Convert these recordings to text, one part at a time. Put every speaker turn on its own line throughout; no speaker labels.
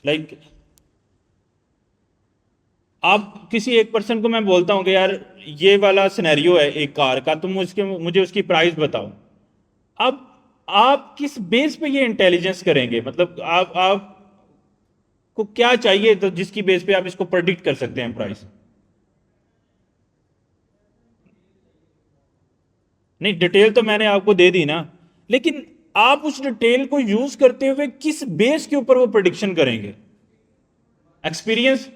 Like आप किसी एक पर्सन को मैं बोलता हूँ कि यार ये वाला सिनेरियो है एक कार का, तुम मुझे उसकी प्राइस बताओ। अब आप किस बेस पे ये इंटेलिजेंस करेंगे? मतलब आपको क्या चाहिए तो जिसकी बेस पे आप इसको प्रेडिक्ट कर सकते हैं प्राइस? नहीं, डिटेल तो मैंने आपको दे दी ना, लेकिन आप उस डिटेल को यूज करते हुए किस बेस के ऊपर वो प्रेडिक्शन करेंगे? एक्सपीरियंस।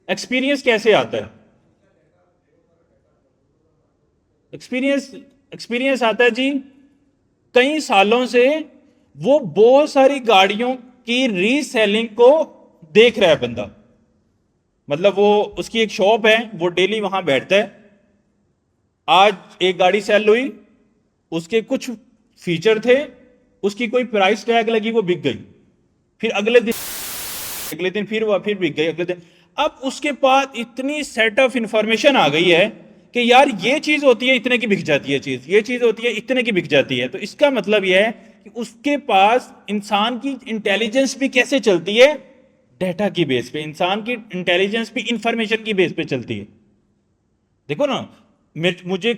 एक्सपीरियंस कैसे आता है? एक्सपीरियंस एक्सपीरियंस आता है जी कई सालों से वो बहुत सारी गाड़ियों की रीसेलिंग को देख रहा है बंदा। मतलब वो उसकी एक शॉप है, वो डेली वहां बैठता है। आज एक गाड़ी सेल हुई, उसके कुछ फीचर थे, उसकी कोई प्राइस टैग लगी, वो बिक गई। फिर अगले दिन फिर बिक गई, अगले दिन। अब उसके पास इतनी सेट ऑफ इंफॉर्मेशन आ गई है कि यार ये चीज होती है इतने की बिक जाती है, चीज ये चीज होती है इतने की बिक जाती है। तो इसका मतलब यह है कि उसके पास इंसान की इंटेलिजेंस भी कैसे चलती है? डेटा की बेस पे। इंसान की इंटेलिजेंस भी इंफॉर्मेशन की बेस पे चलती है। देखो ना, मुझे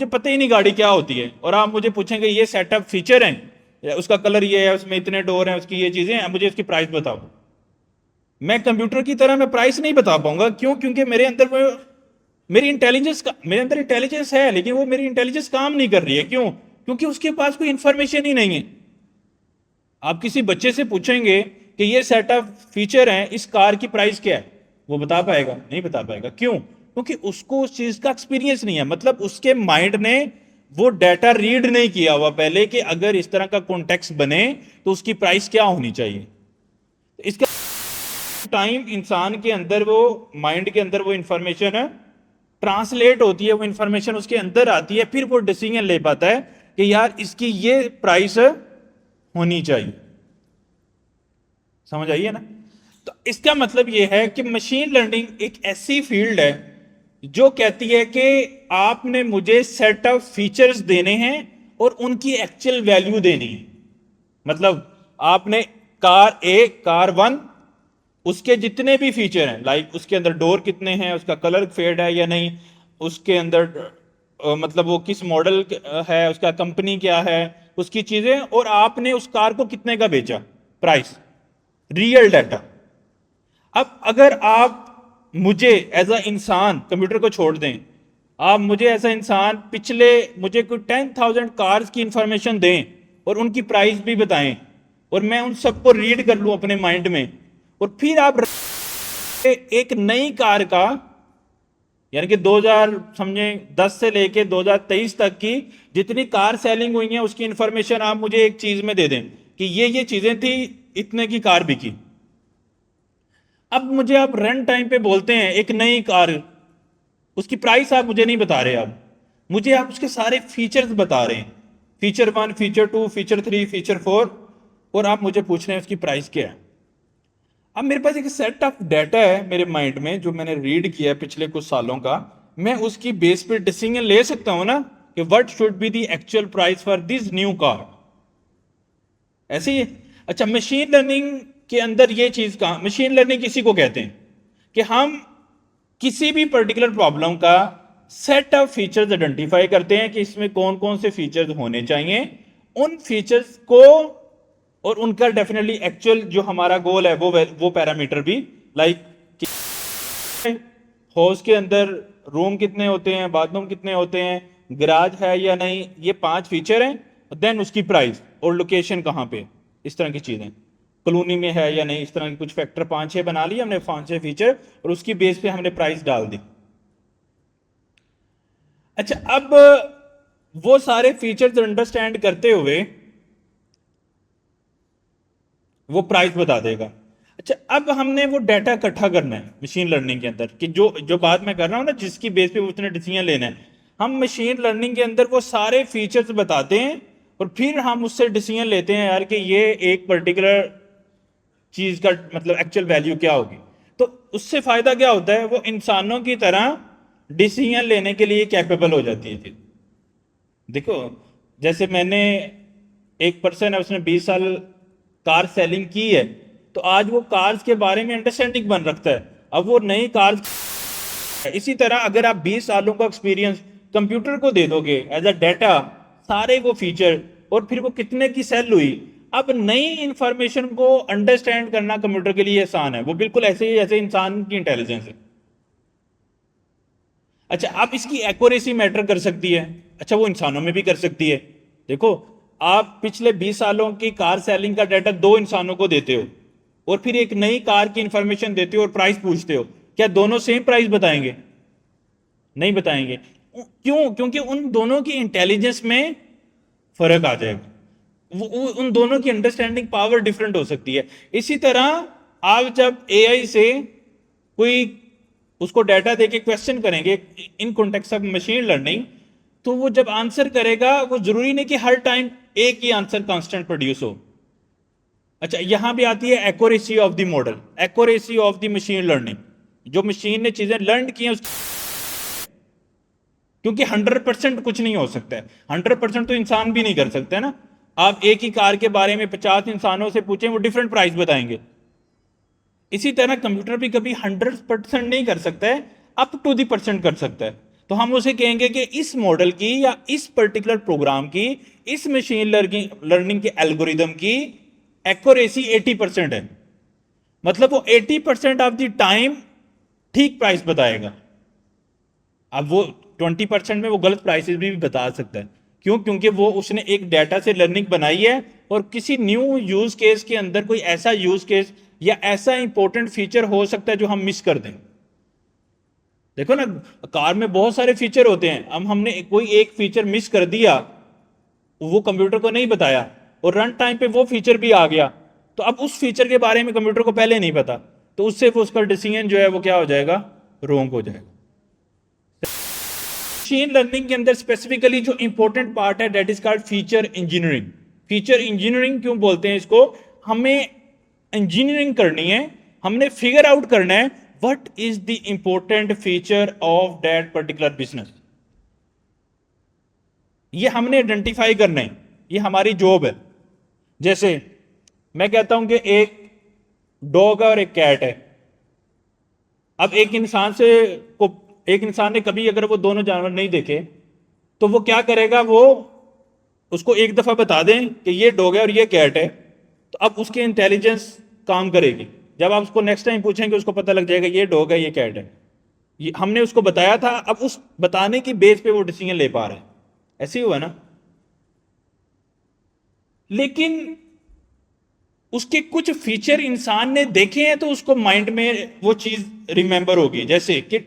पता ही नहीं गाड़ी क्या होती है, और आप मुझे पूछेंगे ये सेटअप फीचर है, उसका कलर ये है, उसमें इतने डोर हैं, उसकी ये चीजें हैं, मुझे इसकी प्राइस बताओ। मैं कंप्यूटर की तरह मैं प्राइस नहीं बता पाऊंगा। क्यों? क्योंकि मेरे अंदर इंटेलिजेंस है, लेकिन वो मेरी इंटेलिजेंस काम नहीं कर रही है। क्यों? क्योंकि उसके पास कोई इंफॉर्मेशन ही नहीं है। आप किसी बच्चे से पूछेंगे कि ये सेटअप फीचर है, इस कार की प्राइस क्या है, वो बता पाएगा? नहीं बता पाएगा। क्यों? क्योंकि उसको उस चीज का एक्सपीरियंस नहीं है। मतलब उसके माइंड ने वो डाटा रीड नहीं किया हुआ पहले कि अगर इस तरह का कॉन्टेक्स्ट बने तो उसकी प्राइस क्या होनी चाहिए। इसका टाइम इंसान के अंदर वो माइंड के अंदर वो इंफॉर्मेशन है ट्रांसलेट होती है, वो इंफॉर्मेशन उसके अंदर आती है, फिर वो डिसीजन ले पाता है कि यार इसकी ये प्राइस होनी चाहिए। समझ आइए ना? तो इसका मतलब यह है कि मशीन लर्निंग एक ऐसी फील्ड है जो कहती है कि आपने मुझे सेट ऑफ फीचर्स देने हैं और उनकी एक्चुअल वैल्यू देनी है। मतलब आपने कार 1 उसके जितने भी फीचर हैं, लाइक उसके अंदर डोर कितने हैं, उसका कलर फेड है या नहीं, उसके अंदर मतलब वो किस मॉडल है, उसका कंपनी क्या है, उसकी चीजें, और आपने उस कार को कितने का बेचा, प्राइस, रियल डाटा। अब अगर आप मुझे एज अ इंसान, कंप्यूटर को छोड़ दें, आप मुझे एज अ इंसान पिछले मुझे कोई 10,000 कार्स की इंफॉर्मेशन दें और उनकी प्राइस भी बताएं, और मैं उन सबको रीड कर लूं अपने माइंड में, और फिर आप एक नई कार का, यानी कि 2000 समझे 10 से लेके 2023 तक की जितनी कार सेलिंग हुई है उसकी इंफॉर्मेशन आप मुझे एक चीज में दे दें कि ये चीजें थी, इतने की कार बिकी। अब मुझे आप रन टाइम पे बोलते हैं एक नई कार, उसकी प्राइस आप मुझे नहीं बता रहे। अब मुझे आप उसके सारे फीचर्स बता रहे हैं, फीचर 1, फीचर 2, फीचर 3, फीचर 4, और आप मुझे पूछ रहे हैं उसकी प्राइस क्या है। अब मेरे पास एक सेट ऑफ डाटा है मेरे माइंड में जो मैंने रीड किया है पिछले कुछ सालों का। मैं उसकी बेस पे डिसीजन ले सकता हूं ना कि what should be the actual price for this new car. ऐसे ही है। अच्छा, मशीन लर्निंग के अंदर ये चीज कहां, मशीन लर्निंग किसी को कहते हैं कि हम किसी भी पर्टिकुलर प्रॉब्लम का सेट ऑफ फीचर्स आइडेंटिफाई करते हैं कि इसमें कौन कौन से फीचर्स होने चाहिए, उन फीचर्स को, और उनका डेफिनेटली एक्चुअल जो हमारा गोल है वो पैरामीटर भी, लाइक हाउस के अंदर रूम कितने होते हैं, बाथरूम कितने होते हैं, गैराज है या नहीं, ये 5 फीचर हैं। देन उसकी प्राइस और लोकेशन कहाँ पे, इस तरह की चीजें, कॉलोनी में है या नहीं, इस तरह के कुछ फैक्टर 5-6 बना लिए हमने, 5-6 फीचर, और उसकी बेस पे हमने प्राइस डाल दी। अच्छा, अब वो सारे फीचर्स अंडरस्टैंड करते हुए वो प्राइस बता देगा। अच्छा, अब हमने वो डाटा इकट्ठा करना है मशीन लर्निंग के अंदर, कि जो जो बात मैं कर रहा हूं ना, जिसकी बेस पे उसने डिसीजन लेना है, हम मशीन लर्निंग के अंदर वो सारे फीचर्स बताते हैं, और फिर हम उससे डिसीजन लेते हैं यार कि ये एक पर्टिकुलर चीज का मतलब एक्चुअल वैल्यू क्या होगी। तो उससे फायदा क्या होता है, वो इंसानों की तरह डिसीजन लेने के लिए कैपेबल हो जाती है चीज। देखो, जैसे मैंने, एक पर्सन है उसने 20 साल कार सेलिंग की है, तो आज वो कार्स के बारे में अंडरस्टैंडिंग बन रखता है, अब वो नई कार्स। इसी तरह अगर आप 20 सालों का एक्सपीरियंस कंप्यूटर को दे दोगे एज अ डाटा, सारे वो फीचर, और फिर वो कितने की सेल हुई, अब नई इंफॉर्मेशन को अंडरस्टैंड करना कंप्यूटर के लिए आसान है, वो बिल्कुल ऐसे ही जैसे इंसान की इंटेलिजेंस है। अच्छा, अब इसकी एक्यूरेसी मैटर कर सकती है, अच्छा वो इंसानों में भी कर सकती है। देखो, आप पिछले 20 सालों की कार सेलिंग का डाटा दो इंसानों को देते हो और फिर एक नई कार की इंफॉर्मेशन देते हो और प्राइस पूछते हो, क्या दोनों सेम प्राइस बताएंगे? नहीं बताएंगे। क्यों? क्योंकि उन दोनों की इंटेलिजेंस में फर्क आ जाएगा, उन दोनों की अंडरस्टैंडिंग पावर डिफरेंट हो सकती है। इसी तरह आप जब एआई से कोई उसको डाटा देके क्वेश्चन करेंगे in context of machine learning, तो वो जब आंसर करेगा, वो जरूरी नहीं कि हर टाइम एक ही आंसर कांस्टेंट प्रोड्यूस हो। अच्छा, यहां भी आती है accuracy of the model, accuracy of the machine learning, जो मशीन ने चीजें लर्न की हैं क्योंकि 100% कुछ नहीं हो सकता है, 100% तो इंसान भी नहीं कर सकते ना। आप एक ही कार के बारे में 50 इंसानों से पूछें, वो डिफरेंट प्राइस बताएंगे। इसी तरह कंप्यूटर भी कभी 100% नहीं कर सकता है, अप टू द परसेंट कर सकता है। तो हम उसे कहेंगे कि इस मॉडल की या इस पर्टिकुलर प्रोग्राम की, इस मशीन लर्निंग के एल्गोरिदम की एक्यूरेसी 80% है, मतलब वो 80% ऑफ द टाइम ठीक प्राइस बताएगा। अब वो 20% में वो गलत प्राइसेस भी बता सकता है। क्यों? क्योंकि वो उसने एक डाटा से लर्निंग बनाई है और किसी न्यू यूज केस के अंदर कोई ऐसा यूज केस या ऐसा इंपॉर्टेंट फीचर हो सकता है जो हम मिस कर दें। देखो ना, कार में बहुत सारे फीचर होते हैं, अब हमने कोई एक फीचर मिस कर दिया, वो कंप्यूटर को नहीं बताया और रन टाइम पे वो फीचर भी आ गया, तो अब उस फीचर के बारे में कंप्यूटर को पहले नहीं पता, तो उससे वो उसका डिसीजन जो है वो क्या हो जाएगा? रॉन्ग हो जाएगा। मशीन लर्निंग के अंदर स्पेसिफिकली जो इंपॉर्टेंट पार्ट है that is called feature engineering. Feature engineering क्यों बोलते हैं इसको? हमें इंजीनियरिंग करनी है, हमने फिगर आउट करना है what is the important feature of that particular business. ये हमने आइडेंटिफाई करना है, ये हमारी जॉब है। जैसे मैं कहता हूं कि एक डॉग और एक कैट है। अब एक इंसान ने कभी अगर वो दोनों जानवर नहीं देखे, तो वो क्या करेगा? वो उसको एक दफा बता दें कि ये डॉग है और ये कैट है, तो अब उसकी इंटेलिजेंस काम करेगी। जब आप उसको नेक्स्ट टाइम पूछेंगे, उसको पता लग जाएगा ये डॉग है ये कैट है, ये हमने उसको बताया था। अब उस बताने की बेस पे वो डिसीजन ले पा रहे हैं। ऐसे ही हुआ ना। लेकिन उसके कुछ फीचर इंसान ने देखे हैं तो उसको माइंड में वो चीज रिमेंबर होगी। जैसे कि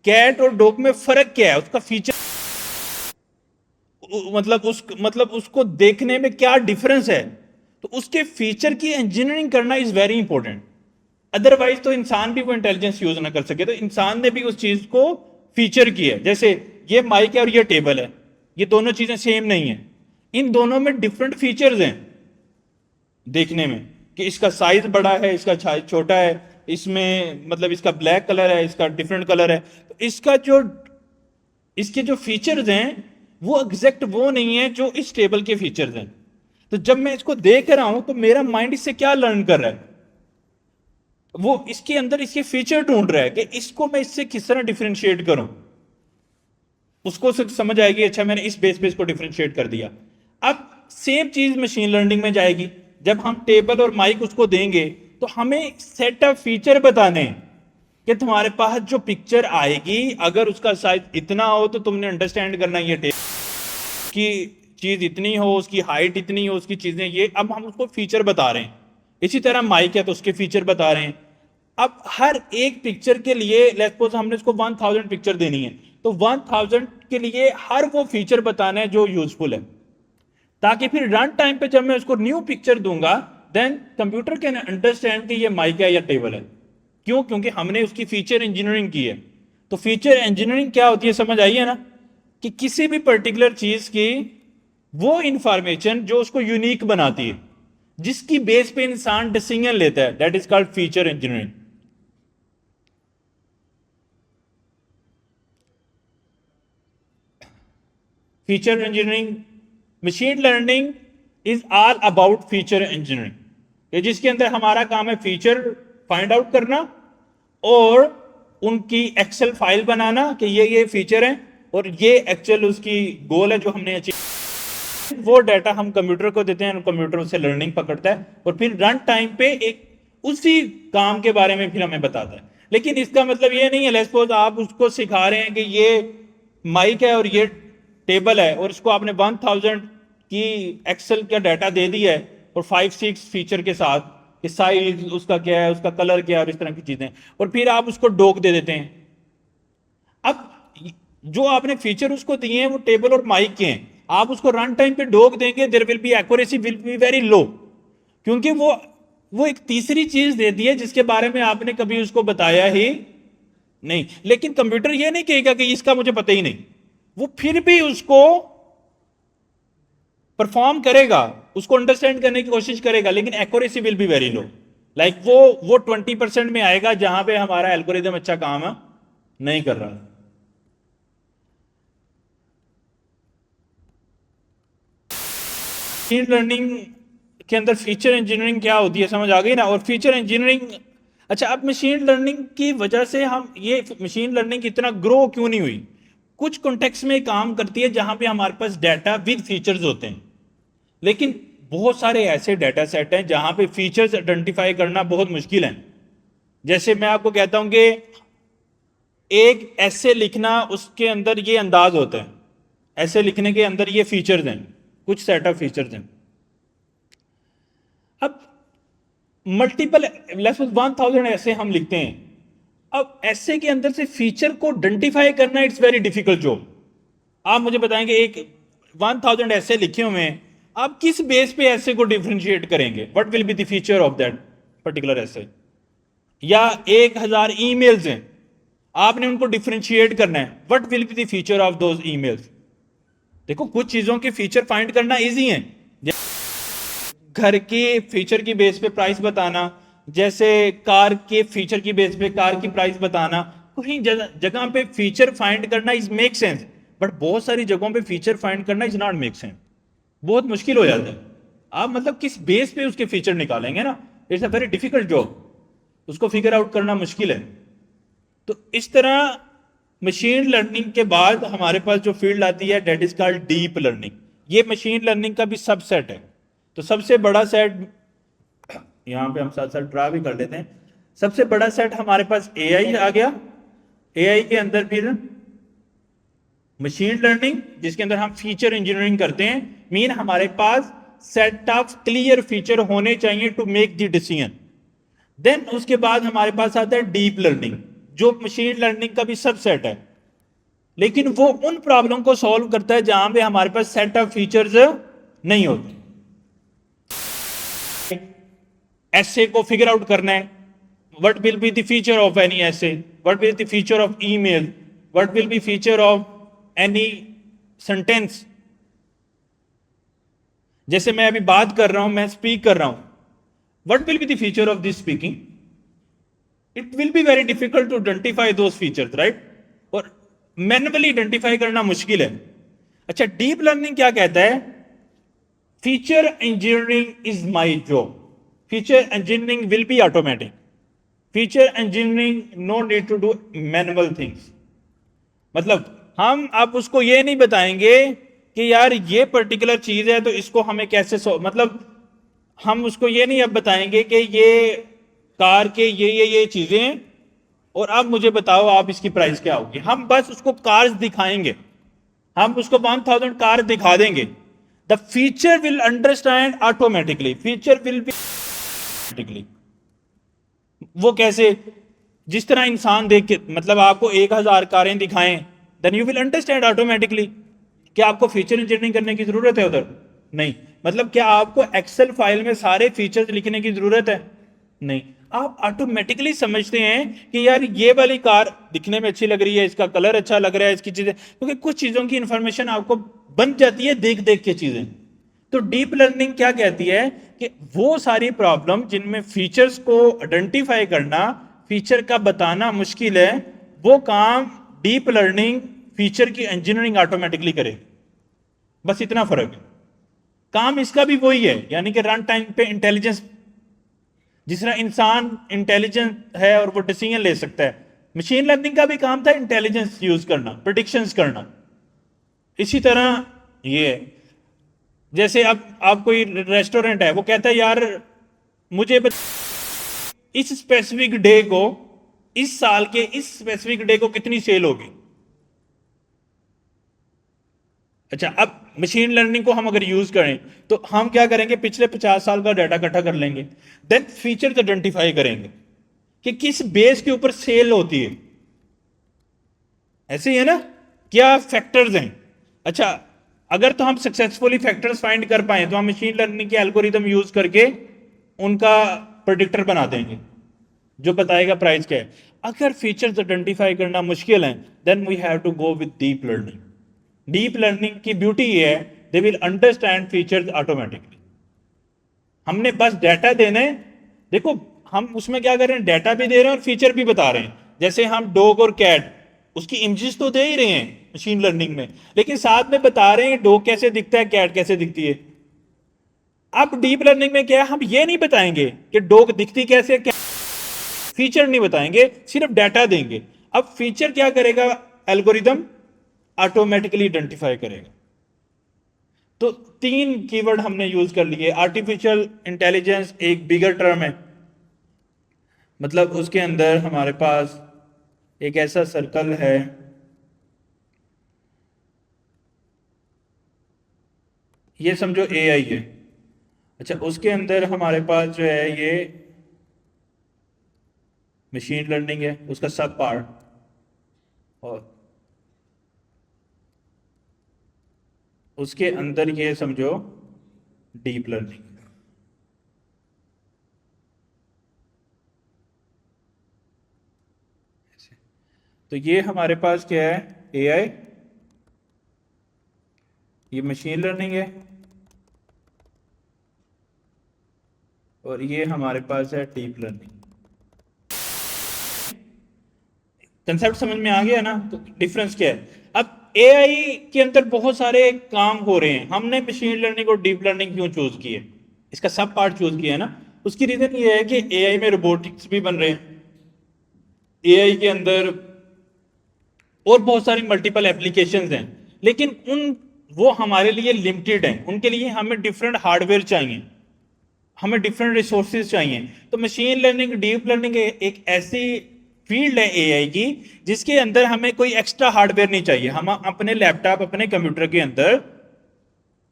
कैट और डॉग में फर्क क्या है, उसका फीचर, मतलब उसको देखने में क्या डिफरेंस है, तो उसके फीचर की इंजीनियरिंग करना इज वेरी इंपॉर्टेंट। अदरवाइज तो इंसान भी वो इंटेलिजेंस यूज ना कर सके। तो इंसान ने भी उस चीज को फीचर किया है। जैसे ये माइक है और ये टेबल है, ये दोनों चीजें सेम नहीं है, इन दोनों में डिफरेंट फीचर्स हैं देखने में, कि इसका साइज बड़ा है, इसका साइज छोटा है, इसमें मतलब इसका ब्लैक कलर है, इसका डिफरेंट कलर है। तो इसके जो फीचर्स हैं वो एग्जैक्ट वो नहीं है जो इस टेबल के फीचर्स हैं। तो जब मैं इसको देख रहा हूं तो मेरा माइंड इससे क्या लर्न कर रहा है? वो इसके अंदर इसके फीचर ढूंढ रहा है कि इसको मैं इससे किस तरह डिफरेंशिएट करूं। उसको समझ आएगी, अच्छा मैंने इस बेस पे इसको डिफरेंशिएट कर दिया। अब सेम चीज मशीन लर्निंग में जाएगी। जब हम टेबल और माइक उसको देंगे, तो हमें सेट ऑफ फीचर बताने हैं कि तुम्हारे पास जो पिक्चर आएगी, अगर उसका साइज इतना हो तो तुमने अंडरस्टैंड करना ये टेबल की चीज इतनी हो, उसकी हाइट इतनी हो, उसकी चीजें ये। अब हम उसको फीचर बता रहे हैं। इसी तरह माइक है तो उसके फीचर बता रहे हैं। अब हर एक पिक्चर के लिए लेट्स सपोज हमने उसको 1000 पिक्चर देनी है, तो 1000 के लिए हर वो फीचर बताना है जो यूजफुल है, ताकि फिर रन टाइम पे जब मैं उसको न्यू पिक्चर दूंगा, देन कंप्यूटर कैन अंडरस्टैंड कि ये माइक है या टेबल है। क्यों? क्योंकि हमने उसकी फीचर इंजीनियरिंग की है। तो फीचर इंजीनियरिंग क्या होती है, समझ आई है ना? कि किसी भी पर्टिकुलर चीज की वो इंफॉर्मेशन जो उसको यूनिक बनाती है, जिसकी बेस पे इंसान डिसीजन लेता है, that is called feature engineering. Feature engineering, machine learning is all about feature engineering. कि जिसके अंदर हमारा काम है फीचर फाइंड आउट करना और उनकी एक्सेल फाइल बनाना कि ये फीचर है और ये एक्चुअल उसकी गोल है जो हमने अचीव। वो डाटा हम कंप्यूटर को देते हैं, कंप्यूटर उससे लर्निंग पकड़ता है और फिर रन टाइम पे एक उसी काम के बारे में फिर हमें बताता है। लेकिन इसका मतलब ये नहीं है लेट्स सपोज आप उसको सिखा रहे हैं कि ये माइक है और ये टेबल है और इसको आपने 1000 की एक्सेल का डाटा दे दिया है और 5-6 फीचर के साथ कि साइज उसका क्या है, उसका कलर क्या है और इस तरह की चीजें, और फिर आप उसको डॉक दे देते हैं। अब जो आपने फीचर उसको दिए हैं वो टेबल और माइक के हैं, आप उसको रन टाइम पे डॉक देंगे, there will be accuracy will be very low, क्योंकि वो एक तीसरी चीज दे दी है जिसके बारे में आपने कभी उसको बताया ही नहीं। लेकिन कंप्यूटर ये नहीं कहेगा कि इसका मुझे पता ही नहीं, वो फिर भी उसको परफॉर्म करेगा, उसको अंडरस्टैंड करने की कोशिश करेगा, लेकिन accuracy will be very low. Like वो 20% में आएगा जहां पे हमारा एल्गोरिदम अच्छा काम नहीं कर रहा। मशीन लर्निंग के अंदर फीचर इंजीनियरिंग क्या होती है समझ आ गई ना। और फीचर इंजीनियरिंग, अच्छा अब मशीन लर्निंग की वजह से हम ये मशीन लर्निंग इतना ग्रो क्यों नहीं हुई, कुछ कॉन्टेक्स्ट में काम करती है जहां पे हमारे पास डाटा विद फीचर्स होते हैं, लेकिन बहुत सारे ऐसे डाटा सेट हैं जहां पे फीचर्स आइडेंटिफाई करना बहुत मुश्किल है। जैसे मैं आपको कहता हूं कि एक ऐसे लिखना, उसके अंदर ये अंदाज होता है, ऐसे लिखने के अंदर ये फीचर्स हैं, कुछ सेट ऑफ फीचर्स हैं। अब मल्टीपल लेस 1000 ऐसे हम लिखते हैं, अब ऐसे के अंदर से फीचर को आइडेंटिफाई करना इट्स वेरी डिफिकल्ट जॉब। आप मुझे बताएंगे एक 1000 ऐसे लिखे हुए हैं, आप किस बेस पे ऐसे को डिफरेंशिएट करेंगे, what will be the feature of that particular ऐसे। या 1000 ईमेल्स हैं, आपने उनको डिफरेंशिएट करना है, what will be the feature of those emails. देखो कुछ चीजों के फीचर फाइंड करना इजी है, घर के फीचर की बेस पे प्राइस बताना, जैसे कार के फीचर की बेस पे कार की प्राइस बताना, कहीं जगह पे फीचर फाइंड करना इज मेक सेंस, बट बहुत सारी जगहों पे फीचर फाइंड करना इज नॉट मेक सेंस, बहुत मुश्किल हो जाता है। आप मतलब किस बेस पे उसके फीचर निकालेंगे ना, it's a very difficult job, उसको फिगर आउट करना मुश्किल है। तो इस तरह मशीन लर्निंग के बाद हमारे पास जो फील्ड आती है that is called deep learning. ये मशीन लर्निंग का भी सबसेट है। तो सबसे बड़ा सेट, यहां पे हम साथ साथ ड्रा भी कर लेते हैं, सबसे बड़ा सेट हमारे पास एआई आ गया। एआई के अंदर फिर मशीन लर्निंग, जिसके अंदर हम फीचर इंजीनियरिंग करते हैं, मीन हमारे पास सेट ऑफ क्लियर फीचर होने चाहिए to make the decision. Then उसके बाद हमारे पास आता है डीप लर्निंग, जो मशीन लर्निंग का भी सबसेट है, लेकिन वो उन प्रॉब्लम को सॉल्व करता है जहां पे हमारे पास सेट ऑफ फीचर्स नहीं होते। ऐसे को फिगर आउट करना है, what will be the feature of any essay, what will the feature of email, what will be feature of any sentence. जैसे मैं अभी बात कर रहा हूं, मैं स्पीक कर रहा हूं, what will be the feature of this speaking, it will be very difficult to identify those features, right, और मैन्युअली आइडेंटिफाई करना मुश्किल है। अच्छा डीप लर्निंग क्या कहता है, feature engineering is my job, feature engineering will be automatic, feature engineering no need to do manual things. मतलब हम अब उसको ये नहीं बताएंगे कि यार ये पर्टिकुलर चीज है तो इसको हमें कैसे मतलब हम उसको ये नहीं अब बताएंगे कि ये कार के ये चीजें हैं और अब मुझे बताओ आप इसकी प्राइस क्या होगी। हम बस उसको कार्स दिखाएंगे, हम उसको 1000 कार दिखा देंगे, the feature will understand automatically, feature will be automatically. वो कैसे, जिस तरह इंसान देख के, मतलब आपको 1000 कारें दिखाएं, then you will understand automatically. क्या आपको फीचर इंजीनियरिंग करने की जरूरत है उधर? नहीं। मतलब क्या आपको एक्सेल फाइल में सारे फीचर्स लिखने की जरूरत है? नहीं। आप ऑटोमेटिकली समझते हैं कि यार ये वाली कार दिखने में अच्छी लग रही है, इसका कलर अच्छा लग रहा है, इसकी चीजें, क्योंकि कुछ चीजों की इंफॉर्मेशन आपको बन जाती है देख देख के चीजें। तो डीप लर्निंग क्या कहती है कि वो सारी प्रॉब्लम जिनमें फीचर्स को आइडेंटिफाई करना, फीचर का बताना मुश्किल है, वो काम डीप लर्निंग फीचर की इंजीनियरिंग ऑटोमेटिकली करे। बस इतना फर्क है। काम इसका भी वही है, यानी कि रन टाइम पे इंटेलिजेंस जिस तरह इंसान इंटेलिजेंट है और वो डिसीजन ले सकता है, मशीन लर्निंग का भी काम था इंटेलिजेंस यूज करना, प्रिडिक्शंस करना। इसी तरह ये है। जैसे अब आप कोई रेस्टोरेंट है, वो कहता है यार मुझे इस स्पेसिफिक डे को, इस साल के इस स्पेसिफिक डे को कितनी सेल होगी। अच्छा, अब मशीन लर्निंग को हम अगर यूज करें तो हम क्या करेंगे, पिछले 50 साल का डाटा इकट्ठा कर लेंगे, देन फीचर्स आइडेंटिफाई करेंगे कि किस बेस के ऊपर सेल होती है। ऐसे ही है ना, क्या फैक्टर्स हैं। अच्छा, अगर तो हम सक्सेसफुली फैक्टर्स फाइंड कर पाए तो हम मशीन लर्निंग के एल्गोरिदम यूज करके उनका प्रोडिक्टर बना देंगे जो बताएगा प्राइस क्या है। अगर फीचर्स आइडेंटिफाई करना मुश्किल है, then we have to go with deep learning. Deep learning की ब्यूटी ये है, they will understand features automatically. हमने बस डाटा देना है। देखो, हम उसमें क्या कर रहे हैं, डाटा भी दे रहे हैं और फीचर भी बता रहे हैं। जैसे हम डॉग और कैट, उसकी इमेजेस तो दे ही रहे हैं मशीन लर्निंग में, लेकिन साथ में बता रहे हैं डॉग कैसे दिखता है, कैट कैसे दिखती है। अब डीप लर्निंग में क्या है, हम ये नहीं बताएंगे कि डॉग दिखती कैसे, क्या फीचर नहीं बताएंगे, सिर्फ डाटा देंगे। अब फीचर क्या करेगा, एल्गोरिदम ऑटोमेटिकली आइडेंटिफाई करेगा। तो 3 कीवर्ड हमने यूज कर लिए। आर्टिफिशियल इंटेलिजेंस एक बिगर टर्म है, मतलब उसके अंदर हमारे पास एक ऐसा सर्कल है, ये समझो एआई है। अच्छा, उसके अंदर हमारे पास जो है ये मशीन लर्निंग है, उसका सब पार्ट। और उसके अंदर ये समझो डीप लर्निंग। तो ये हमारे पास क्या है, एआई, ये मशीन लर्निंग है, और ये हमारे पास है डीप लर्निंग। कंसेप्ट समझ में आ गया ना, तो डिफरेंस क्या है। अब एआई के अंदर बहुत सारे काम हो रहे हैं, हमने मशीन लर्निंग और डीप लर्निंग क्यों चूज की है, इसका सब पार्ट चूज किया है ना। उसकी रीजन ये है कि एआई में रोबोटिक्स भी बन रहे हैं, एआई के अंदर और बहुत सारी मल्टीपल एप्लीकेशंस हैं, लेकिन उन वो हमारे लिए लिमिटेड हैं, उनके लिए हमें डिफरेंट हार्डवेयर चाहिए, हमें डिफरेंट रिसोर्सेज चाहिए। तो मशीन लर्निंग, डीप लर्निंग एक ऐसी फील्ड है एआई की जिसके अंदर हमें कोई एक्स्ट्रा हार्डवेयर नहीं चाहिए। हम अपने लैपटॉप, अपने कंप्यूटर के अंदर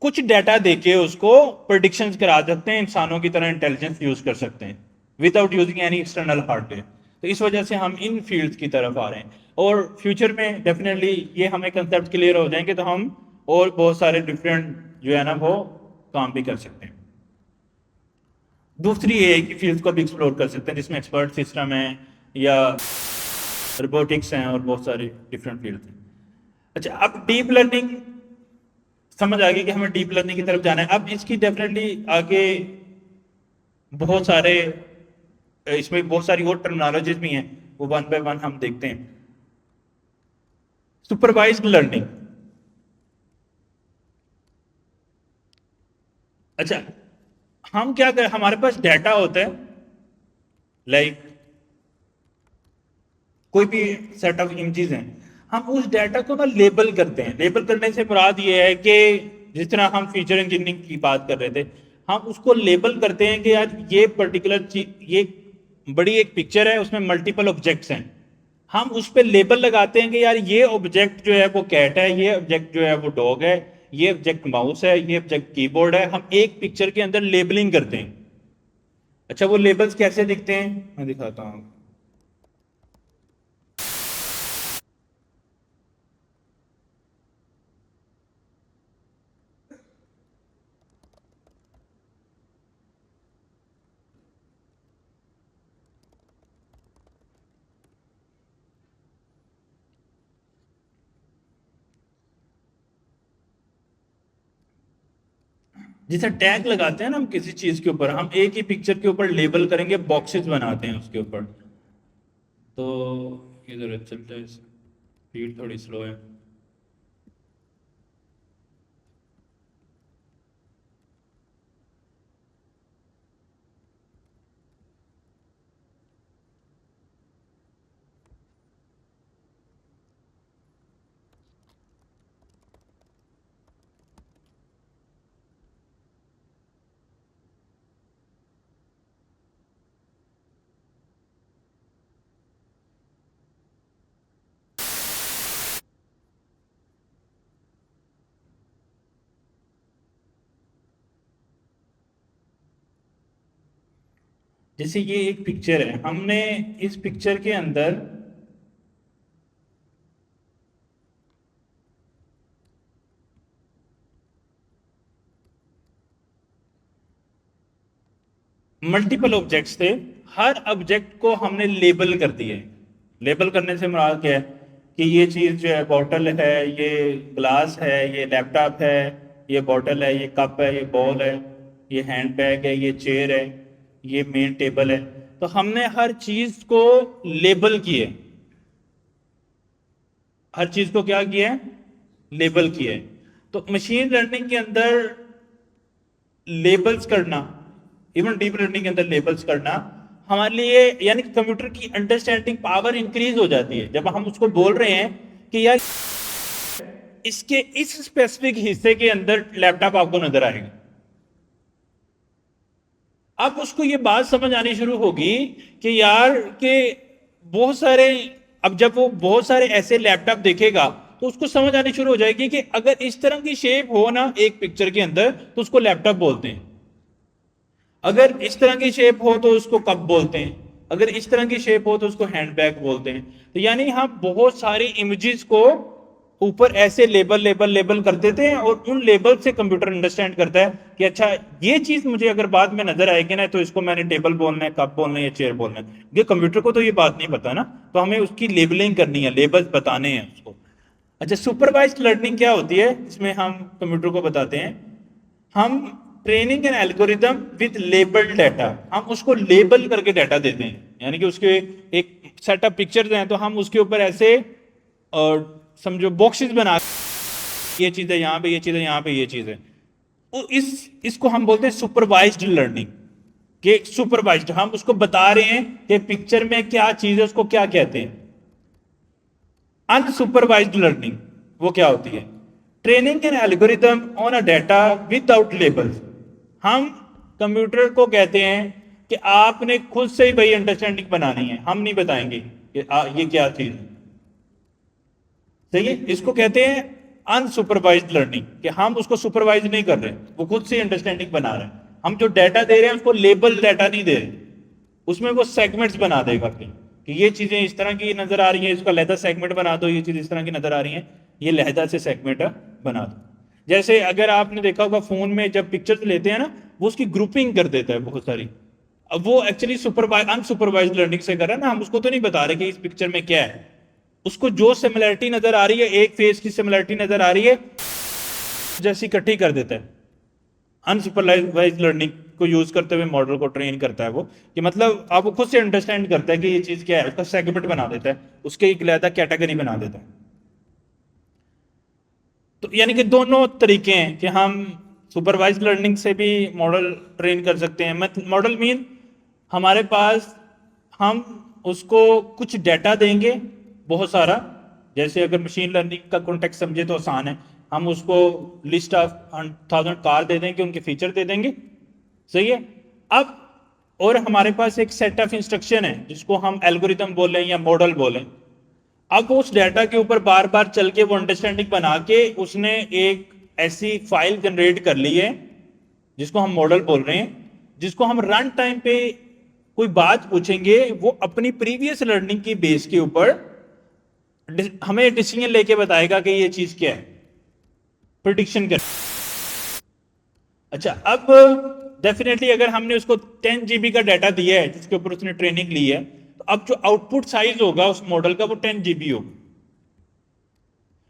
कुछ डाटा देके उसको प्रोडिक्शंस करा सकते हैं, इंसानों की तरह इंटेलिजेंस यूज कर सकते हैं without using any external hardware. तो इस वजह से हम इन फील्ड्स की तरफ आ रहे हैं, और फ्यूचर में डेफिनेटली ये हमें कंसेप्ट क्लियर हो जाएंगे तो हम और बहुत सारे डिफरेंट जो है ना वो काम भी कर सकते हैं। दूसरी एआई की फील्ड को भी एक्सप्लोर कर सकते हैं जिसमें एक्सपर्ट सिस्टम है या रोबोटिक्स हैं और बहुत सारी डिफरेंट फील्ड हैं। अच्छा, अब डीप लर्निंग समझ आ गई कि हमें डीप लर्निंग की तरफ जाना है। अब इसकी डेफिनेटली आगे बहुत सारे, इसमें बहुत सारी और टर्मिनोलॉजीज भी हैं, वो वन बाय वन हम देखते हैं। Supervised learning. अच्छा, हम क्या करें, हमारे पास डाटा होता है, लाइक कोई भी सेट ऑफ इमेजेस हैं, हम उस डाटा को ना लेबल करते हैं। लेबल करने से मुराद ये है कि जिस तरह हम फीचर इंजीनियरिंग की बात कर रहे थे, हम उसको लेबल करते हैं कि यार ये पर्टिकुलर चीज, ये बड़ी एक पिक्चर है, उसमें मल्टीपल ऑब्जेक्ट्स हैं, हम उस पर लेबल लगाते हैं कि यार ये ऑब्जेक्ट जो है वो कैट है, ये ऑब्जेक्ट जो है वो डॉग है, ये ऑब्जेक्ट माउस है, ये ऑब्जेक्ट कीबोर्ड है। हम एक पिक्चर के अंदर लेबलिंग करते हैं। अच्छा, वो लेबल्स कैसे दिखते हैं, मैं दिखाता हूँ। जैसे टैग लगाते हैं ना हम किसी चीज के ऊपर, हम एक ही पिक्चर के ऊपर लेबल करेंगे, बॉक्सेस बनाते हैं उसके ऊपर। तो ये जरूरत चलता है, स्पीड थोड़ी स्लो है। जैसे ये एक पिक्चर है, हमने इस पिक्चर के अंदर मल्टीपल ऑब्जेक्ट्स थे, हर ऑब्जेक्ट को हमने लेबल कर दिए। लेबल करने से मुराद क्या है कि ये चीज जो है बॉटल है, ये ग्लास है, ये लैपटॉप है, ये बॉटल है, ये कप है, ये बॉल है, ये हैंड बैग है, ये चेयर है, ये मेन टेबल है। तो हमने हर चीज को लेबल किए, हर चीज को क्या किया है, लेबल किया है। तो मशीन लर्निंग के अंदर लेबल्स करना, इवन डीप लर्निंग के अंदर लेबल्स करना हमारे लिए, यानी कि कंप्यूटर की अंडरस्टैंडिंग पावर इंक्रीज हो जाती है जब हम उसको बोल रहे हैं कि यार इसके इस स्पेसिफिक हिस्से के अंदर लैपटॉप आपको नजर आएगा। अब उसको ये बात समझ आनी शुरू होगी कि यार के बहुत सारे, अब जब वो बहुत सारे ऐसे लैपटॉप देखेगा तो उसको समझ आनी शुरू हो जाएगी कि अगर इस तरह की शेप हो ना एक पिक्चर के अंदर तो उसको लैपटॉप बोलते हैं, अगर इस तरह की शेप हो तो उसको कप बोलते हैं, अगर इस तरह की शेप हो तो उसको हैंडबैग बोलते हैं। तो यानी हम बहुत सारी इमेजेस को ऊपर ऐसे लेबल लेबल लेबल कर देते हैं और उन लेबल से कंप्यूटर अंडरस्टैंड करता है कि अच्छा ये चीज मुझे अगर बाद में नजर आएगी ना तो इसको मैंने टेबल बोलना है, कप बोलना है या चेयर बोलना है। ये कंप्यूटर को तो ये बात नहीं पता ना, तो हमें उसकी लेबलिंग करनी है, लेबल्स बताने हैं उसको। अच्छा, सुपरवाइज्ड लर्निंग क्या होती है, इसमें हम कंप्यूटर को बताते हैं, हम training N algorithm with labelled data, हम उसको लेबल करके डाटा देते हैं। यानी कि उसके एक सेट ऑफ पिक्चर्स हैं तो हम उसके ऊपर ऐसे समझो बॉक्सेस बना, ये चीज है यहाँ पे, ये चीज है यहाँ पे, ये चीज है। तो इसको हम बोलते हैं सुपरवाइज्ड लर्निंग। कि सुपरवाइज्ड हम उसको बता रहे हैं कि पिक्चर में क्या चीज है, उसको क्या कहते हैं। अनसुपरवाइज्ड लर्निंग वो क्या होती है, training N algorithm on a data without labels. हम कंप्यूटर को कहते हैं कि आपने खुद से ही भाई अंडरस्टैंडिंग बनानी है, हम नहीं बताएंगे कि ये क्या चीज है। सही है, इसको कहते हैं अनसुपरवाइज्ड लर्निंग, कि हम उसको सुपरवाइज नहीं कर रहे, वो खुद से अंडरस्टैंडिंग बना रहे हैं। हम जो डाटा दे रहे हैं उसको लेबल डाटा नहीं दे रहे, उसमें वो सेगमेंट्स बना देगा फिर कि ये चीजें इस तरह की नजर आ रही है, इसका लहदा सेगमेंट बना दो, ये चीज इस तरह की नजर आ रही है, ये लहदा से सेगमेंट बना दो। जैसे अगर आपने देखा होगा फोन में जब पिक्चर्स लेते हैं ना, वो उसकी ग्रुपिंग कर देता है बहुत सारी। अब वो एक्चुअली सुपरवाइज अनसुपरवाइज लर्निंग से कर रहा है ना, हम उसको तो नहीं बता रहे कि इस पिक्चर में क्या है, उसको जो सिमिलरिटी नजर आ रही है, एक फेस की सिमिलरिटी नजर आ रही है, जैसी इकट्ठी कर देता है। अनसुपरवाइज लर्निंग को यूज करते हुए मॉडल को ट्रेन करता है वो, कि मतलब आप वो खुद से अंडरस्टैंड करता है कि ये चीज क्या है, उसका सेगमेंट बना देता है, उसके एक अलग कैटेगरी बना देता है। तो यानी कि दोनों तरीके हैं कि हम सुपरवाइज लर्निंग से भी मॉडल ट्रेन कर सकते हैं। मॉडल मीन हमारे पास, हम उसको कुछ डाटा देंगे बहुत सारा, जैसे अगर मशीन लर्निंग का कॉन्टेक्स्ट समझे तो आसान है, हम उसको लिस्ट ऑफ 1000 कार दे देंगे, उनके फीचर दे देंगे। सही है। अब और हमारे पास एक सेट ऑफ इंस्ट्रक्शन है जिसको हम एल्गोरिदम बोलें या मॉडल बोलें। अब उस डाटा के ऊपर बार बार चल के वो अंडरस्टैंडिंग बना के उसने एक ऐसी फाइल जनरेट कर ली है जिसको हम मॉडल बोल रहे हैं, जिसको हम रन टाइम पे कोई बात पूछेंगे, वो अपनी प्रीवियस लर्निंग की बेस के ऊपर हमें डिसीजन लेके बताएगा कि ये चीज क्या है, प्रिडिक्शन कर। अच्छा, अब डेफिनेटली अगर हमने उसको 10 GB का डाटा दिया है जिसके ऊपर उसने ट्रेनिंग ली है, तो अब जो आउटपुट साइज होगा उस मॉडल का वो 10 GB होगा।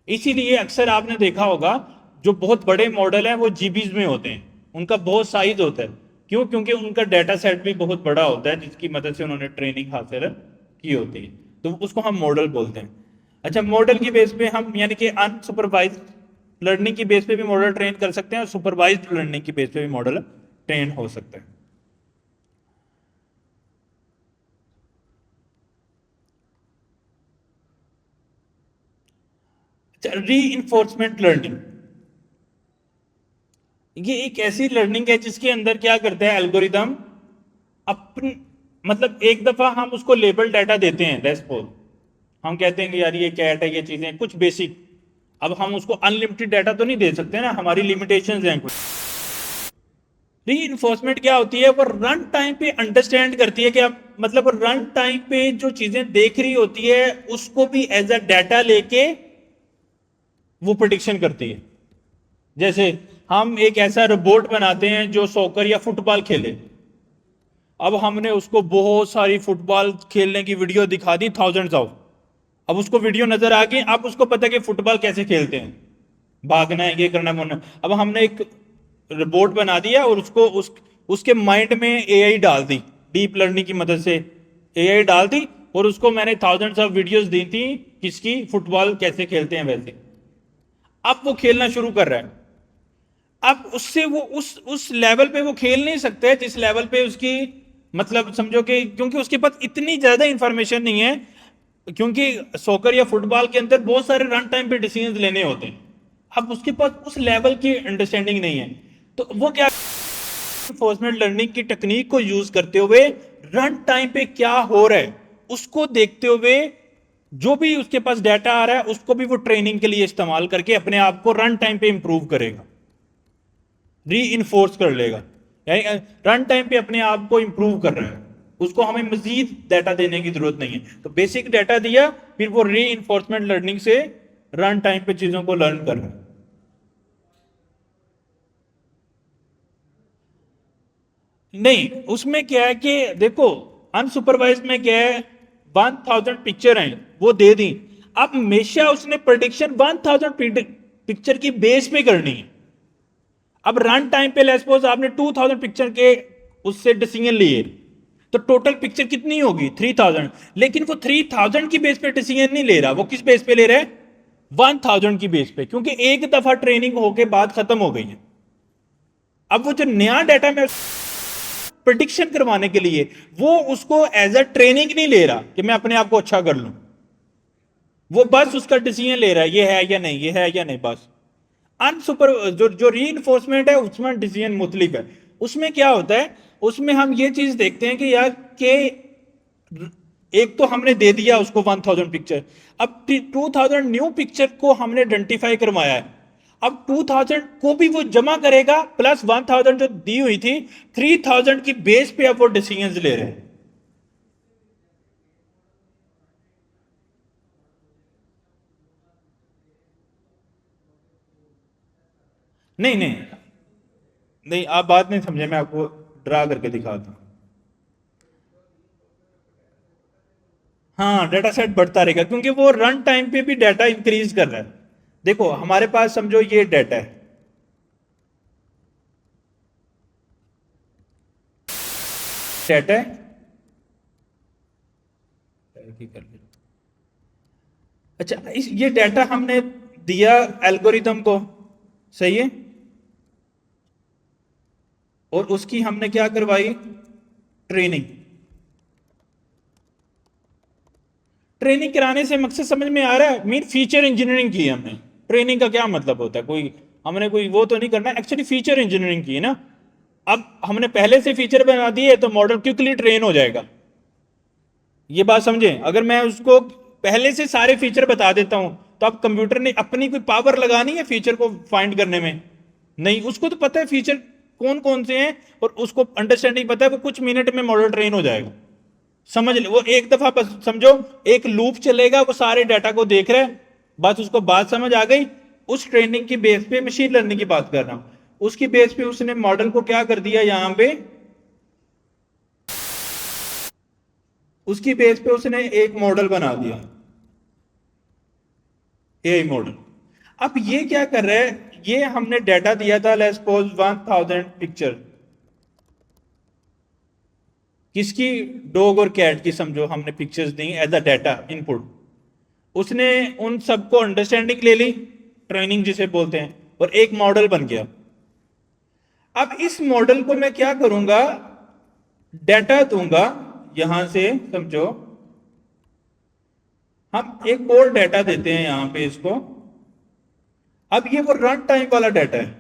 इसीलिए अक्सर आपने देखा होगा जो बहुत बड़े मॉडल हैं वो जीबीज में होते हैं, उनका बहुत साइज होता है। क्यों? क्योंकि उनका डाटा सेट भी बहुत बड़ा होता है जिसकी मदद से उन्होंने ट्रेनिंग हासिल की होती है, तो उसको हम मॉडल बोलते हैं। अच्छा, मॉडल की बेस पे हम यानी कि अनसुपरवाइज लर्निंग की बेस पे भी मॉडल ट्रेन कर सकते हैं और सुपरवाइज्ड लर्निंग की बेस पे भी मॉडल ट्रेन हो सकता है। री इन्फोर्समेंट लर्निंग, ये एक ऐसी लर्निंग है जिसके अंदर क्या करता है एल्गोरिदम, अपन मतलब एक दफा हम उसको लेबल डाटा देते हैं, लेट्स सपोज हम कहते हैं कि यार ये कैट है, ये चीजें कुछ बेसिक। अब हम उसको अनलिमिटेड डाटा तो नहीं दे सकते ना, हमारी लिमिटेशंस हैं कुछ। रीइंफोर्समेंट क्या होती है? वो रन टाइम पे अंडरस्टैंड करती है कि आप मतलब रन टाइम पे जो चीजें देख रही होती है उसको भी एज अ डाटा लेके वो प्रिडिक्शन करती है। जैसे हम एक ऐसा रोबोट बनाते हैं जो सॉकर या फुटबॉल खेले। अब हमने उसको बहुत सारी फुटबॉल खेलने की वीडियो दिखा दी, थाउजेंड्स ऑफ। अब उसको वीडियो नजर आ गई, अब उसको पता है कि फुटबॉल कैसे खेलते हैं, भागना है, ये करना है। अब हमने एक रोबोट बना दिया और उसके माइंड में एआई डाल दी, डीप लर्निंग की मदद से एआई डाल दी, और उसको मैंने थाउजेंड्स ऑफ वीडियोस दी थी किसकी, फुटबॉल कैसे खेलते हैं वैसे। अब वो खेलना शुरू कर रहा है। अब उससे वो उस लेवल पे वो खेल नहीं सकते जिस लेवल पे उसकी मतलब समझो कि, क्योंकि उसके पास इतनी ज्यादा इंफॉर्मेशन नहीं है, क्योंकि सॉकर या फुटबॉल के अंदर बहुत सारे रन टाइम पे डिसीजन लेने होते हैं। अब उसके पास उस लेवल की अंडरस्टैंडिंग नहीं है, तो वो क्या, इन्फोर्समेंट लर्निंग की टेक्निक को यूज करते हुए रन टाइम पे क्या हो रहा है उसको देखते हुए जो भी उसके पास डाटा आ रहा है उसको भी वो ट्रेनिंग के लिए इस्तेमाल करके अपने आप को रन टाइम पे इंप्रूव करेगा, री इन्फोर्स कर लेगा। यानी रन टाइम पे अपने आप को इंप्रूव कर रहा है, उसको हमें मजीद डाटा देने की जरूरत नहीं है। तो बेसिक डाटा दिया, फिर वो री इन्फोर्समेंट लर्निंग से रन टाइम पे चीजों को लर्न कर रहा है। नहीं, उसमें क्या है कि देखो, अनसुपरवाइज में क्या है, 1000 पिक्चर हैं वो दे दी। अब हमेशा उसने प्रोडिक्शन 1000 पिक्चर की बेस पे करनी है। अब रन टाइम पे लेट्स सपोज आपने 2000 पिक्चर के उससे डिसीजन लिए, तो टोटल पिक्चर कितनी होगी 3000। लेकिन वो 3000 की बेस पे डिसीजन नहीं ले रहा, वो किस बेस पे ले रहा है, 1000 की बेस पे, क्योंकि एक दफा ट्रेनिंग होके बाद खत्म हो गई है। अब वो जो नया डाटा में प्रिडिक्शन करवाने के लिए वो उसको एज अ ट्रेनिंग नहीं ले रहा कि मैं अपने आप को अच्छा कर लूं, वो बस उसका डिसीजन ले रहा है ये है या नहीं, ये है या नहीं, बस। अनसुपर जो री इन्फोर्समेंट है उसमें डिसीजन मुख्तलिफ है। उसमें क्या होता है, उसमें हम ये चीज देखते हैं कि यार के एक तो हमने दे दिया उसको 1000 पिक्चर, अब 2000 न्यू पिक्चर को हमने आइडेंटिफाई करवाया है। अब 2000 को भी वो जमा करेगा प्लस 1000 जो दी हुई थी, 3000 की बेस पे अब वो डिसीजन ले रहे हैं। नहीं नहीं नहीं, आप बात नहीं समझे, मैं आपको ड्रा करके दिखाता हूँ। हाँ, डाटा सेट बढ़ता रहेगा क्योंकि वो रन टाइम पे भी डाटा इंक्रीज कर रहा है। देखो हमारे पास समझो ये डाटा है, डाटा है, कर ले। अच्छा, ये डाटा हमने दिया एल्गोरिदम को, सही है, और उसकी हमने क्या करवाई, ट्रेनिंग। ट्रेनिंग कराने से मकसद समझ में आ रहा है, मीन फीचर इंजीनियरिंग की है हमने। ट्रेनिंग का क्या मतलब होता है, कोई हमने कोई वो तो नहीं करना, एक्चुअली फीचर इंजीनियरिंग की है ना। अब हमने पहले से फीचर बना दिए तो मॉडल क्विकली ट्रेन हो जाएगा। ये बात समझे, अगर मैं उसको पहले से सारे फीचर बता देता हूं तो अब कंप्यूटर ने अपनी कोई पावर लगानी है फीचर को फाइंड करने में? नहीं, उसको तो पता है फीचर कौन कौन से हैं और उसको अंडरस्टैंडिंग पता है, वो कुछ मिनट में मॉडल ट्रेन हो जाएगा। समझ ले, वो एक दफा बस समझो, एक लूप चलेगा, वो सारे डाटा को देख रहा है, बस उसको बात समझ आ गई। उस ट्रेनिंग की बेस पे, मशीन लर्निंग की बात कर रहा हूं, उसकी बेस पे उसने मॉडल को क्या कर दिया, यहां पे उसकी बेस पे उसने एक मॉडल बना दिया, एआई मॉडल। अब ये क्या कर रहा है, ये हमने डाटा दिया था लेट्स सपोज 1000 पिक्चर, किसकी, डॉग और कैट की, समझो हमने पिक्चर्स दी एज अ डाटा इनपुट। उसने उन सबको अंडरस्टैंडिंग ले ली, ट्रेनिंग जिसे बोलते हैं, और एक मॉडल बन गया। अब इस मॉडल को मैं क्या करूंगा, डाटा दूंगा यहां से, समझो हम एक और डाटा देते हैं यहां पे इसको। अब ये वो रन टाइम वाला डाटा है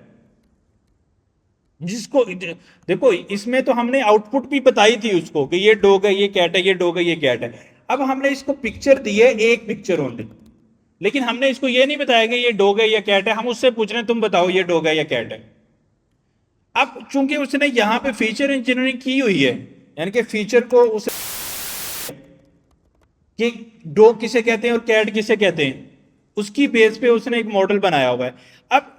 जिसको देखो, इसमें तो हमने आउटपुट भी बताई थी उसको कि ये डॉग है, ये कैट है, ये डॉग है, ये कैट है। अब हमने इसको पिक्चर दी है, एक पिक्चर ओनली, लेकिन हमने इसको ये नहीं बताया कि ये डॉग है या कैट है, हम उससे पूछ रहे हैं तुम बताओ ये डॉग है या कैट है। अब चूंकि उसने यहां पे फीचर इंजीनियरिंग की हुई है, यानी कि फीचर को उस कि डॉग किसे कहते हैं और कैट किसे कहते हैं, उसकी बेस पे उसने एक मॉडल बनाया हुआ है। अब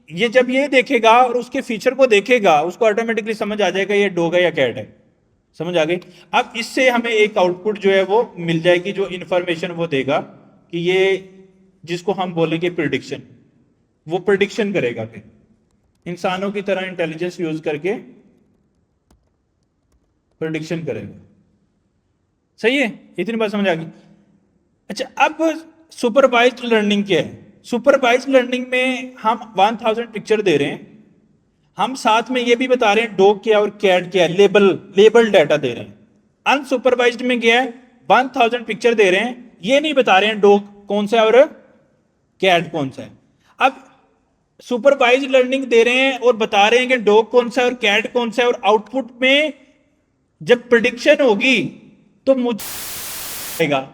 ये जब ये देखेगा और उसके फीचर को देखेगा, उसको ऑटोमेटिकली समझ आ जाएगा ये डॉग है या कैट है। समझ आ गई। अब इससे हमें एक आउटपुट जो है वो मिल जाएगी, जो इंफॉर्मेशन वो देगा कि ये, जिसको हम बोलेंगे प्रिडिक्शन, वो प्रिडिक्शन करेगा फिर इंसानों की तरह इंटेलिजेंस यूज करके प्रिडिक्शन करेगा। सही है, इतनी बात समझ आ गई। अच्छा, अब सुपरवाइज्ड लर्निंग क्या है? सुपरवाइज्ड लर्निंग में हम 1000 पिक्चर दे रहे हैं, हम साथ में ये भी बता रहे हैं डॉग क्या और कैट क्या है, लेबल डाटा दे रहे हैं। अनसुपरवाइज्ड में क्या है, 1000 पिक्चर दे रहे हैं, ये नहीं बता रहे हैं डॉग कौन सा है और कैट कौन सा है। अब सुपरवाइज्ड लर्निंग दे रहे हैं और बता रहे हैं कि डॉग कौन सा है और कैट कौन सा है, और आउटपुट में जब प्रिडिक्शन होगी तो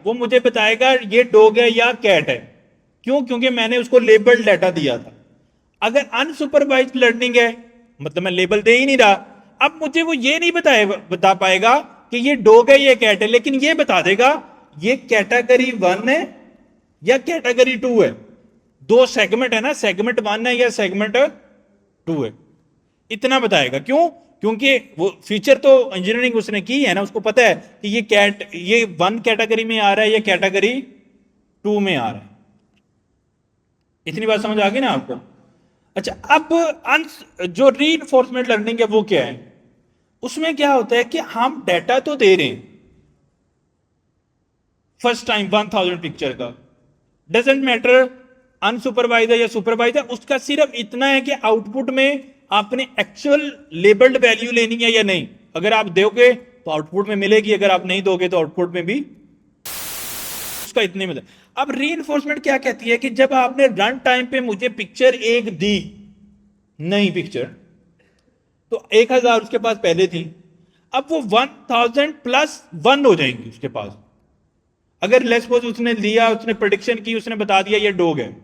वो मुझे बताएगा ये डॉग है या कैट है। क्यों? क्योंकि मैंने उसको लेबल डाटा दिया था। अगर अनसुपरवाइज्ड लर्निंग है, मतलब मैं लेबल दे ही नहीं रहा, अब मुझे वो ये नहीं बता पाएगा कि ये डॉग है ये कैट है, लेकिन ये बता देगा ये कैटेगरी 1 है या कैटेगरी 2 है। दो सेगमेंट है ना, सेगमेंट 1 है या सेगमेंट 2 है, इतना बताएगा। क्यों? क्योंकि वो फीचर तो इंजीनियरिंग उसने की है ना, उसको पता है कि ये 1 कैटेगरी में आ रहा है या कैटेगरी 2 में आ रहा है। इतनी बात समझ आ गई ना आपको? अच्छा, अब जो रीइंफोर्समेंट लर्निंग है वो क्या है? उसमें क्या होता है कि हम डाटा तो दे रहे हैं फर्स्ट टाइम 1000 पिक्चर का, डजेंट मैटर अनसुपरवाइज है या सुपरवाइज है, उसका सिर्फ इतना है कि आउटपुट में आपने एक्चुअल लेबल्ड वैल्यू लेनी है या नहीं। अगर आप दोगे तो आउटपुट में मिलेगी, अगर आप नहीं दोगे तो आउटपुट में भी उसका इतने में। अब रीइंफोर्समेंट क्या कहती है कि जब आपने रन टाइम पे मुझे पिक्चर एक दी, नई पिक्चर, तो 1000 उसके पास पहले थी, अब वो 1000 प्लस 1 हो जाएंगी उसके पास। अगर लेट्स सपोज उसने लिया, उसने प्रेडिक्शन की, उसने बता दिया ये डॉग है,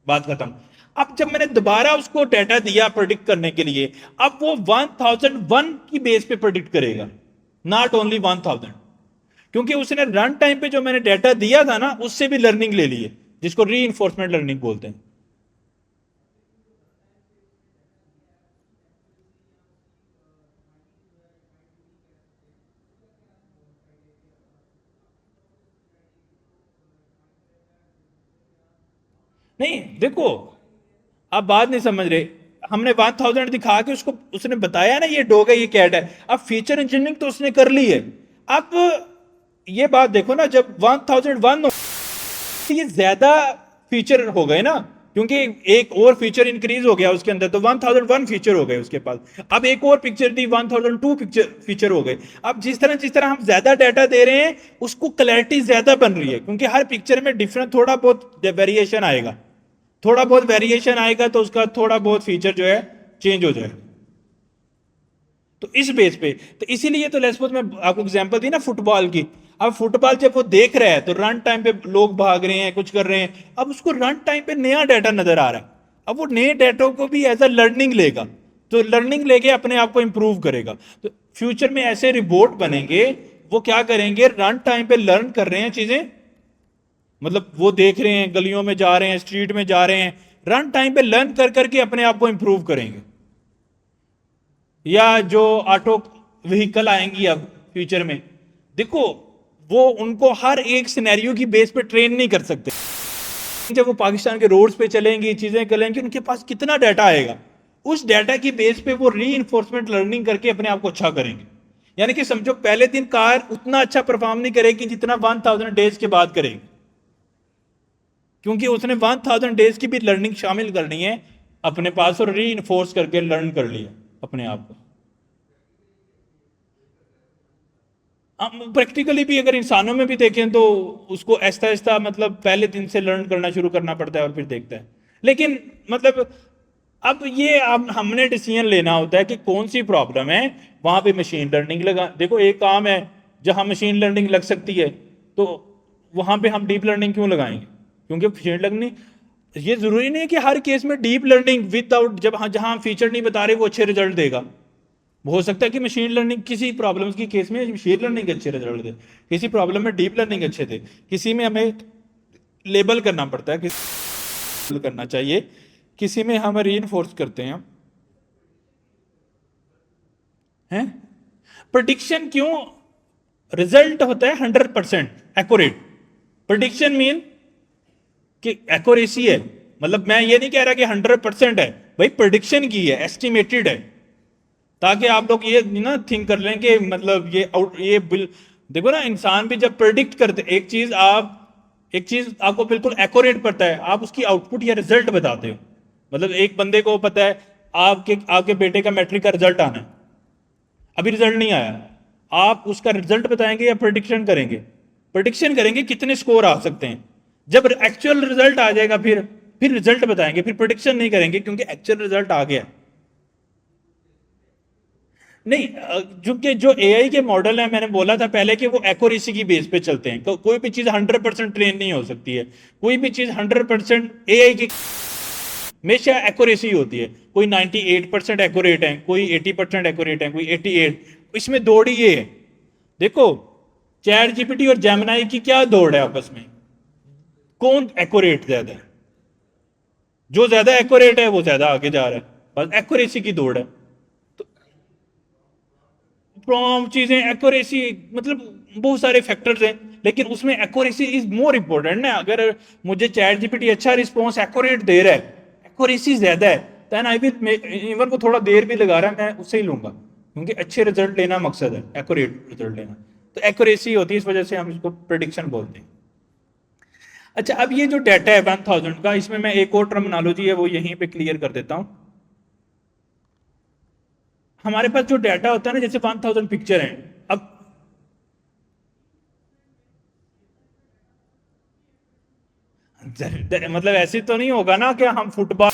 बात खत्म। अब जब मैंने दोबारा उसको डाटा दिया प्रेडिक्ट करने के लिए, अब वो 1001 की बेस पे प्रेडिक्ट करेगा, नॉट ओनली 1000, क्योंकि उसने रन टाइम पे जो मैंने डाटा दिया था ना, उससे भी लर्निंग ले ली है, जिसको रीइंफोर्समेंट लर्निंग बोलते हैं। नहीं देखो, आप बात नहीं समझ रहे। हमने 1000 दिखा के उसको, उसने बताया ना ये डॉग है ये कैट है, अब फीचर इंजीनियरिंग तो उसने कर ली है। अब ये बात देखो ना, जब 1001 ये ज्यादा फीचर हो गए ना, क्योंकि एक और फीचर इंक्रीज हो गया उसके अंदर, तो 1001 फीचर हो गए उसके पास। अब एक और पिक्चर थी, 1002 फीचर हो गए। अब जिस तरह हम ज्यादा डाटा दे रहे हैं, उसको क्लैरिटी ज्यादा बन रही है, क्योंकि हर पिक्चर में डिफरेंट थोड़ा बहुत वेरिएशन आएगा, थोड़ा बहुत वेरिएशन आएगा तो उसका थोड़ा बहुत फीचर जो है चेंज हो जाएगा। तो इस बेस पे, तो इसीलिए तो लेट्स सपोज मैं आपको एग्जांपल दी ना फुटबॉल की। अब फुटबॉल जब वो देख रहा है तो रन टाइम पे लोग भाग रहे हैं, कुछ कर रहे हैं, अब उसको रन टाइम पे नया डाटा नजर आ रहा है। अब वो नए डाटा को भी एज अ लर्निंग लेगा, तो लर्निंग लेके अपने आप को इंप्रूव करेगा। तो फ्यूचर में ऐसे रिपोर्ट बनेंगे, वो क्या करेंगे, रन टाइम पे लर्न कर रहे हैं चीजें, मतलब वो देख रहे हैं, गलियों में जा रहे हैं, स्ट्रीट में जा रहे हैं, रन टाइम पे लर्न कर करके अपने आप को इंप्रूव करेंगे। या जो ऑटो व्हीकल आएंगी अब फ्यूचर में, देखो वो उनको हर एक सिनेरियो की बेस पे ट्रेन नहीं कर सकते। जब वो पाकिस्तान के रोड्स पे चलेंगी, चीजें करेंगी, उनके पास कितना डाटा आएगा, उस डाटा की बेस पे वो रीइंफोर्समेंट लर्निंग करके अपने आप को अच्छा करेंगे। यानी कि समझो पहले दिन कार उतना अच्छा परफॉर्म नहीं करेगी जितना 1000 डेज के बाद करेगी, क्योंकि उसने 1000 डेज की भी लर्निंग शामिल करनी है अपने पास, और री इन्फोर्स करके लर्न कर लिया अपने आप को। हम प्रैक्टिकली भी अगर इंसानों में भी देखें तो उसको ऐसा ऐसा, मतलब पहले दिन से लर्न करना शुरू करना पड़ता है और फिर देखता है। लेकिन मतलब अब ये अब हमने डिसीजन लेना होता है कि कौन सी प्रॉब्लम है, वहां पे मशीन लर्निंग लगा। देखो एक काम है जहां मशीन लर्निंग लग सकती है, तो वहां पे हम डीप लर्निंग क्यों लगाएंगे? क्योंकि मशीन लर्निंग ये जरूरी नहीं है कि हर केस में डीप लर्निंग विदाउट जब जहां फीचर नहीं बता रहे वो अच्छे रिजल्ट देगा। हो सकता है कि मशीन लर्निंग किसी प्रॉब्लम्स की केस में मशीन लर्निंग अच्छे रिजल्ट दे, किसी प्रॉब्लम में डीप लर्निंग अच्छे दे, किसी में हमें लेबल करना पड़ता है, किसी करना चाहिए, किसी में हम रीइंफोर्स करते हैं। प्रेडिक्शन क्यों रिजल्ट होता है 100% एक्यूरेट। प्रेडिक्शन मीन कि एक्यूरेसी है, मतलब मैं ये नहीं कह रहा कि 100% है भाई, प्रेडिक्शन की है, एस्टिमेटेड है, ताकि आप लोग ये ना थिंक कर लें कि मतलब ये आउट ये बिल। देखो ना, इंसान भी जब प्रेडिक्ट करते एक चीज आपको बिल्कुल एक्यूरेट पता है, आप उसकी आउटपुट या रिजल्ट बताते हो। मतलब एक बंदे को पता है आपके आपके बेटे का मैट्रिक का रिजल्ट आना है, अभी रिजल्ट नहीं आया, आप उसका रिजल्ट बताएंगे या प्रेडिक्शन करेंगे? प्रेडिक्शन करेंगे कितने स्कोर आ सकते हैं। जब एक्चुअल रिजल्ट आ जाएगा फिर रिजल्ट बताएंगे, फिर प्रेडिक्शन नहीं करेंगे क्योंकि एक्चुअल रिजल्ट आ गया। नहीं, क्योंकि जो एआई के मॉडल है, मैंने बोला था पहले कि वो एक्यूरेसी की बेस पे चलते हैं, तो कोई भी चीज 100% ट्रेन नहीं हो सकती है। कोई भी चीज 100% एआई की हमेशा एक्यूरेसी होती है। कोई 98% एक्यूरेट है, कोई 80% एक्यूरेट है, कोई 88। इसमें दौड़ ही ये है। देखो, चैट जीपीटी और जेमिनाई की क्या दौड़ है आपस में, कौन एक्यूरेट ज्यादा है? जो ज्यादा एक्यूरेट है वो ज्यादा आगे जा रहा है, बस एक्यूरेसी की दौड़ है। प्रॉम चीजें एक्यूरेसी, मतलब बहुत सारे फैक्टर्स हैं, लेकिन उसमें एक्यूरेसी इज मोर इंपॉर्टेंट ना। अगर मुझे चैट जीपीटी अच्छा रिस्पॉन्स एक्यूरेट दे रहा है, एक्यूरेसी ज्यादा है, देन आई विल, इवन को थोड़ा देर भी लगा रहा है मैं उससे ही लूंगा, क्योंकि अच्छे रिजल्ट लेना मकसद है, एक्यूरेट रिजल्ट लेना। तो एक्यूरेसी होती है, इस वजह से हम इसको प्रिडिक्शन बोलते हैं। अच्छा, अब ये जो डाटा है 1000 का, इसमें मैं एक और टर्मिनोलॉजी है वो यहीं पे क्लियर कर देता हूं। हमारे पास जो डाटा होता है ना, जैसे 1000 पिक्चर हैं, अब मतलब ऐसे तो नहीं होगा ना कि हम फुटबॉल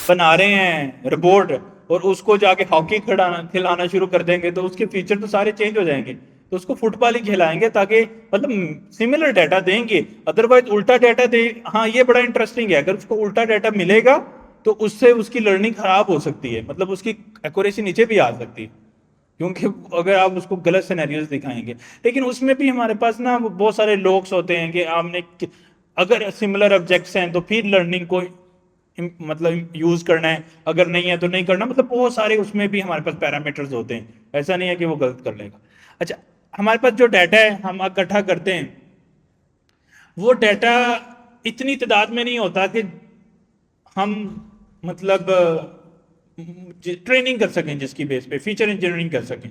बना रहे हैं रिपोर्ट और उसको जाके हॉकी खिलाना खिलाना शुरू कर देंगे, तो उसके फीचर तो सारे चेंज हो जाएंगे। तो उसको फुटबॉल ही खिलाएंगे, ताकि मतलब सिमिलर डाटा देंगे, अदरवाइज उल्टा डाटा दे। हाँ, ये बड़ा इंटरेस्टिंग है, अगर उसको उल्टा डाटा मिलेगा तो उससे उसकी लर्निंग खराब हो सकती है, मतलब उसकी एक्यूरेसी नीचे भी आ सकती है, क्योंकि अगर आप उसको गलत सिनेरियोज दिखाएंगे। लेकिन उसमें भी हमारे पास ना बहुत सारे लोग्स होते हैं कि आपने अगर सिमिलर ऑब्जेक्ट्स हैं तो फिर लर्निंग को मतलब यूज करना है, अगर नहीं है तो नहीं करना, मतलब बहुत सारे उसमें भी हमारे पास पैरामीटर्स होते हैं, ऐसा नहीं है कि वो गलत कर लेगा। अच्छा, हमारे पास जो डाटा है हम इकट्ठा करते हैं, वो डाटा इतनी तादाद में नहीं होता कि हम मतलब ट्रेनिंग कर सकें, जिसकी बेस पे फीचर इंजीनियरिंग कर सकें।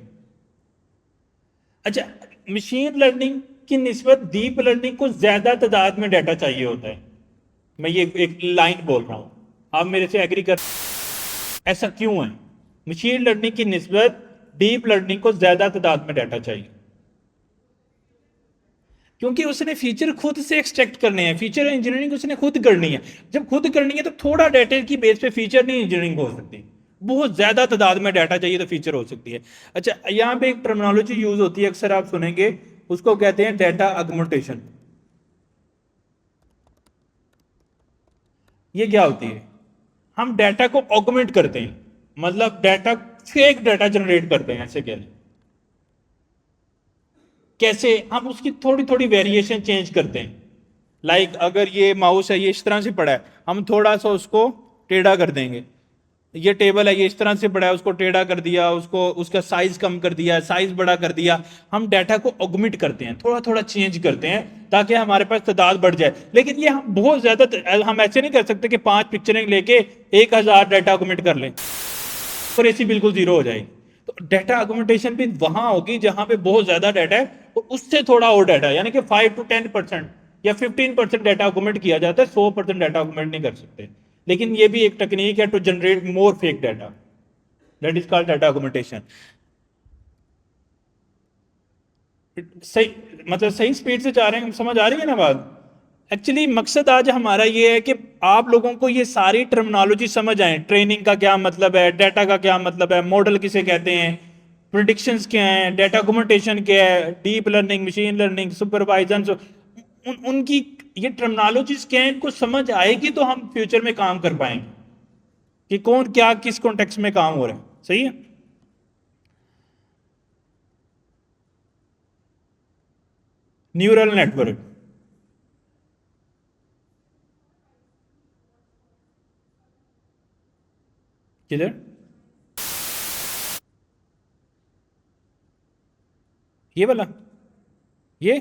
अच्छा, मशीन लर्निंग की निस्बत डीप लर्निंग को ज्यादा तादाद में डाटा चाहिए होता है। मैं ये एक लाइन बोल रहा हूं, आप मेरे से एग्री कर, ऐसा क्यों है? मशीन लर्निंग की निस्बत डीप लर्निंग को ज्यादा तादाद में डाटा चाहिए, क्योंकि उसने फीचर खुद से एक्सट्रैक्ट करने हैं, फीचर इंजीनियरिंग उसने खुद करनी है। जब खुद करनी है तो थोड़ा डाटा की बेस पे फीचर नहीं इंजीनियरिंग हो सकती, बहुत ज्यादा तादाद में डाटा चाहिए तो फीचर हो सकती है। अच्छा, यहाँ पे एक टर्मिनोलॉजी यूज होती है, अक्सर आप सुनेंगे, उसको कहते हैं डाटा अगमेंटेशन। ये क्या होती है? हम डाटा को ऑगमेंट करते हैं, मतलब डाटा, फेक डाटा जनरेट करते हैं, ऐसे कह लें। कैसे? हम उसकी थोड़ी थोड़ी वेरिएशन चेंज करते हैं। लाइक अगर ये माउस है, ये इस तरह से पड़ा है, हम थोड़ा सा उसको टेढ़ा कर देंगे। ये टेबल है, ये इस तरह से पड़ा है, उसको टेढ़ा कर दिया, उसको उसका साइज कम कर दिया, साइज बड़ा कर दिया। हम डाटा को ऑगमेंट करते हैं, थोड़ा थोड़ा चेंज करते हैं, ताकि हमारे पास तादाद बढ़ जाए। लेकिन ये हम बहुत ज्यादा, हम ऐसे नहीं कर सकते कि 5 पिक्चरें लेके 1000 डाटा ऑगमेंट कर लें और ऐसी बिल्कुल जीरो हो जाएगी। तो डाटा ऑगमेंटेशन भी वहां होगी जहां पे बहुत ज्यादा डाटा है, और उससे थोड़ा और डाटा, यानी कि 5 to 10% या 15% डाटा ऑगमेंट किया जाता है, 100% डाटा ऑगमेंट नहीं कर सकते। लेकिन ये भी एक टेक्निक है to generate more fake data, that is called data augmentation. सही, मतलब सही स्पीड से जा रहे हैं, समझ आ रही है ना बात? एक्चुअली मकसद आज हमारा ये है कि आप लोगों को ये सारी टर्मिनोलॉजी समझ आए, ट्रेनिंग का क्या मतलब है, डाटा का क्या मतलब है, मॉडल किसे कहते हैं, प्रिडिक्शंस क्या हैं, डाटा ऑगमेंटेशन क्या है, deep learning, machine learning, supervision, उनकी ये टर्मिनोलॉजीज क्या है, इनको समझ आएगी तो हम फ्यूचर में काम कर पाएंगे कि कौन क्या किस कॉन्टेक्स्ट में काम हो रहा है। सही है। न्यूरल नेटवर्क किधर? ये वाला, ये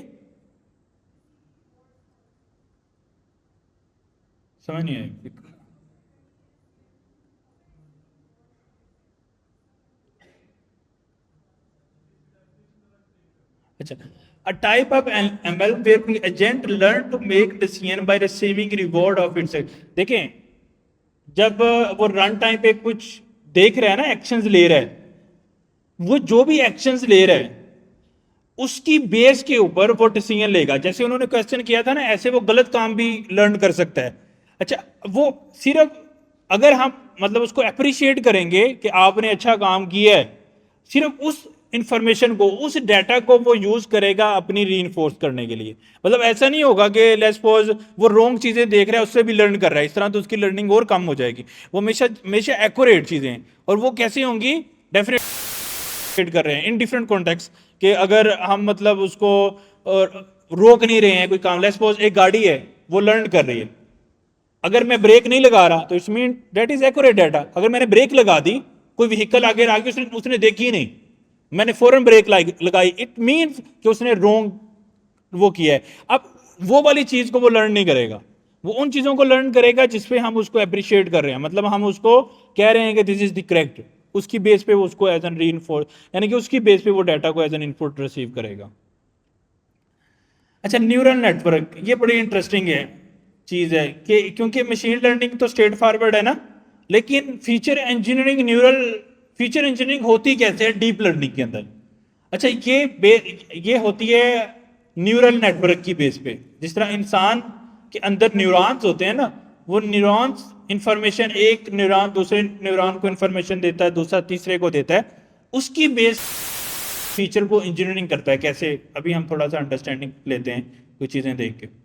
समझ नहीं आया। अच्छा, a type of ML where the agent learn to make decision by receiving reward of its। देखें, जब वो रन टाइम पे कुछ देख रहा है ना, एक्शंस ले रहा है, वो जो भी एक्शंस ले रहा है उसकी बेस के ऊपर वो डिसीजन लेगा। जैसे उन्होंने क्वेश्चन किया था ना, ऐसे वो गलत काम भी लर्न कर सकता है। अच्छा, वो सिर्फ अगर हम मतलब उसको अप्रिशिएट करेंगे कि आपने अच्छा काम किया है, सिर्फ उस इंफॉर्मेशन को, उस डाटा को वो यूज करेगा अपनी री करने के लिए। मतलब ऐसा नहीं होगा कि लेट्स सपोज वो रॉन्ग चीजें देख रहा है उससे भी लर्न कर रहा है, इस तरह तो उसकी लर्निंग और कम हो जाएगी। वो हमेशा हमेशा एक्यूरेट चीजें, और वो कैसी होंगी, डेफिनेट कर रहे हैं इन डिफरेंट कॉन्टेक्स्ट। कि अगर हम मतलब उसको रोक नहीं रहे हैं कोई काम, लेट्स सपोज एक गाड़ी है वो लर्न कर रही है, अगर मैं ब्रेक नहीं लगा रहा तो it's mean that is accurate data. अगर मैंने ब्रेक लगा दी, कोई व्हीकल आगे आ गई, उसने उसने देखी ही नहीं, मैंने फौरन ब्रेक लगाई, इट मीन्स कि उसने रोंग वो किया है। अब वो वाली चीज को वो लर्न नहीं करेगा, वो उन चीजों को लर्न करेगा जिसपे हम उसको अप्रिशिएट कर रहे हैं, मतलब हम उसको कह रहे हैं कि दिस इज द करेक्ट, उसकी बेस पे वो उसको एज एन री यानी कि उसकी बेस पे वो डाटा को एज एन इनपुट रिसीव करेगा। अच्छा, न्यूरल नेटवर्क ये बड़ी इंटरेस्टिंग है चीज है कि क्योंकि मशीन लर्निंग तो स्ट्रेट फॉरवर्ड है ना, लेकिन feature engineering neural feature engineering होती कैसे है डीप लर्निंग के अंदर। अच्छा, ये होती है न्यूरल नेटवर्क की बेस पे। जिस तरह इंसान के अंदर न्यूरॉन्स होते हैं ना, वो न्यूरॉन्स इंफॉर्मेशन, एक न्यूरॉन दूसरे न्यूरॉन को इंफॉर्मेशन देता है, दूसरा तीसरे को देता है, उसकी बेस फीचर को इंजीनियरिंग करता है कैसे। अभी हम थोड़ा सा अंडरस्टैंडिंग लेते हैं कुछ चीजें देख के।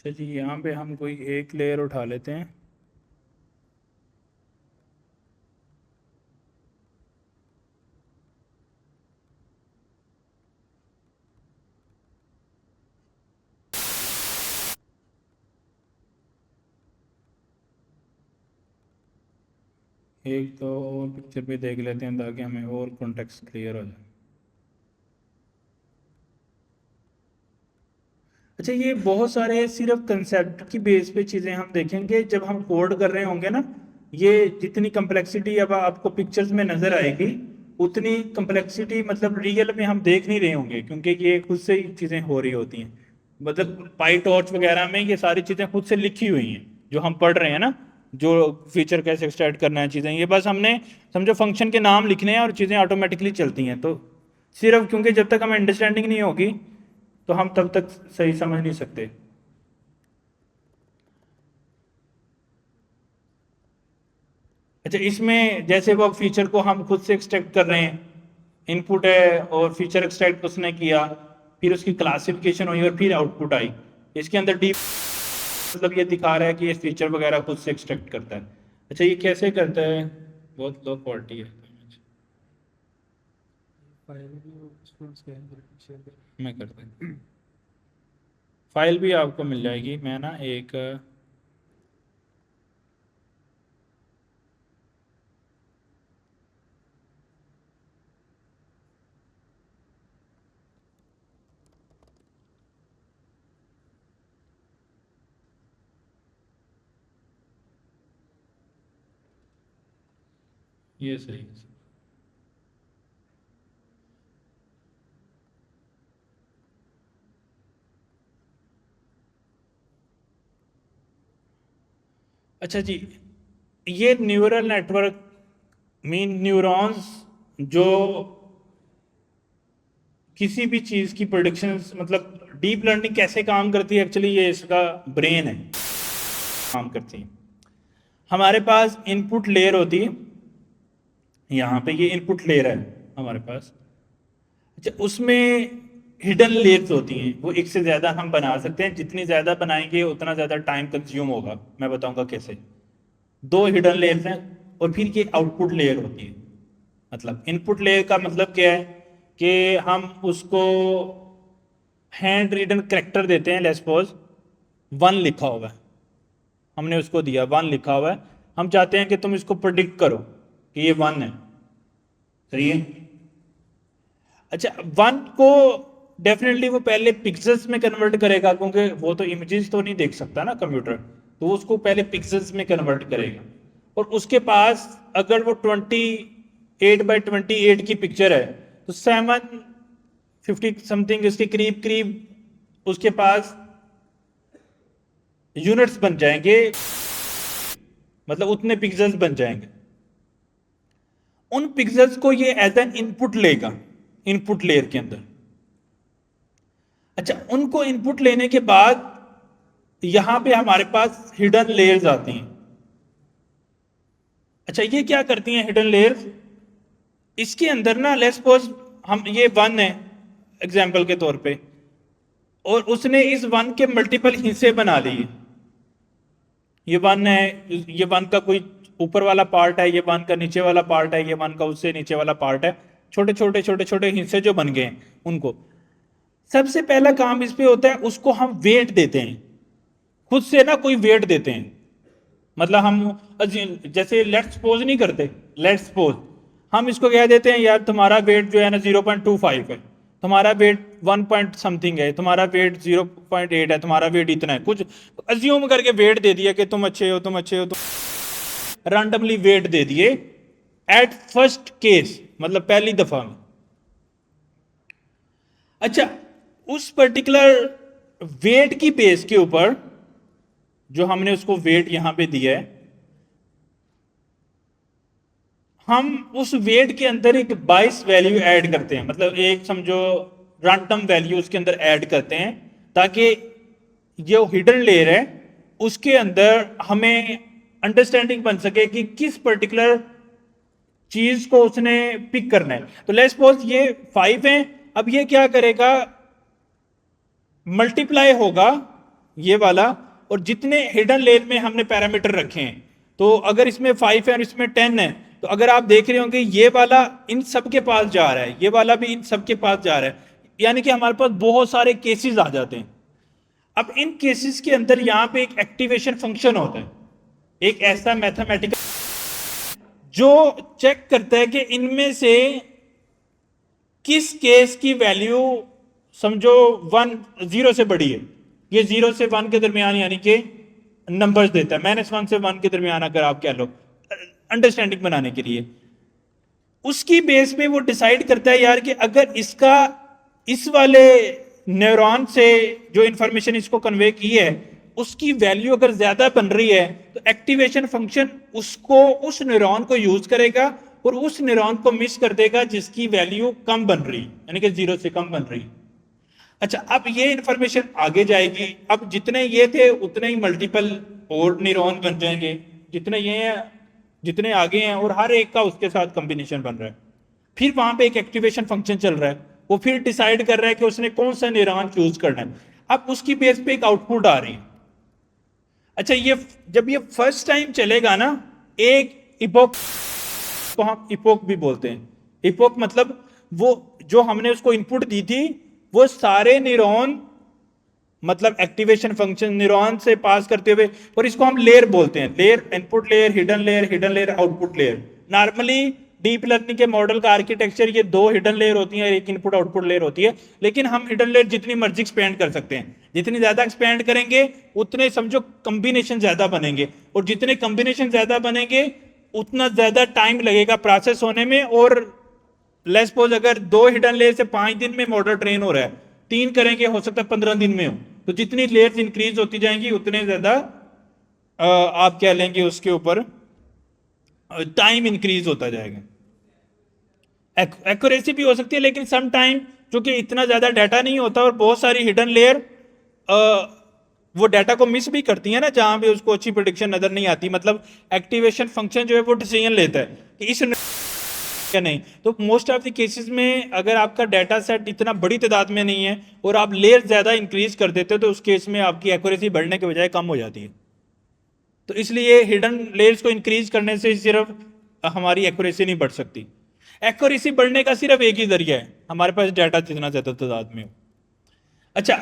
अच्छा जी, यहाँ पे हम कोई एक लेयर उठा लेते हैं। एक तो और पिक्चर भी देख लेते हैं ताकि हमें और कॉन्टेक्स्ट क्लियर हो जाए। अच्छा, ये बहुत सारे सिर्फ कंसेप्ट की बेस पे चीजें हम देखेंगे जब हम कोड कर रहे होंगे ना। ये जितनी कम्प्लेक्सिटी अब आपको पिक्चर्स में नजर आएगी, उतनी कम्प्लेक्सिटी मतलब रियल में हम देख नहीं रहे होंगे, क्योंकि ये खुद से ही चीजें हो रही होती हैं। मतलब पाई टॉर्च वगैरह में ये सारी चीजें खुद से लिखी हुई हैं जो हम पढ़ रहे हैं ना, जो फीचर कैसे एक्सट्रैक्ट करना है चीजें, ये बस हमने समझो फंक्शन के नाम लिखने हैं और चीजें ऑटोमेटिकली चलती हैं। तो सिर्फ क्योंकि जब तक हमें अंडरस्टैंडिंग नहीं होगी तो हम तब तक सही समझ नहीं सकते। अच्छा, इसमें जैसे वो फीचर को हम खुद से एक्सट्रैक्ट कर रहे हैं, इनपुट है और फीचर एक्सट्रैक्ट उसने किया, फिर उसकी क्लासिफिकेशन हुई और फिर आउटपुट आई। इसके अंदर डीप मतलब ये दिखा रहा है कि ये फीचर वगैरह खुद से एक्सट्रैक्ट करता है। अच्छा, ये कैसे करता है? बहुत लो क्वालिटी है, मैं करता हूँ। फाइल भी आपको मिल जाएगी, मैं ना एक ये सही है। अच्छा जी, ये न्यूरल नेटवर्क मीन न्यूरॉन्स जो किसी भी चीज की प्रोडिक्शन, मतलब डीप लर्निंग कैसे काम करती है, एक्चुअली ये इसका ब्रेन है काम करती है। हमारे पास इनपुट लेयर होती है, यहाँ पे ये इनपुट लेयर है हमारे पास। अच्छा, उसमें हिडन लेयर्स होती हैं, वो एक से ज्यादा हम बना सकते हैं, जितनी ज्यादा बनाएंगे उतना ज्यादा टाइम कंज्यूम होगा। मैं बताऊंगा कैसे। दो हिडन लेयर्स हैं, और फिर ये आउटपुट लेयर होती है। मतलब इनपुट लेयर का मतलब क्या है कि हम उसको हैंड रिडन करेक्टर देते हैं। लेट्स सपोज 1 लिखा हुआ है, हमने उसको दिया 1 लिखा हुआ है, हम चाहते हैं कि तुम इसको प्रिडिक्ट करो कि ये 1 है। सही है। अच्छा, 1 को डेफिनेटली वो पहले पिक्सेल्स में कन्वर्ट करेगा, क्योंकि वो तो इमेजेस तो नहीं देख सकता ना कंप्यूटर, तो वो उसको पहले पिक्सेल्स में कन्वर्ट करेगा। और उसके पास अगर वो 28 बाई 28 की पिक्चर है, तो 750 समथिंग इसके करीब करीब उसके पास यूनिट्स बन जाएंगे, मतलब उतने पिक्सेल्स बन जाएंगे। उन पिक्सेल्स को ये एज एन इनपुट लेगा, इनपुट लेयर के अंदर। अच्छा, उनको इनपुट लेने के बाद यहां पे हमारे पास हिडन लेयर्स आती हैं। अच्छा, ये क्या करती हैं हिडन लेयर्स? इसके अंदर ना लेट्स सपोज हम ये 1 है एग्जाम्पल के तौर पे, और उसने इस 1 के मल्टीपल हिस्से बना लिए। ये 1 है, ये 1 का कोई ऊपर वाला पार्ट है, ये 1 का नीचे वाला पार्ट है, ये 1 का उससे नीचे वाला पार्ट है। छोटे छोटे छोटे छोटे हिस्से जो बन गए हैं, उनको सबसे पहला काम इस पे होता है, उसको हम वेट देते हैं। खुद से ना कोई वेट देते हैं, मतलब हम जैसे लेट्स सपोज नहीं करते, लेट्स सपोज हम इसको कह देते हैं यार तुम्हारा वेट जो है ना 0.25 है, तुम्हारा वेट 1 पॉइंट समथिंग है, तुम्हारा वेट 0.8 है, तुम्हारा वेट इतना है, कुछ अज्यूम करके वेट दे दिया कि तुम अच्छे हो, तुम अच्छे हो, तुम रैंडमली वेट दे दिए एट फर्स्ट केस, मतलब पहली दफा में। अच्छा, उस पर्टिकुलर वेट की बेस के ऊपर जो हमने उसको वेट यहां पे दिया है, हम उस वेट के अंदर एक बाइस वैल्यू ऐड करते हैं, मतलब एक समझो रैंडम वैल्यू उसके अंदर ऐड करते हैं, ताकि जो हिडन लेयर है उसके अंदर हमें अंडरस्टैंडिंग बन सके कि किस पर्टिकुलर चीज को उसने पिक करना है। तो लेट्स सपोज ये 5 है, अब ये क्या करेगा, मल्टीप्लाई होगा ये वाला, और जितने हिडन लेयर में हमने पैरामीटर रखे हैं, तो अगर इसमें 5 है और इसमें 10 है, तो अगर आप देख रहे होंगे ये वाला इन सब के पास जा रहा है, ये वाला भी इन सब के पास जा रहा है, यानी कि हमारे पास बहुत सारे केसेस आ जाते हैं। अब इन केसेस के अंदर यहां पे एक एक्टिवेशन फंक्शन होता है, एक ऐसा मैथमेटिकल जो चेक करता है कि इनमें से किस केस की वैल्यू समझो 0 से बड़ी है। ये 0 से 1 के दरमियान यानी कि नंबर्स देता है, -1 से 1 के दरमियान अगर आप कह लो अंडरस्टैंडिंग बनाने के लिए। उसकी बेस पे वो डिसाइड करता है यार कि अगर इसका इस वाले न्यूरॉन से जो इंफॉर्मेशन इसको कन्वे की है उसकी वैल्यू अगर ज्यादा बन रही है, तो एक्टिवेशन फंक्शन उसको उस न्यूरॉन को यूज करेगा और उस न्यूरॉन को मिस कर देगा जिसकी वैल्यू कम बन रही, यानी कि 0 से कम बन रही। अच्छा, अब ये इंफॉर्मेशन आगे जाएगी, अब जितने ये थे उतने ही मल्टीपल और न्यूरॉन बन जाएंगे, जितने ये हैं जितने आगे हैं, और हर एक का उसके साथ कॉम्बिनेशन बन रहा है। फिर वहां पे एक एक्टिवेशन फंक्शन चल रहा है, वो फिर डिसाइड कर रहा है कि उसने कौन सा न्यूरॉन चूज करना है। अब उसकी बेस पे एक आउटपुट आ रही है। अच्छा, ये जब ये फर्स्ट टाइम चलेगा ना, एक इपोक को हम इपोक भी बोलते हैं। इपोक मतलब वो जो हमने उसको इनपुट दी थी, वो सारे न्यूरॉन, मतलब एक्टिवेशन फंक्शन न्यूरॉन से पास करते हुए, और इसको हम लेयर बोलते हैं, layer, input layer, hidden layer, output layer. Normally deep learning के मॉडल का आर्किटेक्चर ये 2 हिडन लेयर होती है, एक इनपुट आउटपुट लेयर होती है, लेकिन हम हिडन लेयर जितनी मर्जी एक्सपेंड कर सकते हैं। जितनी ज्यादा एक्सपेंड करेंगे उतने समझो कॉम्बिनेशन ज्यादा बनेंगे, और जितने कॉम्बिनेशन ज्यादा बनेंगे उतना ज्यादा टाइम लगेगा प्रोसेस होने में। और लेट्स सपोज अगर 2 हिडन लेयर से 5 दिन में मॉडल ट्रेन हो रहा है, 3 करेंगे हो सकता है 15 दिन में हो। तो जितनी लेयर्स इंक्रीज होती जाएंगी उतने ज्यादा आप क्या लेंगे उसके ऊपर टाइम इंक्रीज होता जाएगा। एक्यूरेसी भी हो सकती है, लेकिन सम टाइम क्योंकि इतना ज्यादा डाटा नहीं होता और बहुत सारी हिडन लेयर वो डाटा को मिस भी करती है ना, जहां भी उसको अच्छी प्रिडिक्शन नजर नहीं आती। मतलब एक्टिवेशन फंक्शन जो है वो डिसीजन लेता है कि इस क्या नहीं। तो मोस्ट ऑफ द केसेस में अगर आपका डाटा सेट इतना बड़ी तादाद में नहीं है और आप लेयर ज्यादा इंक्रीज कर देते हो तो उस केस में आपकी एक्यूरेसी बढ़ने के बजाय कम हो जाती है। तो इसलिए हिडन लेयर्स को इंक्रीज करने से सिर्फ हमारी एक्यूरेसी नहीं बढ़ सकती। एक्यूरेसी बढ़ने का सिर्फ एक ही जरिया है, हमारे पास डाटा जितना ज्यादा तादाद में हो। अच्छा,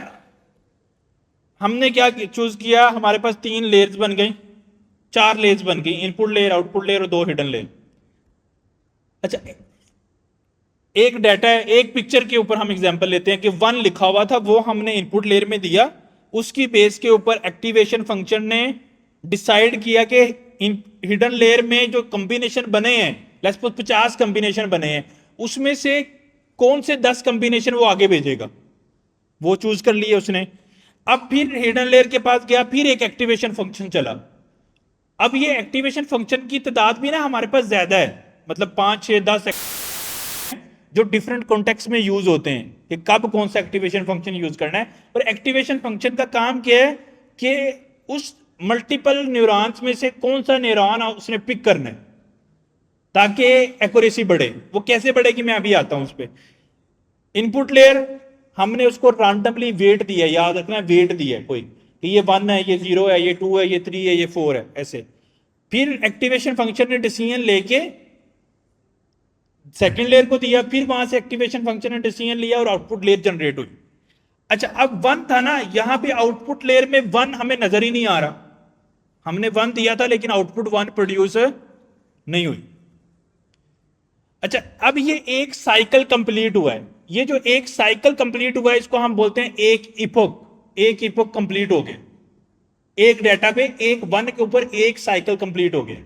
हमने क्या चूज किया, हमारे पास 3 लेयर्स बन गई, 4 लेयर्स बन गई, इनपुट लेयर, आउटपुट लेयर और 2 हिडन लेयर। अच्छा, एक डाटा है, एक पिक्चर के ऊपर हम एग्जांपल लेते हैं कि 1 लिखा हुआ था, वो हमने इनपुट लेयर में दिया। उसकी बेस के ऊपर एक्टिवेशन फंक्शन ने डिसाइड किया कि हिडन लेयर में जो कॉम्बिनेशन बने हैं, लेट्स सपोज 50 कॉम्बिनेशन बने हैं, उसमें से कौन से 10 कॉम्बिनेशन वो आगे भेजेगा, वो चूज कर लिए उसने। अब फिर हिडन लेयर के पास गया, फिर एक एक्टिवेशन फंक्शन चला। अब ये एक्टिवेशन फंक्शन की तादाद भी ना हमारे पास ज्यादा है, मतलब 5, 6, 10 जो डिफरेंट कॉन्टेक्स्ट में यूज होते हैं कि कब कौन सा एक्टिवेशन फंक्शन यूज करना है। और एक्टिवेशन फंक्शन का काम क्या है कि उस मल्टीपल न्यूरॉन्स में से कौन सा न्यूरॉन उसने पिक करना है ताकि एक्यूरेसी बढ़े। वो कैसे बढ़ेगी मैं अभी आता हूं उस पर। इनपुट लेयर हमने उसको रैंडमली वेट दिया, याद रखना वेट दिया है कोई कि ये 1 है, ये 0 है, ये 2 है, ये 3 है, ये 4 है, ऐसे। फिर एक्टिवेशन फंक्शन ने डिसीजन लेके सेकंड लेयर को दिया, फिर वहां से एक्टिवेशन फंक्शन ने डिसीजन लिया और आउटपुट लेयर जनरेट हुई। अच्छा, अब 1 था ना, यहां पे आउटपुट लेयर में 1 हमें नजर ही नहीं आ रहा। हमने 1 दिया था लेकिन आउटपुट 1 प्रोड्यूस नहीं हुई। अच्छा, अब ये एक साइकिल कंप्लीट हुआ है। ये जो एक साइकिल कंप्लीट हुआ है इसको हम बोलते हैं एक इपोक। एक इपोक कंप्लीट हो गया, एक डाटा पे एक 1 के ऊपर एक साइकिल कंप्लीट हो गया।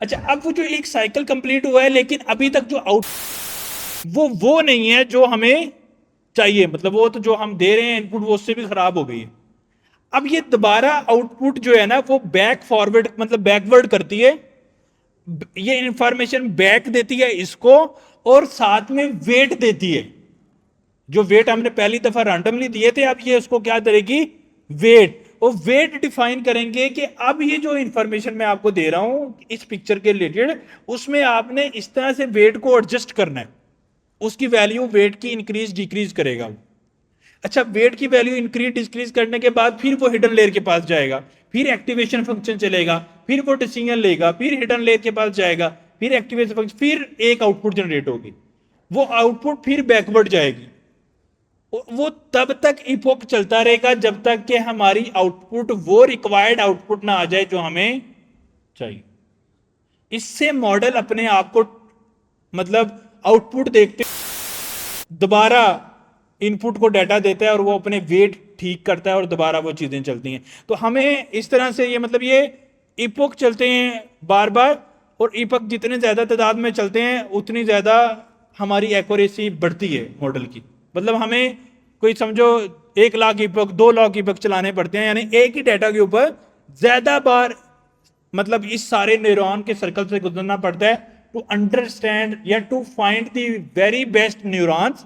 अच्छा, अब वो जो एक साइकिल कंप्लीट हुआ है लेकिन अभी तक जो आउट वो नहीं है जो हमें चाहिए, मतलब वो तो जो हम दे रहे हैं इनपुट वो उससे भी खराब हो गई है। अब ये दोबारा आउटपुट जो है ना वो बैक फॉरवर्ड मतलब बैकवर्ड करती है, ये इंफॉर्मेशन बैक देती है इसको और साथ में वेट देती है। जो वेट हमने पहली दफा रैंडमली दिए थे, अब ये उसको क्या करेगी, वेट। और वेट डिफाइन करेंगे कि अब ये जो इंफॉर्मेशन मैं आपको दे रहा हूं इस पिक्चर के रिलेटेड, उसमें आपने इस तरह से वेट को एडजस्ट करना है। उसकी वैल्यू वेट की इंक्रीज डिक्रीज करेगा। अच्छा, वेट की वैल्यू इंक्रीज डिक्रीज करने के बाद फिर वो हिडन लेयर के पास जाएगा, फिर एक्टिवेशन फंक्शन चलेगा, फिर वो डिसीजन लेगा, फिर हिडन लेयर के पास जाएगा, फिर एक्टिवेशन फंक्शन, फिर एक आउटपुट जनरेट होगी। वो आउटपुट फिर बैकवर्ड जाएगी। वो तब तक इपोक चलता रहेगा जब तक कि हमारी आउटपुट वो रिक्वायर्ड आउटपुट ना आ जाए जो हमें चाहिए। इससे मॉडल अपने आप को मतलब आउटपुट देखते दोबारा इनपुट को डाटा देता है और वो अपने वेट ठीक करता है और दोबारा वो चीजें चलती हैं। तो हमें इस तरह से ये मतलब ये इपोक चलते हैं बार बार, और इपोक जितने ज्यादा तादाद में चलते हैं उतनी ज्यादा हमारी एक्यूरेसी बढ़ती है मॉडल की। मतलब हमें कोई समझो 1 लाख इपोक 2 लाख इपोक चलाने पड़ते हैं, यानी एक ही डाटा के ऊपर ज्यादा बार मतलब इस सारे न्यूरॉन के सर्कल से गुजरना पड़ता है टू अंडरस्टैंड या to find the very best neurons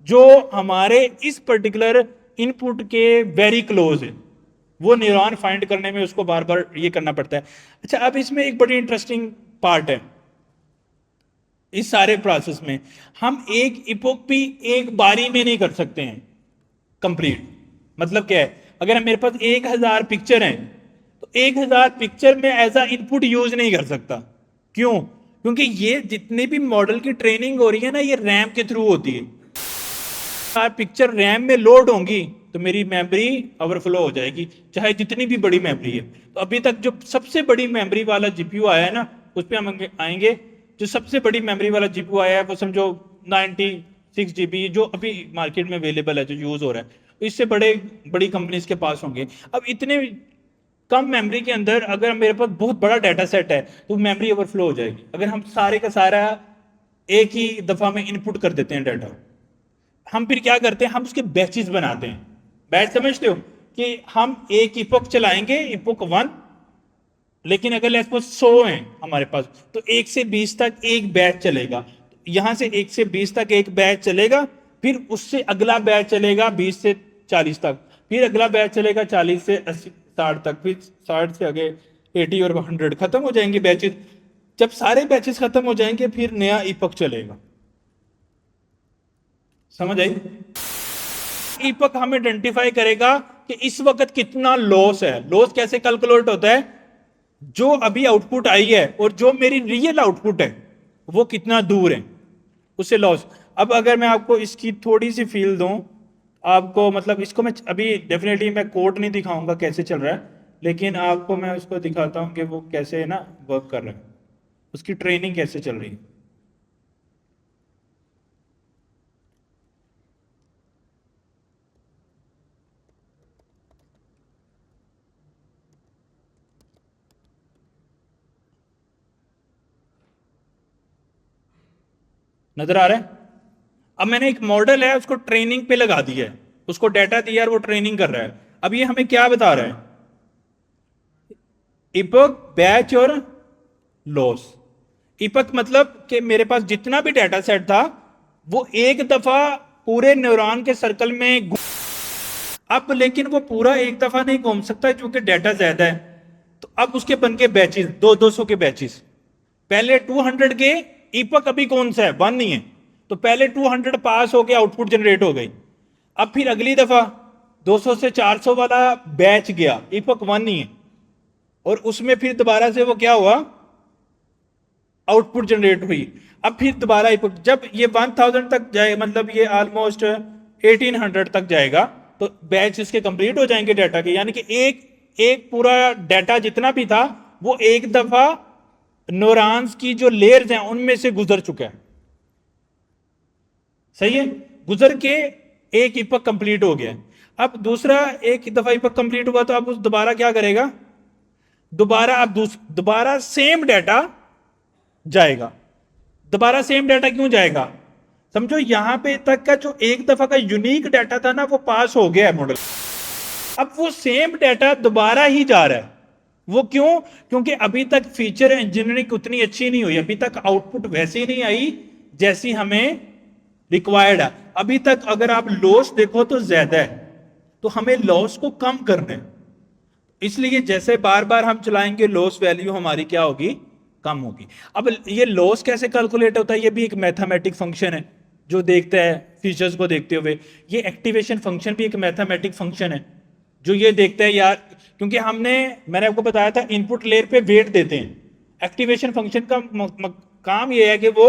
जो हमारे इस पर्टिकुलर इनपुट के वेरी क्लोज है। वो न्यूरॉन फाइंड करने में उसको बार बार ये करना पड़ता है। अच्छा, अब इसमें एक बड़ी इंटरेस्टिंग पार्ट है इस सारे प्रोसेस में, हम एक इपोक भी एक बारी में नहीं कर सकते हैं कंप्लीट। मतलब क्या है, अगर मेरे पास 1000 पिक्चर हैं तो 1000 पिक्चर में एज अ इनपुट यूज नहीं कर सकता। क्यों? क्योंकि ये जितनी भी मॉडल की ट्रेनिंग हो रही है ना ये रैम के थ्रू होती है। पिक्चर रैम में लोड होंगी तो मेरी मेमोरी ओवरफ्लो हो जाएगी, चाहे जितनी भी बड़ी मेमोरी है। तो अभी तक जो सबसे बड़ी मेमोरी वाला जीपीयू आया है ना, उस पर हम आएंगे। जो सबसे बड़ी मेमोरी वाला जीपीयू आया है वो समझो 96 GB, जो अभी मार्केट में अवेलेबल है, जो यूज हो रहा है। इससे बड़ी कंपनीज के पास होंगे। अब इतने कम मेमोरी के अंदर अगर मेरे पास बहुत बड़ा डाटा सेट है तो मेमोरी ओवरफ्लो हो जाएगी। अगर हम सारे का सारा एक ही दफा में इनपुट कर देते हैं डाटा, हम फिर क्या करते हैं, हम उसके बैचेस बनाते हैं। बैच समझते हो कि हम एक इपोक चलाएंगे, इपोक 1, लेकिन अगर लेट्स सपोज 100 हैं हमारे पास, तो 1 से 20 तक एक बैच चलेगा। यहां से 1 से 20 तक एक बैच चलेगा, फिर उससे अगला बैच चलेगा 20 से 40 तक, फिर अगला बैच चलेगा 40 से 80 60 तक, फिर 60 से आगे 80 और 100 खत्म हो जाएंगे बैचेस। जब सारे बैचेस खत्म हो जाएंगे फिर नया इपक चलेगा। समझ आई? इपक हमें आइडेंटिफाई करेगा कि इस वक्त कितना लॉस है। लॉस कैसे कैलकुलेट होता है? जो अभी आउटपुट आई है और जो मेरी रियल आउटपुट है वो कितना दूर है, उससे लॉस। अब अगर मैं आपको इसकी थोड़ी सी फील दूं आपको, मतलब इसको मैं अभी डेफिनेटली मैं कोड नहीं दिखाऊंगा कैसे चल रहा है, लेकिन आपको मैं उसको दिखाता हूं कि वो कैसे ना वर्क कर रहा है, उसकी ट्रेनिंग कैसे चल रही है। नजर आ रहा है? अब मैंने एक मॉडल है उसको ट्रेनिंग पे लगा दिया है, उसको डाटा दिया और वो ट्रेनिंग कर रहा है। अब ये हमें क्या बता रहा है? इपक, बैच और लॉस। इपक मतलब कि मेरे पास जितना भी डाटा सेट था वो एक दफा पूरे न्यूरॉन के सर्कल में अब लेकिन वो पूरा एक दफा नहीं घूम सकता क्योंकि डाटा ज्यादा है। तो अब उसके बन के बैचेस, 200 के बैचेस। पहले 200 के, इपक अभी कौन सा है, 1 नहीं है, तो पहले 200 पास हो गया, आउटपुट जनरेट हो गई। अब फिर अगली दफा 200 से 400 वाला बैच गया, इपक 1 नहीं है, और उसमें फिर दोबारा से वो क्या हुआ, आउटपुट जनरेट हुई। अब फिर दोबारा इपक, जब ये 1000 तक जाए, मतलब ये ऑलमोस्ट 1800 तक जाएगा, तो बैच इसके कंप्लीट हो जाएंगे डाटा के। यानी कि एक एक पूरा डाटा जितना भी था वो एक दफा न्यूरॉन्स की जो लेयर्स हैं उनमें से गुजर चुका है। सही है? गुजर के एक इपक कंप्लीट हो गया। अब दूसरा एक दफा इपक कंप्लीट हुआ तो अब उस दोबारा क्या करेगा, दोबारा अब दोबारा सेम डाटा जाएगा। दोबारा सेम डाटा क्यों जाएगा? समझो यहां पे तक का जो एक दफा का यूनिक डाटा था ना वो पास हो गया है मॉडल। अब वो सेम डाटा दोबारा ही जा रहा है। वो क्यों? क्योंकि अभी तक फीचर इंजीनियरिंग उतनी अच्छी नहीं हुई, अभी तक आउटपुट वैसी नहीं आई जैसी हमें रिक्वायर्ड है। अभी तक अगर आप लॉस देखो तो ज्यादा है, तो हमें लॉस को कम करना है। इसलिए जैसे बार बार हम चलाएंगे लॉस वैल्यू हमारी क्या होगी, कम होगी। अब ये लॉस कैसे कैलकुलेट होता है? ये भी एक मैथमेटिक फंक्शन है जो देखता है फीचर्स को देखते हुए। ये एक्टिवेशन फंक्शन भी एक मैथमेटिक फंक्शन है जो ये देखता है यार, क्योंकि मैंने आपको बताया था इनपुट लेयर पे वेट देते हैं। एक्टिवेशन फंक्शन का काम ये है कि वो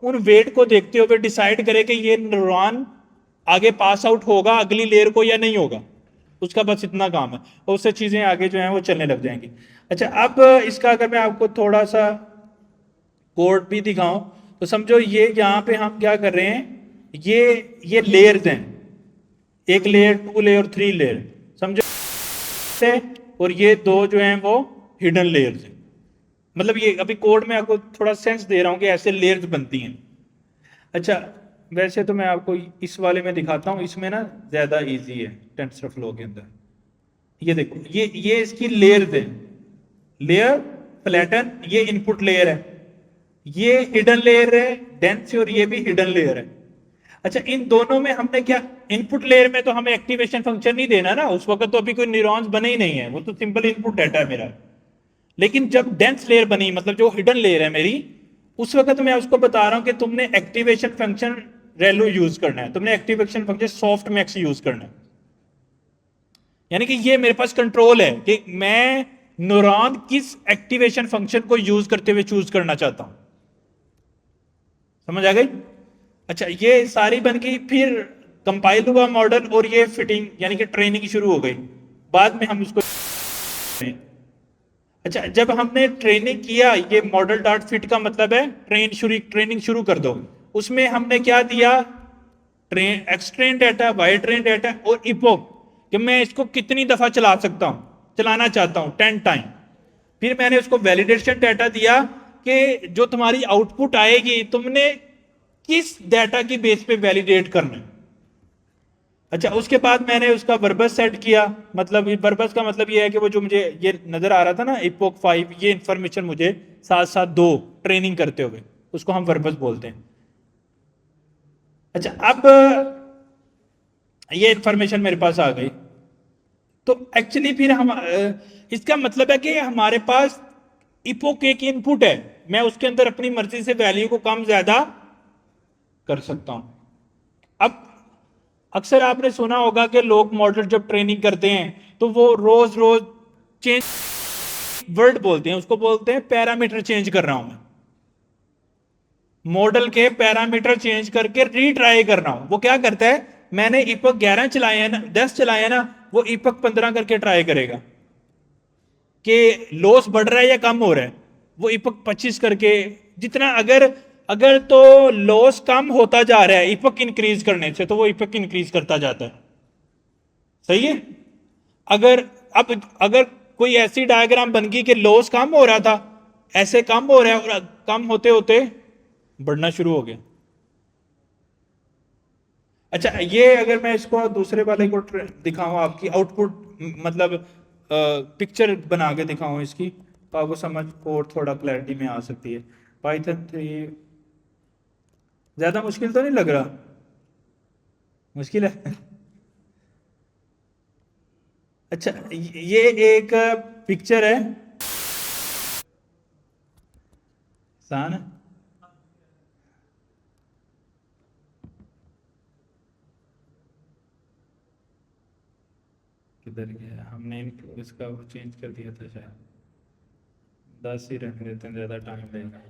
उन वेट को देखते हुए डिसाइड करे कि ये न्यूरॉन आगे पास आउट होगा अगली लेयर को या नहीं होगा। उसका बस इतना काम है, और उससे चीजें आगे जो है वो चलने लग जाएंगी। अच्छा, अब इसका अगर मैं आपको थोड़ा सा कोड भी दिखाऊं तो समझो ये यहां पे हम क्या कर रहे हैं, ये लेयर्स हैं, एक लेयर, 2 लेयर, 3 लेयर, समझो। और ये दो जो हैं वो हिडन लेयर्स हैं। मतलब ये अभी कोड में आपको थोड़ा सेंस दे रहा हूं कि ऐसे लेयर्स बनती हैं। अच्छा, वैसे तो मैं आपको इस वाले में दिखाता हूं, इसमें ना ज्यादा इजी है टेंसरफ्लो के अंदर। ये देखो, ये इसकी लेयर्स है, लेयर फ्लैटन, ये इनपुट लेयर है, ये हिडन लेयर है डेंस, और ये भी हिडन लेयर है। अच्छा, इन दोनों में हमने क्या, इनपुट लेयर में तो हमें एक्टिवेशन फंक्शन नहीं देना ना, उस वक्त तो अभी कोई न्यूरॉन्स बने ही नहीं है, वो तो सिंपल इनपुट डाटा है मेरा। लेकिन जब डेंस लेयर बनी, मतलब जो हिडन लेयर है मेरी, उस वक्त मैं उसको बता रहा हूं कि तुमने एक्टिवेशन फंक्शन रेलो यूज करना है, तुमने activation function soft max use करना है। यानी कि ये मेरे पास कंट्रोल है कि मैं न्यूरॉन किस एक्टिवेशन फंक्शन को यूज करते हुए चूज करना चाहता हूं। समझ आ गई? अच्छा, ये सारी बन गई, फिर कंपाइल हुआ मॉडल और ये फिटिंग यानी कि ट्रेनिंग शुरू हो गई। बाद में हम उसको, अच्छा जब हमने ट्रेनिंग किया, ये मॉडल डॉट फिट का मतलब है ट्रेनिंग शुरू कर दो। उसमें हमने क्या दिया, X train data, Y train data और इपोक, कि मैं इसको कितनी दफा चला सकता हूं। चलाना चाहता हूं 10 टाइम। फिर मैंने उसको वैलिडेशन डाटा दिया कि जो तुम्हारी आउटपुट आएगी तुमने किस डाटा की बेस पे वैलिडेट करना है। अच्छा, उसके बाद मैंने उसका वर्बस सेट किया। मतलब वर्बस का मतलब ये है कि वो जो मुझे ये नजर आ रहा था ना इपोक 5, ये इंफॉर्मेशन मुझे साथ साथ दो ट्रेनिंग करते हुए, उसको हम वर्बस बोलते हैं। अच्छा, अब ये इंफॉर्मेशन मेरे पास आ गई, तो एक्चुअली फिर हम इसका मतलब है कि हमारे पास इपोक एक इनपुट है, मैं उसके अंदर अपनी मर्जी से वैल्यू को कम ज्यादा कर सकता हूं। अब अक्सर आपने सुना होगा कि लोग मॉडल जब ट्रेनिंग करते हैं तो वो रोज रोज चेंज वर्ड बोलते हैं, उसको बोलते हैं पैरामीटर चेंज कर रहा हूं मैं, मॉडल के पैरामीटर चेंज करके रीट्राई कर रहा हूं। वो क्या करता है, मैंने इपक 11 चलाए हैं ना, 10 चलाए हैं ना, वो इपक 15 करके ट्राई करेगा कि लॉस बढ़ रहा है या कम हो रहा है। वो इपक 25 करके, जितना अगर अगर तो लॉस कम होता जा रहा है इपक इंक्रीज करने से, तो वो इपक इंक्रीज करता जाता है। सही है। अगर अब अगर कोई ऐसी डायग्राम बन गई कि लॉस कम हो रहा था, ऐसे कम हो रहा है और कम होते होते बढ़ना शुरू हो गया। अच्छा, ये अगर मैं इसको दूसरे वाले को दिखाऊं, आपकी आउटपुट मतलब पिक्चर बना के दिखाऊं इसकी, तो आपको समझ और थोड़ा क्लैरिटी में आ सकती है। पाइथन 3 ज्यादा मुश्किल तो नहीं लग रहा? मुश्किल है। अच्छा, ये एक पिक्चर है, आसान है। किधर गया, हमने इसका वो चेंज कर दिया था शायद। 10 ही रख देते हैं, ज्यादा टाइम लेगा।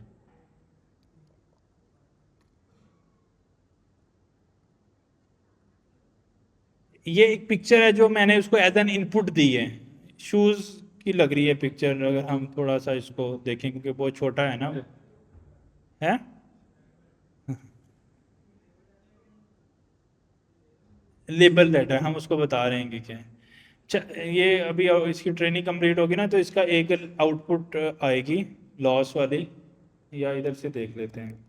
ये एक पिक्चर है जो मैंने उसको एज एन इनपुट दी है, शूज की लग रही है पिक्चर, अगर हम थोड़ा सा इसको देखें क्योंकि बहुत छोटा है ना वो, है। लेबल डाटा हम उसको बता रहे हैं कि क्या है। ये अभी इसकी ट्रेनिंग कंप्लीट होगी ना, तो इसका एक आउटपुट आएगी लॉस वाली, या इधर से देख लेते हैं।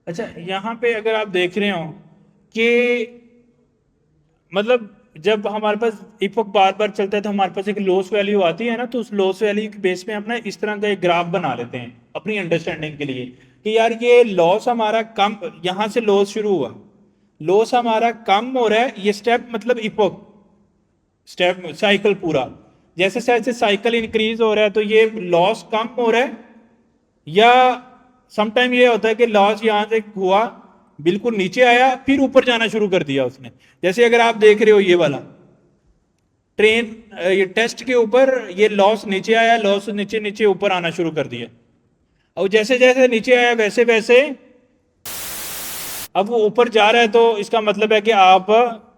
अच्छा, यहाँ पे अगर आप देख रहे हो कि मतलब जब हमारे पास इपक बार बार चलता है तो हमारे पास एक लॉस वैल्यू आती है ना, तो उस लॉस वैल्यू के बेस पे हम ना इस तरह का एक ग्राफ बना लेते हैं अपनी अंडरस्टैंडिंग के लिए कि यार ये लॉस हमारा कम, यहां से लॉस शुरू हुआ, लॉस हमारा कम हो रहा है, ये स्टेप मतलब इपक स्टेप साइकिल पूरा, जैसे जैसे साइकिल इंक्रीज हो रहा है तो ये लॉस कम हो रहा है, या समटाइम ये होता है कि लॉस यहां से हुआ बिल्कुल नीचे आया फिर ऊपर जाना शुरू कर दिया उसने। जैसे अगर आप देख रहे हो ये वाला ट्रेन, ये टेस्ट के ऊपर ये लॉस नीचे आया, लॉस नीचे नीचे ऊपर आना शुरू कर दिया, और जैसे जैसे नीचे आया वैसे वैसे अब वो ऊपर जा रहा है, तो इसका मतलब है कि आप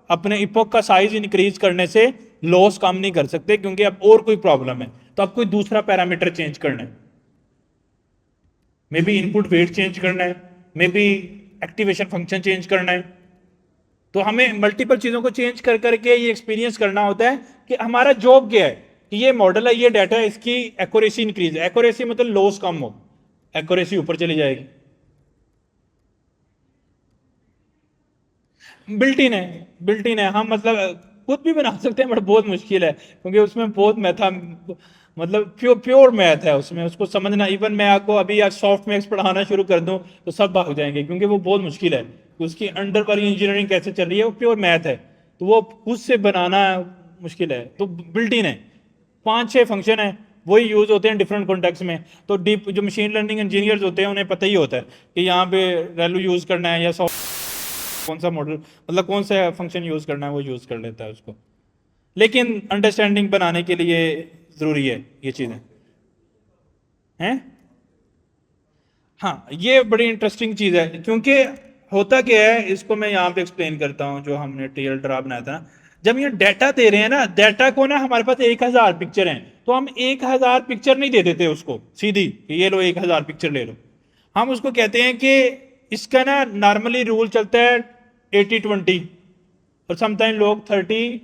अपने इपोक का साइज इंक्रीज करने से लॉस कम नहीं कर सकते, क्योंकि अब और कोई प्रॉब्लम है, तो अब कोई दूसरा पैरामीटर चेंज करना है, may be input wait change करना है, may be activation function change करना है। तो हमें मल्टीपल चीजों को चेंज कर करके ये एक्सपीरियंस करना होता है कि हमारा जॉब क्या है, कि ये मॉडल है, ये डाटा है, इसकी एक्यूरेसी इंक्रीज, एक्यूरेसी मतलब लॉस कम हो, एक्यूरेसी ऊपर चली जाएगी। बिल्ट इन है, बिल्ट इन है, हम मतलब खुद भी बना सकते हैं बट बहुत मुश्किल है, क्योंकि उसमें बहुत मैथा मतलब प्योर प्योर मैथ है उसमें, उसको समझना, इवन मैं आपको अभी आज सॉफ्ट मैथ्स पढ़ाना शुरू कर दूं तो सब भाग जाएंगे, क्योंकि वो बहुत मुश्किल है। उसकी अंडर वाली इंजीनियरिंग कैसे चल रही है, वो प्योर मैथ है, तो वो खुद से बनाना मुश्किल है। तो बिल्ट इन है, 5-6 फंक्शन है, वही यूज होते हैं डिफरेंट कॉन्टेक्स्ट में। तो डीप जो मशीन लर्निंग इंजीनियर्स होते हैं उन्हें पता ही होता है कि यहाँ पे वैल्यू यूज करना है, या कौन सा मॉडल मतलब कौन सा फंक्शन यूज करना है वो यूज कर लेता है उसको। लेकिन अंडरस्टैंडिंग बनाने के लिए जरूरी है ये चीजें। हैं। हाँ, ये बड़ी इंटरेस्टिंग चीज है, क्योंकि होता क्या है, इसको मैं यहाँ पे एक्सप्लेन करता हूँ। जो हमने टीएल ड्रा बनाया था, जब ये डाटा दे रहे हैं ना, डाटा को ना, हमारे पास 1000 पिक्चर हैं, तो हम 1000 पिक्चर नहीं दे देते उसको सीधी कि ये लो 1000 पिक्चर ले लो। हम उसको कहते हैं कि इसका ना नॉर्मली रूल चलता है 80-20, और समटाइम लोग 30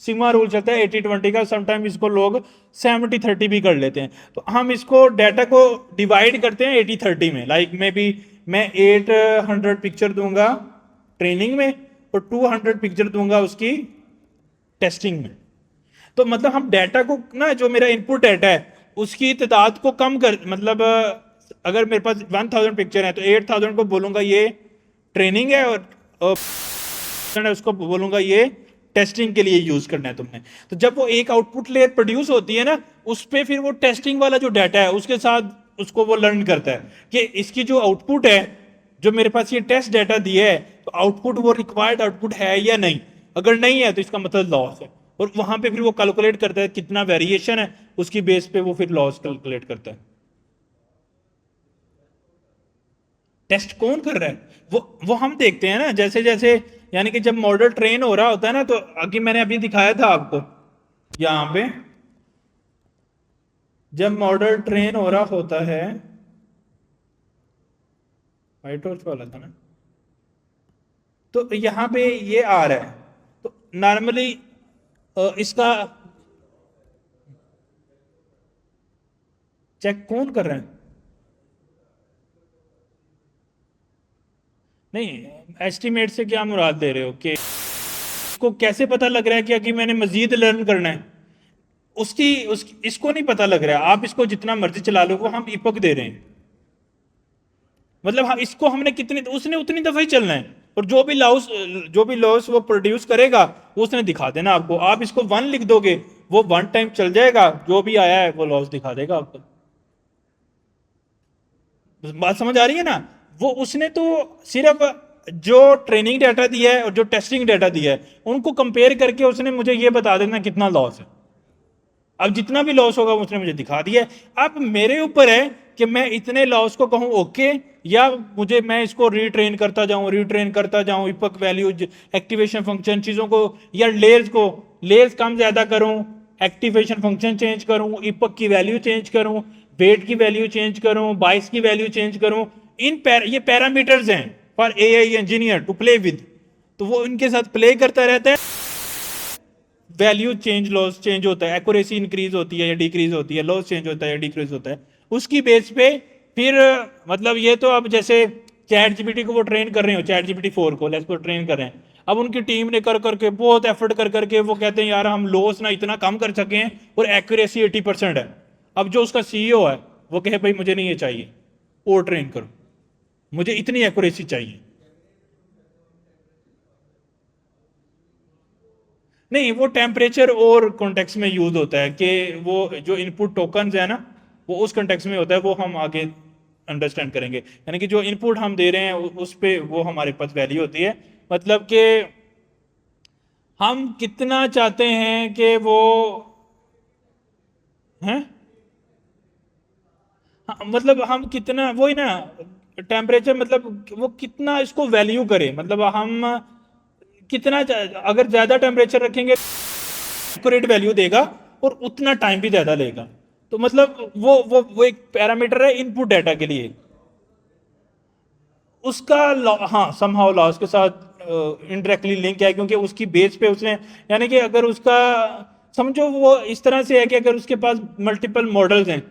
सिग्मा रूल चलता है 80-20 का, समटाइम इसको लोग 70-30 भी कर लेते हैं। तो हम इसको डाटा को डिवाइड करते हैं 80-30 में। लाइक मे बी मैं 800 पिक्चर दूंगा ट्रेनिंग में और 200 पिक्चर दूंगा उसकी टेस्टिंग में। तो मतलब हम डाटा को ना, जो मेरा इनपुट डाटा है उसकी तादाद को कम कर, मतलब अगर मेरे पास 1000 पिक्चर है तो 8000 को बोलूंगा ये ट्रेनिंग है, और उसको बोलूंगा ये टेस्टिंग के लिए यूज करना है तुमने। तो जब वो एक आउटपुट लेयर प्रोड्यूस होती है ना, उस पे फिर वो टेस्टिंग वाला जो डाटा है उसके साथ उसको वो लर्न करता है कि इसकी जो आउटपुट है, जो मेरे पास ये टेस्ट डाटा दिया है, तो आउटपुट वो रिक्वायर्ड आउटपुट है या नहीं। अगर नहीं है तो इसका मतलब लॉस है, और वहां पे फिर वो कैलकुलेट करता है कितना वेरिएशन है, उसकी बेस पे वो फिर लॉस कैलकुलेट करता है। टेस्ट कौन कर रहा है, वो हम देखते हैं ना, जैसे जैसे, यानी कि जब मॉडल ट्रेन हो रहा होता है ना, तो आगे मैंने अभी दिखाया था आपको यहां पे, जब मॉडल ट्रेन हो रहा होता है, वाइट टॉर्च वाला था ना, तो यहां पे ये आ रहा है। तो नॉर्मली इसका चेक कौन कर रहा है? नहीं, एस्टिमेट से क्या मुराद दे रहे हो कि इसको कैसे पता लग रहा है कि अभी मैंने मजीद लर्न करना है? इसको नहीं पता लग रहा है। आप इसको जितना मर्जी चला लो, वो हम इपक दे रहे हैं, मतलब हम इसको, हमने कितनी, उसने उतनी दफा ही चलना है, और जो भी लॉस वो प्रोड्यूस करेगा वो उसने दिखा देना आपको। आप इसको 1 लिख दोगे, वो 1 टाइम चल जाएगा, जो भी आया है वो लॉस दिखा देगा आपको। बात समझ आ रही है ना? वो उसने तो सिर्फ जो ट्रेनिंग डाटा दिया है और जो टेस्टिंग डाटा दिया है, उनको कंपेयर करके उसने मुझे ये बता देना कितना लॉस है। अब जितना भी लॉस होगा उसने मुझे दिखा दिया है। अब मेरे ऊपर है कि मैं इतने लॉस को कहूं ओके, या मैं इसको रीट्रेन करता जाऊं इपक वैल्यू, एक्टिवेशन फंक्शन चीजों को, या लेयर्स कम ज्यादा करूं, एक्टिवेशन फंक्शन चेंज करूं, इपक की वैल्यू चेंज करूं, वेट की वैल्यू चेंज करूं, बाइस की वैल्यू चेंज करूं। ये पैरामीटर्स हैं for AI engineer to play with. तो वो इनके साथ प्ले करता रहता है। वैल्यू चेंज, लॉस चेंज होता है, एक्यूरेसी इंक्रीज होती है या डिक्रीज होती है, लॉस चेंज होता है या डिक्रीज होता है, उसकी बेस पे फिर मतलब ये तो अब जैसे चैट जीपीटी को वो ट्रेन कर रहे हो, चैट जीपीटी 4 को लेट्स को ट्रेन कर रहे हैं। अब उनकी टीम ने कर करके बहुत एफर्ट कर करके वो कहते हैं यार हम लॉस ना इतना कम कर सके हैं और एक्यूरेसी 80% है। अब जो उसका सीईओ है वो कहे भाई मुझे नहीं ये चाहिए, और ट्रेन करो, मुझे इतनी एक्यूरेसी चाहिए। नहीं, वो टेम्परेचर और कॉन्टेक्स्ट में यूज होता है कि वो जो इनपुट टोकन्स है ना, वो उस कॉन्टेक्स्ट में होता है, वो हम आगे अंडरस्टैंड करेंगे। यानी कि जो इनपुट हम दे रहे हैं उस पे वो हमारे पास वैल्यू होती है, मतलब कि हम कितना चाहते हैं कि वो हैं। हाँ, मतलब हम कितना, वही ना, टेम्परेचर मतलब वो कितना इसको वैल्यू करे, मतलब हम कितना अगर ज्यादा टेम्परेचर रखेंगे एक्यूरेट वैल्यू देगा और उतना टाइम भी ज्यादा लेगा। तो मतलब वो एक पैरामीटर है इनपुट डाटा के लिए। उसका हाँ समहाउ लॉस के साथ इनडायरेक्टली लिंक है, क्योंकि उसकी बेस पे उसने, यानी कि अगर उसका, समझो वो इस तरह से है कि अगर उसके पास मल्टीपल मॉडल्स हैं,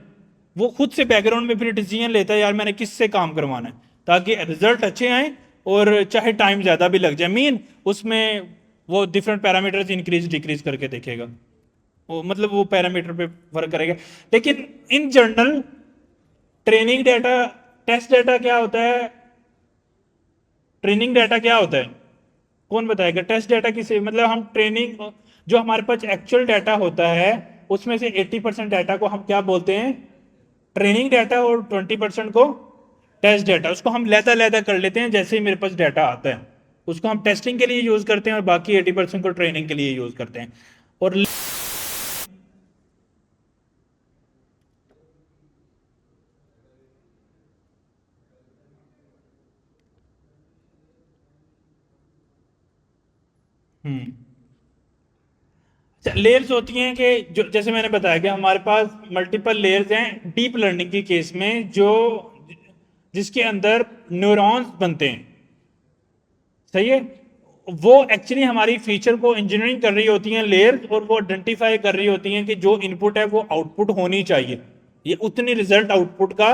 वो खुद से बैकग्राउंड में फिर डिसीजन लेता है यार मैंने किससे काम करवाना है, ताकि रिजल्ट अच्छे आए और चाहे टाइम ज्यादा भी लग जाए। मीन उसमें वो डिफरेंट पैरामीटर्स इंक्रीज डिक्रीज करके देखेगा, वो मतलब वो पैरामीटर पे वर्क करेगा। लेकिन in general training data, test data क्या होता है, ट्रेनिंग डाटा क्या होता है, कौन बताएगा? टेस्ट डाटा किसे, मतलब हम ट्रेनिंग, जो हमारे पास एक्चुअल डाटा होता है उसमें से 80% डाटा को हम क्या बोलते हैं, ट्रेनिंग डाटा, और 20% को टेस्ट डाटा। उसको हम लैदा लैदा कर लेते हैं जैसे ही मेरे पास डाटा आता है, उसको हम टेस्टिंग के लिए यूज करते हैं और बाकी 80% को ट्रेनिंग के लिए यूज करते हैं। और हम्म। लेयर्स होती हैं कि जो जैसे मैंने बताया कि हमारे पास मल्टीपल लेयर्स हैं डीप लर्निंग के केस में, जो जिसके अंदर न्यूरॉन्स बनते हैं। सही है। वो एक्चुअली हमारी फीचर को इंजीनियरिंग कर रही होती हैं लेयर्स, और वो आइडेंटिफाई कर रही होती हैं कि जो इनपुट है वो आउटपुट होनी चाहिए, ये उतनी रिजल्ट आउटपुट का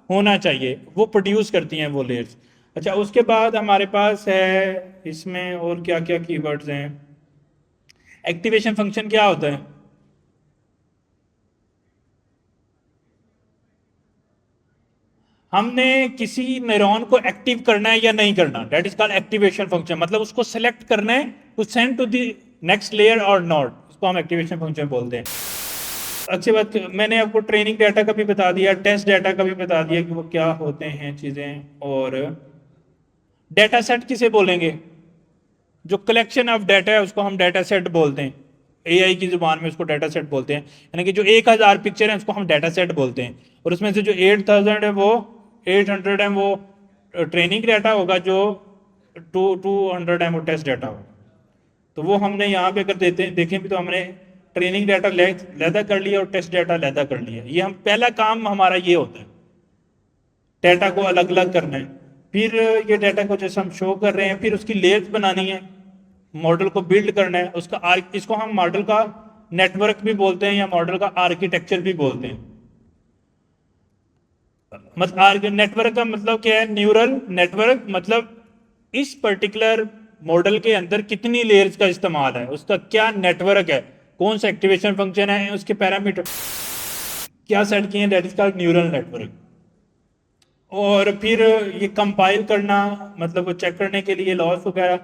होना चाहिए, वो प्रोड्यूस करती हैं वो लेयर्स। अच्छा, उसके बाद हमारे पास है इसमें और क्या क्या कीवर्ड्स हैं। एक्टिवेशन फंक्शन क्या होता है? हमने किसी न्यूरॉन को एक्टिव करना है या नहीं करना, that is called activation function. मतलब उसको सेलेक्ट करना है to send to the next layer और नॉट, इसको हम एक्टिवेशन फंक्शन बोलते हैं। अच्छी बात, मैंने आपको ट्रेनिंग डाटा का भी बता दिया, टेस्ट डाटा का भी बता दिया कि वो क्या होते हैं चीजें। और डाटा सेट किसे बोलेंगे? जो कलेक्शन ऑफ डाटा है उसको हम डाटा सेट बोलते हैं। एआई की जुबान में उसको डाटा सेट बोलते हैं, यानी कि जो 1000 पिक्चर है उसको हम डाटा सेट बोलते हैं, और उसमें से जो 8000 है वो 800 है वो ट्रेनिंग डाटा होगा, जो 200 है वो टेस्ट डाटा होगा। तो वो हमने यहाँ पे अगर देते देखें भी तो हमने ट्रेनिंग डाटा लैदा कर लिया और टेस्ट डाटा लैदा कर लिया। ये हम पहला काम हमारा ये होता है, डाटा को अलग अलग करना है। फिर ये डाटा को जैसे हम शो कर रहे हैं, फिर उसकी लेयर्स बनानी है, मॉडल को बिल्ड करना है, उसका इसको हम मॉडल का नेटवर्क भी बोलते हैं या मॉडल का आर्किटेक्चर भी बोलते हैं। मतलब नेटवर्क का मतलब क्या है? न्यूरल नेटवर्क मतलब इस पर्टिकुलर मॉडल के अंदर कितनी लेयर्स का इस्तेमाल है, उसका क्या नेटवर्क है, कौन सा एक्टिवेशन फंक्शन है, उसके पैरामीटर क्या सेट किए हैं, that is called neural network. और फिर ये कंपाइल करना, मतलब वो चेक करने के लिए लॉस वगैरह,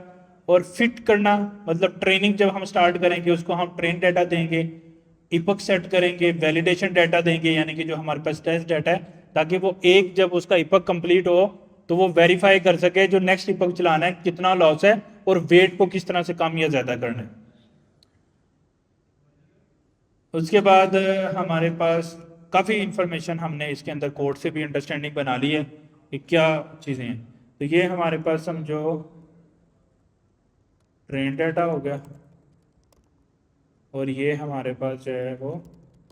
और फिट करना मतलब ट्रेनिंग जब हम स्टार्ट करेंगे उसको हम ट्रेन डाटा देंगे, इपक सेट करेंगे, वैलिडेशन डाटा देंगे, यानी कि जो हमारे पास टेस्ट डाटा है, ताकि वो एक जब उसका इपक कंप्लीट हो तो वो वेरीफाई कर सके जो नेक्स्ट इपक चलाना है कितना लॉस है और वेट को किस तरह से कम या ज़्यादा करना है। उसके बाद हमारे पास काफ़ी इंफॉर्मेशन हमने इसके अंदर कोड से भी अंडरस्टैंडिंग बना ली है कि क्या चीज़ें हैं। तो ये हमारे पास समझो ट्रेन डाटा हो गया, और ये हमारे पास जो है वो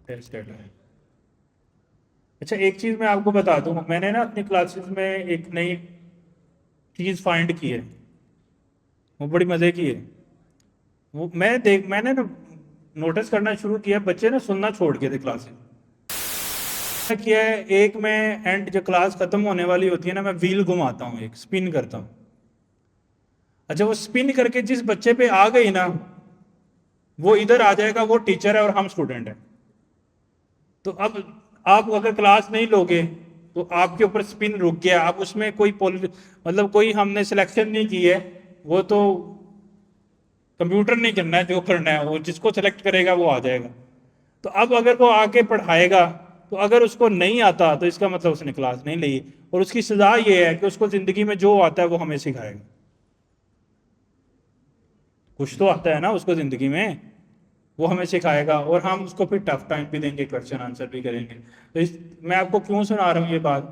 टेस्ट डाटा है। अच्छा, एक चीज़ मैं आपको बता दूं, मैंने ना अपनी क्लासेस में एक नई चीज़ फाइंड की है, वो बड़ी मज़े की है। वो मैंने ना नोटिस करना शुरू किया, बच्चे ना सुनना छोड़ गए थे क्लासेस। किया है, एक मैं एंड जो क्लास खत्म होने वाली होती है ना, मैं व्हील घुमाता हूँ, एक स्पिन करता हूँ। अच्छा, वो स्पिन करके जिस बच्चे पे आ गई ना, वो इधर आ जाएगा, वो टीचर है और हम स्टूडेंट हैं। तो अब आप अगर क्लास नहीं लोगे तो आपके ऊपर स्पिन रुक गया, आप उसमें कोई मतलब कोई हमने सिलेक्शन नहीं की है, वो तो कंप्यूटर नहीं करना है, जो करना है वो जिसको सेलेक्ट करेगा वो आ जाएगा। तो अब अगर वो आके पढ़ाएगा तो अगर उसको नहीं आता तो इसका मतलब उसने क्लास नहीं ली, और उसकी सजा ये है कि उसको जिंदगी में जो आता है वो हमें सिखाएगा। कुछ तो आता है ना उसको जिंदगी में, वो हमें सिखाएगा, और हम उसको फिर टफ टाइम भी देंगे, क्वेश्चन आंसर भी करेंगे। तो मैं आपको क्यों सुना रहा हूँ ये बात,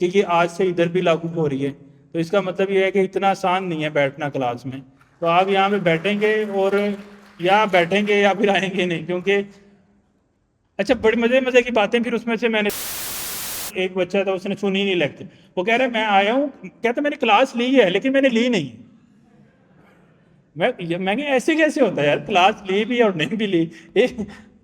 कि ये आज से इधर भी लागू हो रही है। तो इसका मतलब ये है कि इतना आसान नहीं है बैठना क्लास में। तो आप यहाँ पे बैठेंगे और या बैठेंगे या फिर आएंगे नहीं, क्योंकि अच्छा बड़ी मजे मजे की बातें। फिर उसमें से मैंने एक बच्चा था, उसने सुनी नहीं लेक्चर, वो कह रहा है मैं आया हूँ, कहता मैंने क्लास ली है लेकिन मैंने ली नहीं। मैं ऐसे कैसे होता है यार, क्लास ली भी और नहीं भी ली।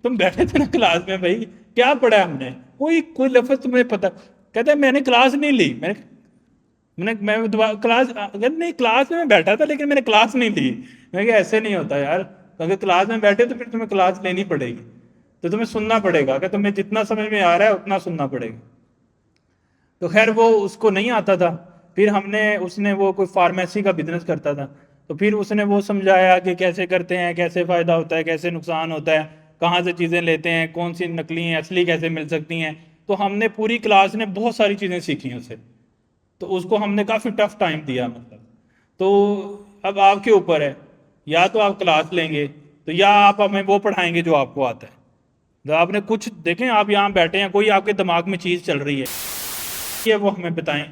तुम बैठे थे ना क्लास में, भाई क्या पढ़ा हमने, कोई कोई लफ्ज तुम्हें पता? कहता है मैंने क्लास नहीं ली। मैं दोबारा क्लास, अगर नहीं क्लास में मैं बैठा था लेकिन मैंने क्लास नहीं ली। मैं क्या ऐसे नहीं होता यार, अगर क्लास में बैठे तो फिर तुम्हें क्लास लेनी पड़ेगी, तो तुम्हें सुनना पड़ेगा, अगर तुम्हें जितना समझ में आ रहा है उतना सुनना पड़ेगा। तो खैर वो उसको नहीं आता था। फिर उसने वो कोई फार्मेसी का बिजनेस करता था, तो फिर उसने वो समझाया कि कैसे करते हैं, कैसे फ़ायदा होता है, कैसे नुकसान होता है, कहाँ से चीज़ें लेते हैं, कौन सी नकली हैं, असली कैसे मिल सकती हैं। तो हमने पूरी क्लास ने बहुत सारी चीज़ें सीखी उससे, तो उसको हमने काफ़ी टफ टाइम दिया मतलब। तो अब आपके ऊपर है, या तो आप क्लास लेंगे तो या आप हमें वो पढ़ाएंगे जो आपको आता है। तो आपने कुछ देखें, आप यहाँ बैठे हैं, कोई आपके दिमाग में चीज़ चल रही है, ये वो हमें बताएं।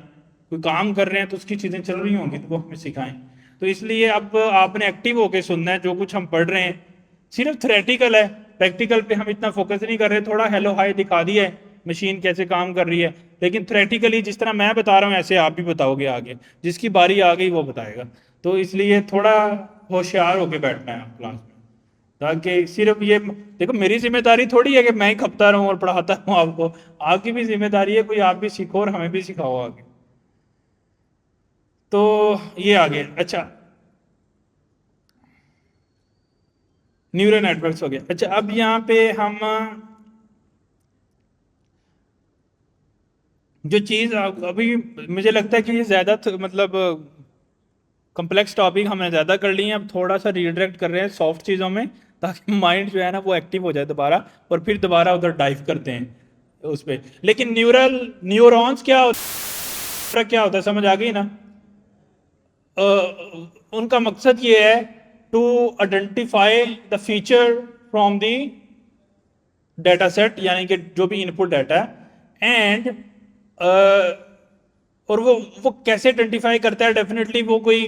कोई काम कर रहे हैं तो उसकी चीज़ें चल रही होंगी तो वो हमें सिखाएं। तो इसलिए अब आपने एक्टिव होके सुनना है जो कुछ हम पढ़ रहे हैं। सिर्फ थ्योरेटिकल है, प्रैक्टिकल पे हम इतना फोकस नहीं कर रहे। थोड़ा हेलो हाय दिखा दिया है मशीन कैसे काम कर रही है, लेकिन थ्योरेटिकली जिस तरह मैं बता रहा हूँ ऐसे आप भी बताओगे आगे, जिसकी बारी आ गई वो बताएगा। तो इसलिए थोड़ा होशियार होके बैठना है क्लास में, ताकि सिर्फ ये देखो मेरी जिम्मेदारी थोड़ी है कि मैं ही खपता रहूं और पढ़ाता रहूं आपको, आपकी भी जिम्मेदारी है कोई आप भी सीखो और हमें भी सिखाओ आगे। तो ये आगे अच्छा न्यूरल नेटवर्क्स हो गया। अच्छा अब यहाँ पे हम जो चीज अभी मुझे लगता है कि ये ज्यादा मतलब कॉम्प्लेक्स टॉपिक हमने ज़्यादा कर लिए हैं, अब थोड़ा सा रिडायरेक्ट कर रहे हैं सॉफ्ट चीज़ों में, ताकि माइंड जो है ना वो एक्टिव हो जाए दोबारा, और फिर दोबारा उधर डाइव करते हैं उस पर। लेकिन न्यूरॉन्स क्या होता है समझ आ गई ना? उनका मकसद ये है to identify the feature from the data set, यानी कि जो भी इनपुट डाटा है, एंड और वो कैसे आइडेंटिफाई करता है? डेफिनेटली वो कोई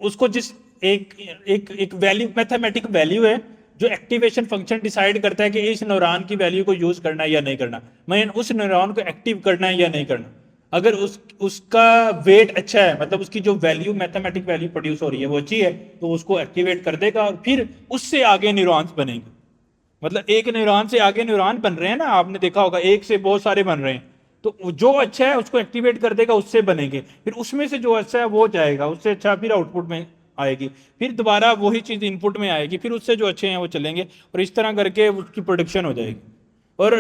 उसको जिस एक एक एक वैल्यू, मैथमेटिक वैल्यू है जो एक्टिवेशन फंक्शन डिसाइड करता है कि इस न्यूरॉन की वैल्यू को यूज करना है या नहीं करना, मैं उस न्यूरॉन को एक्टिव करना है या नहीं करना। अगर उसका वेट अच्छा है, मतलब उसकी जो वैल्यू मैथमेटिक वैल्यू प्रोड्यूस हो रही है वो अच्छी है, तो उसको एक्टिवेट कर देगा और फिर उससे आगे न्यूरॉन्स बनेंगे। मतलब एक न्यूरॉन से आगे न्यूरॉन बन रहे हैं ना, आपने देखा होगा एक से बहुत सारे बन रहे हैं, तो जो अच्छा है उसको एक्टिवेट कर देगा, उससे बनेंगे, फिर उसमें से जो अच्छा है वो जाएगा, उससे अच्छा फिर आउटपुट में आएगी, फिर दोबारा वही चीज इनपुट में आएगी, फिर उससे जो अच्छे हैं वो चलेंगे, और इस तरह करके उसकी प्रोडक्शन हो जाएगी। और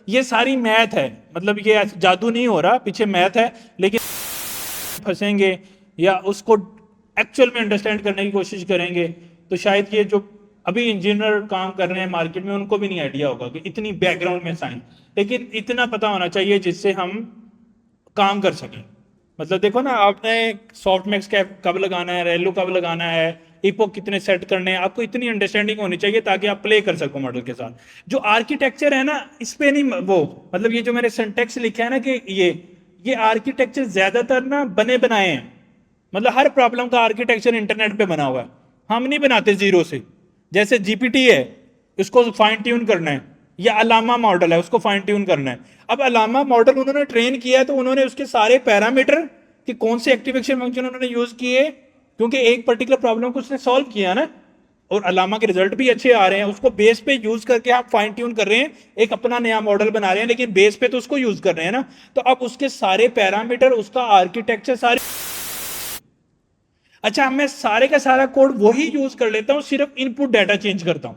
ये सारी मैथ है, मतलब ये जादू नहीं हो रहा, पीछे मैथ है, लेकिन फंसेंगे या उसको एक्चुअल में अंडरस्टैंड करने की कोशिश करेंगे तो शायद ये जो अभी इंजीनियर काम कर रहे हैं मार्केट में उनको भी नहीं आइडिया होगा कि इतनी बैकग्राउंड में साइंस, लेकिन इतना पता होना चाहिए जिससे हम काम कर सकें। मतलब देखो ना, आपने सॉफ्ट मैक्स कैप कब लगाना है, रेलो कब लगाना है, इपोक कितने सेट करने हैं, आपको इतनी अंडरस्टैंडिंग होनी चाहिए ताकि आप प्ले कर सको मॉडल के साथ। जो आर्किटेक्चर है ना, इस पे नहीं वो, मतलब ये जो मैंने सिंटेक्स लिखा है ना कि ये आर्किटेक्चर ज्यादातर ना बने बनाए हैं, मतलब हर प्रॉब्लम का आर्किटेक्चर इंटरनेट पे बना हुआ है, हम नहीं बनाते जीरो से। जैसे जीपीटी है, इसको फाइन ट्यून करना है, या अलामा मॉडल है उसको फाइन ट्यून करना है। अब अलामा मॉडल उन्होंने ट्रेन किया तो उन्होंने उसके सारे पैरामीटर कि कौन से एक्टिवेशन फंक्शन उन्होंने यूज किए, क्योंकि एक पर्टिकुलर प्रॉब्लम को उसने सॉल्व किया ना, और अलामा के रिजल्ट भी अच्छे आ रहे हैं, उसको बेस पे यूज करके आप फाइन ट्यून कर रहे हैं, एक अपना नया मॉडल बना रहे हैं, लेकिन बेस पे तो उसको यूज कर रहे हैं ना। तो अब उसके सारे पैरामीटर, उसका आर्किटेक्चर सारे, अच्छा मैं सारे का सारा कोड वही यूज कर लेता हूं, सिर्फ इनपुट डाटा चेंज करता हूं।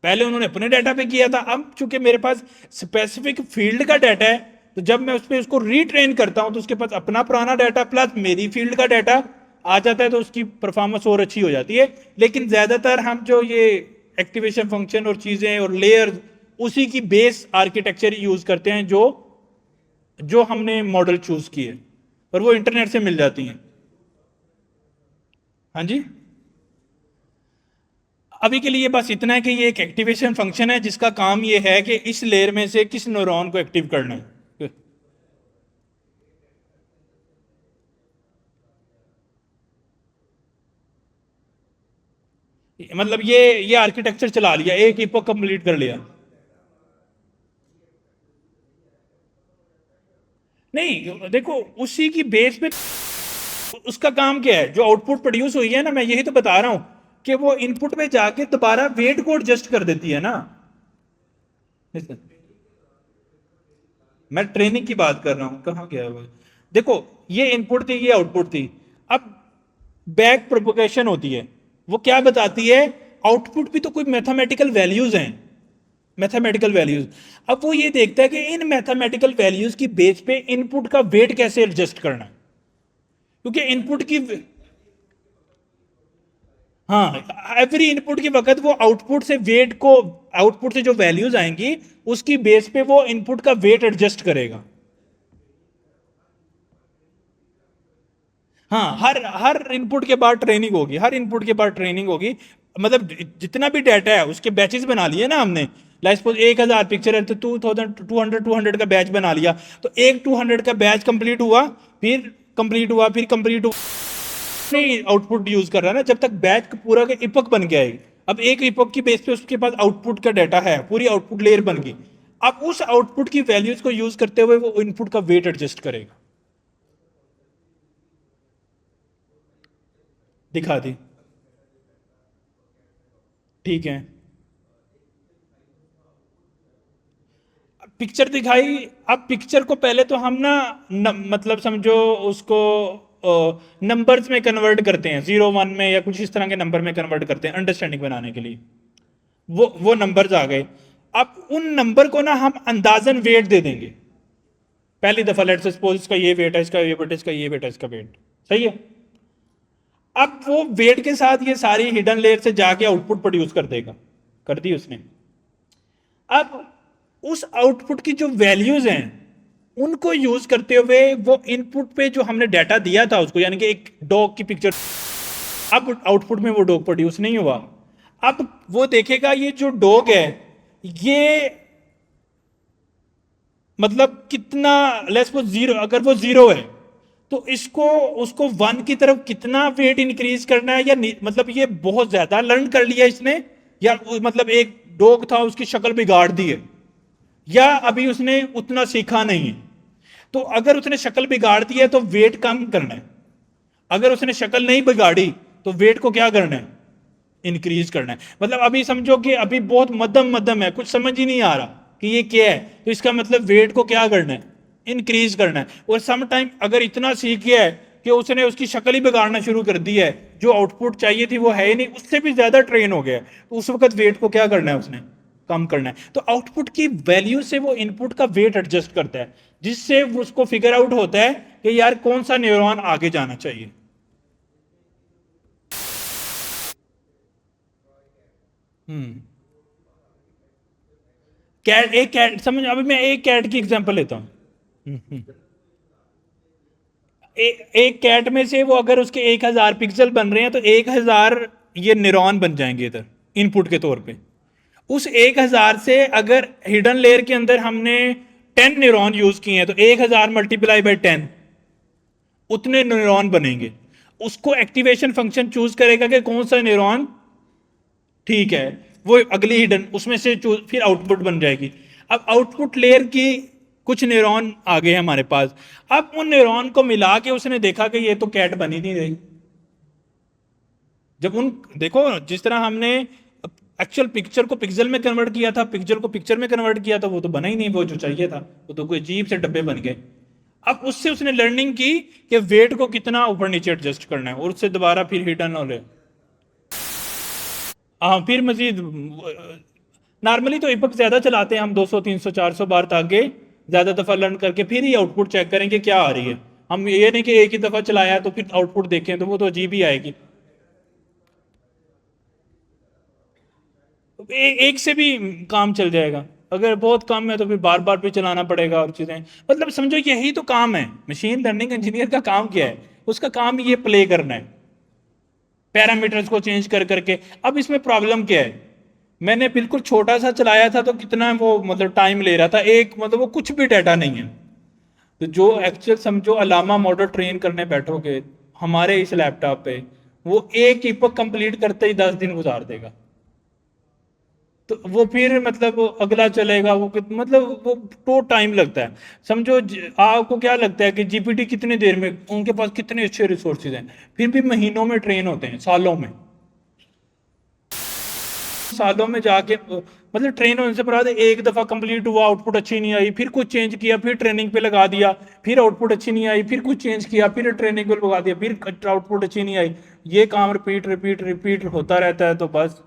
पहले उन्होंने अपने डाटा पे किया था, अब चूंकि मेरे पास स्पेसिफिक फील्ड का डाटा है, तो जब मैं उस पर उसको रीट्रेन करता हूं तो उसके पास अपना पुराना डाटा प्लस मेरी फील्ड का डाटा आ जाता है, तो उसकी परफॉर्मेंस और अच्छी हो जाती है। लेकिन ज्यादातर हम जो ये एक्टिवेशन फंक्शन और चीजें और लेयर, उसी की बेस आर्किटेक्चर यूज करते हैं जो जो हमने मॉडल चूज किए, और वो इंटरनेट से मिल जाती हैं। हाँ जी, अभी के लिए बस इतना है कि ये एक एक्टिवेशन फंक्शन है जिसका काम ये है कि इस लेयर में से किस न्यूरॉन को एक्टिव करना है। मतलब ये आर्किटेक्चर चला लिया, एक इपोक कंप्लीट कर लिया। नहीं देखो, उसी की बेस पे उसका काम क्या है, जो आउटपुट प्रोड्यूस हुई है ना, मैं यही तो बता रहा हूं कि वो इनपुट में जाके दोबारा वेट को एडजस्ट कर देती है ना। मैं ट्रेनिंग की बात कर रहा हूं, कहां गया वो? देखो, ये इनपुट थी, ये आउटपुट थी, अब बैक प्रोपोगेशन होती है, वो क्या बताती है? आउटपुट भी तो कोई मैथमेटिकल वैल्यूज हैं, मैथमेटिकल वैल्यूज। अब वो ये देखता है कि इन मैथमेटिकल वैल्यूज की बेस पे इनपुट का वेट कैसे एडजस्ट करना है, क्योंकि इनपुट की, हाँ, एवरी इनपुट के वक्त वो आउटपुट से वेट को, आउटपुट से जो वैल्यूज आएंगी उसकी बेस पे वो इनपुट का वेट एडजस्ट करेगा। हाँ, हर हर इनपुट के बाद ट्रेनिंग होगी, हर इनपुट के बाद ट्रेनिंग होगी। मतलब जितना भी डाटा है उसके बैचेस बना लिए ना हमने, लाइक सपोज 1000 पिक्चर है तो 200 का बैच बना लिया, तो एक 200 का बैच कंप्लीट हुआ, फिर कंप्लीट हुआ, फिर कंप्लीट हुआ, नहीं आउटपुट यूज कर रहा है ना, जब तक बैच पूरा का इपक बन गया है। अब एक इपक की बेस पे उसके पास आउटपुट का डाटा है, पूरी आउटपुट लेयर बन गई। अब उस आउटपुट की वैल्यूज को यूज करते हुए वो इनपुट का वेट एडजस्ट करेगा। दिखा दी, ठीक है। पिक्चर दिखाई। अब पिक्चर को पहले तो हम ना मतलब समझो उसको नंबर्स में कन्वर्ट करते हैं, 0 1 में या कुछ इस तरह के नंबर में कन्वर्ट करते हैं अंडरस्टैंडिंग बनाने के लिए। वो नंबर्स आ गए। अब उन नंबर को ना हम अंदाजन वेट दे देंगे। पहली दफा लेट्स सपोज इसका ये वेट है, इसका ये वेट है, इसका ये वेट है, इसका वेट सही है। अब वो वेट के साथ ये सारी हिडन लेयर से जाके आउटपुट प्रोड्यूस कर देगा, कर दी उसने। अब उस आउटपुट की जो वैल्यूज हैं उनको यूज करते हुए वो इनपुट पे जो हमने डाटा दिया था उसको, यानी कि एक डॉग की पिक्चर, अब आउटपुट में वो डॉग प्रोड्यूस नहीं हुआ। अब वो देखेगा ये जो डॉग है ये मतलब कितना, लेट्स सपोज 0, अगर वो 0 है तो इसको उसको 1 की तरफ कितना वेट इंक्रीज करना है, या मतलब ये बहुत ज्यादा लर्न कर लिया इसने, या मतलब एक डॉग था उसकी शक्ल बिगाड़ दी है, या अभी उसने उतना सीखा नहीं है। तो अगर उसने शक्ल बिगाड़ दी है तो वेट कम करना है, अगर उसने शक्ल नहीं बिगाड़ी तो वेट को क्या करना है, इंक्रीज करना है। मतलब अभी समझो कि अभी बहुत मध्यम मध्यम है, कुछ समझ ही नहीं आ रहा कि ये क्या है, तो इसका मतलब वेट को क्या करना है, इंक्रीज करना है। और सम टाइम अगर इतना सीख गया है कि उसने उसकी शक्ल ही बिगाड़ना शुरू कर दी है, जो आउटपुट चाहिए थी वो है ही नहीं, उससे भी ज्यादा ट्रेन हो गया है, तो उस वक्त वेट को क्या करना है, उसने कम करना है। तो आउटपुट की वैल्यू से वो इनपुट का वेट एडजस्ट करता है, जिससे उसको फिगर आउट होता है कि यार कौन सा न्यूरॉन आगे जाना चाहिए। कैट, एक कैट समझ, अभी मैं एक कैट की एग्जांपल लेता हूं। एक कैट में से वो अगर उसके 1000 पिक्सल बन रहे हैं तो 1000 ये न्यूरॉन बन जाएंगे इधर इनपुट के तौर पे। उस 1000 से अगर हिडन लेयर के अंदर हमने 10 न्यूरॉन यूज किए हैं तो 1000 मल्टीप्लाई बाय 10 उतने न्यूरॉन बनेंगे। उसको एक्टिवेशन फंक्शन चूज करेगा कि कौन सा न्यूरॉन ठीक है, वो अगली हिडन उसमें से चूज, फिर आउटपुट बन जाएगी। अब आउटपुट लेयर की कुछ न्यूरॉन आ गए हमारे पास। अब उन न्यूरॉन को मिला के उसने देखा कि ये तो कैट बनी नहीं रही। जब उन देखो जिस तरह हमने एक्चुअल पिक्चर को पिक्सल में कन्वर्ट किया था, पिक्चर को पिक्चर में कन्वर्ट किया था, वो तो बना ही नहीं वो जो चाहिए था, वो तो कोई अजीब से डब्बे बन गए। अब उससे उसने लर्निंग की कि वेट को कितना ऊपर नीचे एडजस्ट करना है, और उससे दोबारा फिर हिडन हो रहे। हाँ, फिर मजीद नॉर्मली तो इपक ज्यादा चलाते हैं हम, 200 300 400 बार ताकि ज्यादा दफा लर्न करके फिर ही आउटपुट चेक करेंगे क्या आ रही है। हम ये नहीं कि एक ही दफा चलाया तो फिर आउटपुट देखें, तो वो तो अजीब ही आएगी। एक से भी काम चल जाएगा, अगर बहुत कम है तो फिर बार बार भी चलाना पड़ेगा और चीजें। मतलब समझो यही तो काम है मशीन लर्निंग इंजीनियर का। काम क्या है उसका? काम ये प्ले करना है पैरामीटर्स को चेंज कर करके। अब इसमें प्रॉब्लम क्या है, मैंने बिल्कुल छोटा सा चलाया था तो कितना वो मतलब टाइम ले रहा था, एक मतलब वो कुछ भी डाटा नहीं है। तो जो एक्चुअल समझो अलामा मॉडल ट्रेन करने बैठोगे हमारे इस लैपटॉप पे, वो एक इपक कंप्लीट करते ही 10 दिन गुजार देगा। तो वो फिर मतलब वो अगला चलेगा, वो मतलब वो तो टाइम लगता है। समझो आपको क्या लगता है कि जीपीटी कितने देर में, उनके पास कितने अच्छे रिसोर्सेज हैं, फिर भी महीनों में ट्रेन होते हैं, सालों में। सालों में जाके मतलब ट्रेन होने से बाद एक दफा कंप्लीट हुआ, आउटपुट अच्छी नहीं आई, फिर कुछ चेंज किया, फिर ट्रेनिंग पे लगा दिया, फिर आउटपुट अच्छी नहीं आई, फिर कुछ चेंज किया, फिर ट्रेनिंग पे लगा दिया, फिर आउटपुट अच्छी नहीं आई। ये काम रिपीट रिपीट रिपीट होता रहता है। तो बस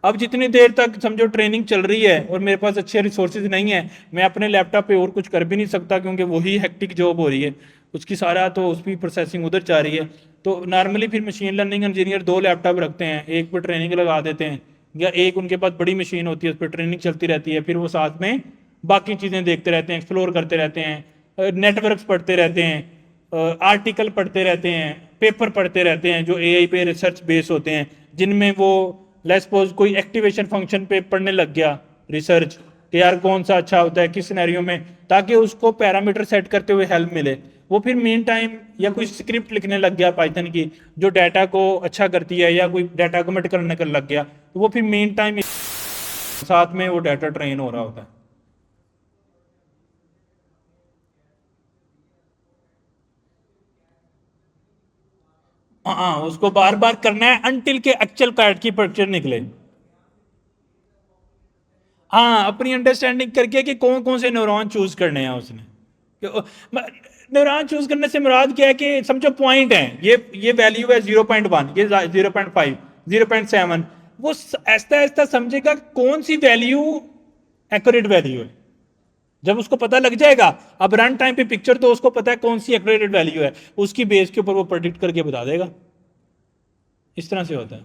अब जितनी देर तक समझो ट्रेनिंग चल रही है और मेरे पास अच्छे रिसोर्सेज नहीं है, मैं अपने लैपटॉप पे और कुछ कर भी नहीं सकता, क्योंकि वही हेक्टिक जॉब हो रही है उसकी, सारा तो उसकी प्रोसेसिंग उधर जा रही है। तो नॉर्मली फिर मशीन लर्निंग इंजीनियर 2 लैपटॉप रखते हैं, एक पर ट्रेनिंग लगा देते हैं, या एक उनके पास बड़ी मशीन होती है उस पर ट्रेनिंग चलती रहती है, फिर वो साथ में बाकी चीज़ें देखते रहते हैं, एक्सप्लोर करते रहते हैं, नेटवर्क्स पढ़ते रहते हैं, आर्टिकल पढ़ते रहते हैं, पेपर पढ़ते रहते हैं जो एआई पे रिसर्च बेस होते हैं, जिनमें वो लेट्स सपोज कोई एक्टिवेशन फंक्शन पे पढ़ने लग गया रिसर्च कि यार कौन सा अच्छा होता है किस सिनेरियो में, ताकि उसको पैरामीटर सेट करते हुए हेल्प मिले। वो फिर मेन टाइम या कोई स्क्रिप्ट लिखने लग गया पाइथन की जो डाटा को अच्छा करती है, या कोई डाटा कमिट करने का लग गया, तो वो फिर मेन टाइम साथ में वो डाटा ट्रेन हो रहा होता है। हाँ, उसको बार बार करना है अनटिल के एक्चुअल कार्ड की पिक्चर निकले। हाँ, अपनी अंडरस्टैंडिंग करके कि कौन कौन से न्यूरॉन चूज करने हैं उसने। न्यूरॉन चूज करने से मुराद क्या है कि समझो पॉइंट है, ये वैल्यू है 0.1, ये 0.5, 0.7, वो ऐसा ऐसा समझेगा कौन सी वैल्यू एक्यूरेट वैल्यू है। जब उसको पता लग जाएगा, अब रन टाइम पे पिक्चर तो उसको पता है कौन सी एक्यूरेट वैल्यू है, उसकी बेस के ऊपर वो प्रेडिक्ट करके बता देगा। इस तरह से होता है।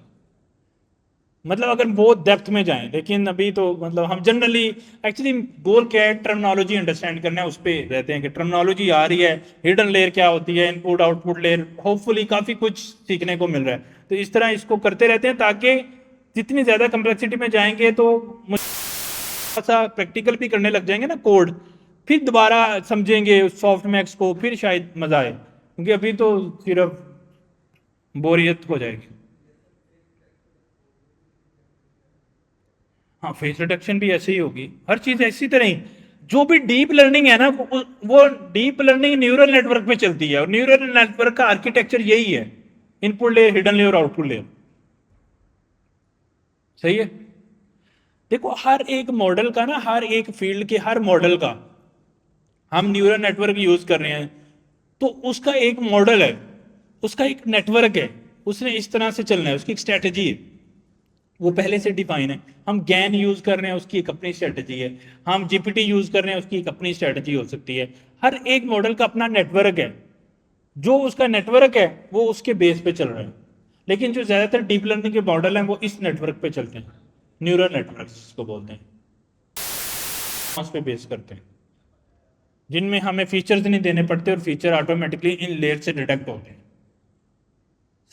मतलब अगर बहुत डेप्थ में जाएं, लेकिन अभी तो मतलब हम जनरली एक्चुअली गोल क्या है, टर्मिनोलॉजी अंडरस्टैंड करना है, उस पर रहते हैं कि टर्मिनोलॉजी आ रही है, हिडन लेयर क्या होती है, इनपुट आउटपुट लेयर, होपफुली काफ़ी कुछ सीखने को मिल रहा है। तो इस तरह इसको करते रहते हैं ताकि जितनी ज़्यादा कम्प्लेक्सिटी में जाएंगे तो सा प्रैक्टिकल भी करने लग जाएंगे ना कोड, फिर दोबारा समझेंगे सॉफ्ट मैक्स को, फिर शायद मज़ा आए, क्योंकि अभी तो सिर्फ बोरियत हो जाएगी। हाँ, फेस रिडक्शन भी ऐसे ही होगी, हर चीज ऐसी तरह ही। जो भी डीप लर्निंग है ना, वो डीप लर्निंग न्यूरल नेटवर्क पे चलती है, और न्यूरल नेटवर्क का आर्किटेक्चर यही है, input layer, hidden layer, output layer. सही है। देखो हर एक मॉडल का ना, हर एक फील्ड के हर मॉडल का हम न्यूरल नेटवर्क यूज कर रहे हैं, तो उसका एक मॉडल है, उसका एक नेटवर्क है, उसने इस तरह से चलना है, उसकी एक स्ट्रेटेजी है, वो पहले से डिफाइन है। हम गैन यूज कर रहे हैं, उसकी एक अपनी स्ट्रेटजी है। हम जीपीटी यूज कर रहे हैं, उसकी एक अपनी स्ट्रेटजी हो सकती है। हर एक मॉडल का अपना नेटवर्क है, जो उसका नेटवर्क है वो उसके बेस पे चल रहा है। लेकिन जो ज्यादातर डीप लर्निंग के मॉडल हैं वो इस नेटवर्क पे चलते हैं, न्यूरल नेटवर्क्स को बोलते हैं, उस पे बेस करते हैं, जिनमें हमें फीचर्स नहीं देने पड़ते और फीचर ऑटोमेटिकली इन लेयर से डिटेक्ट होते हैं।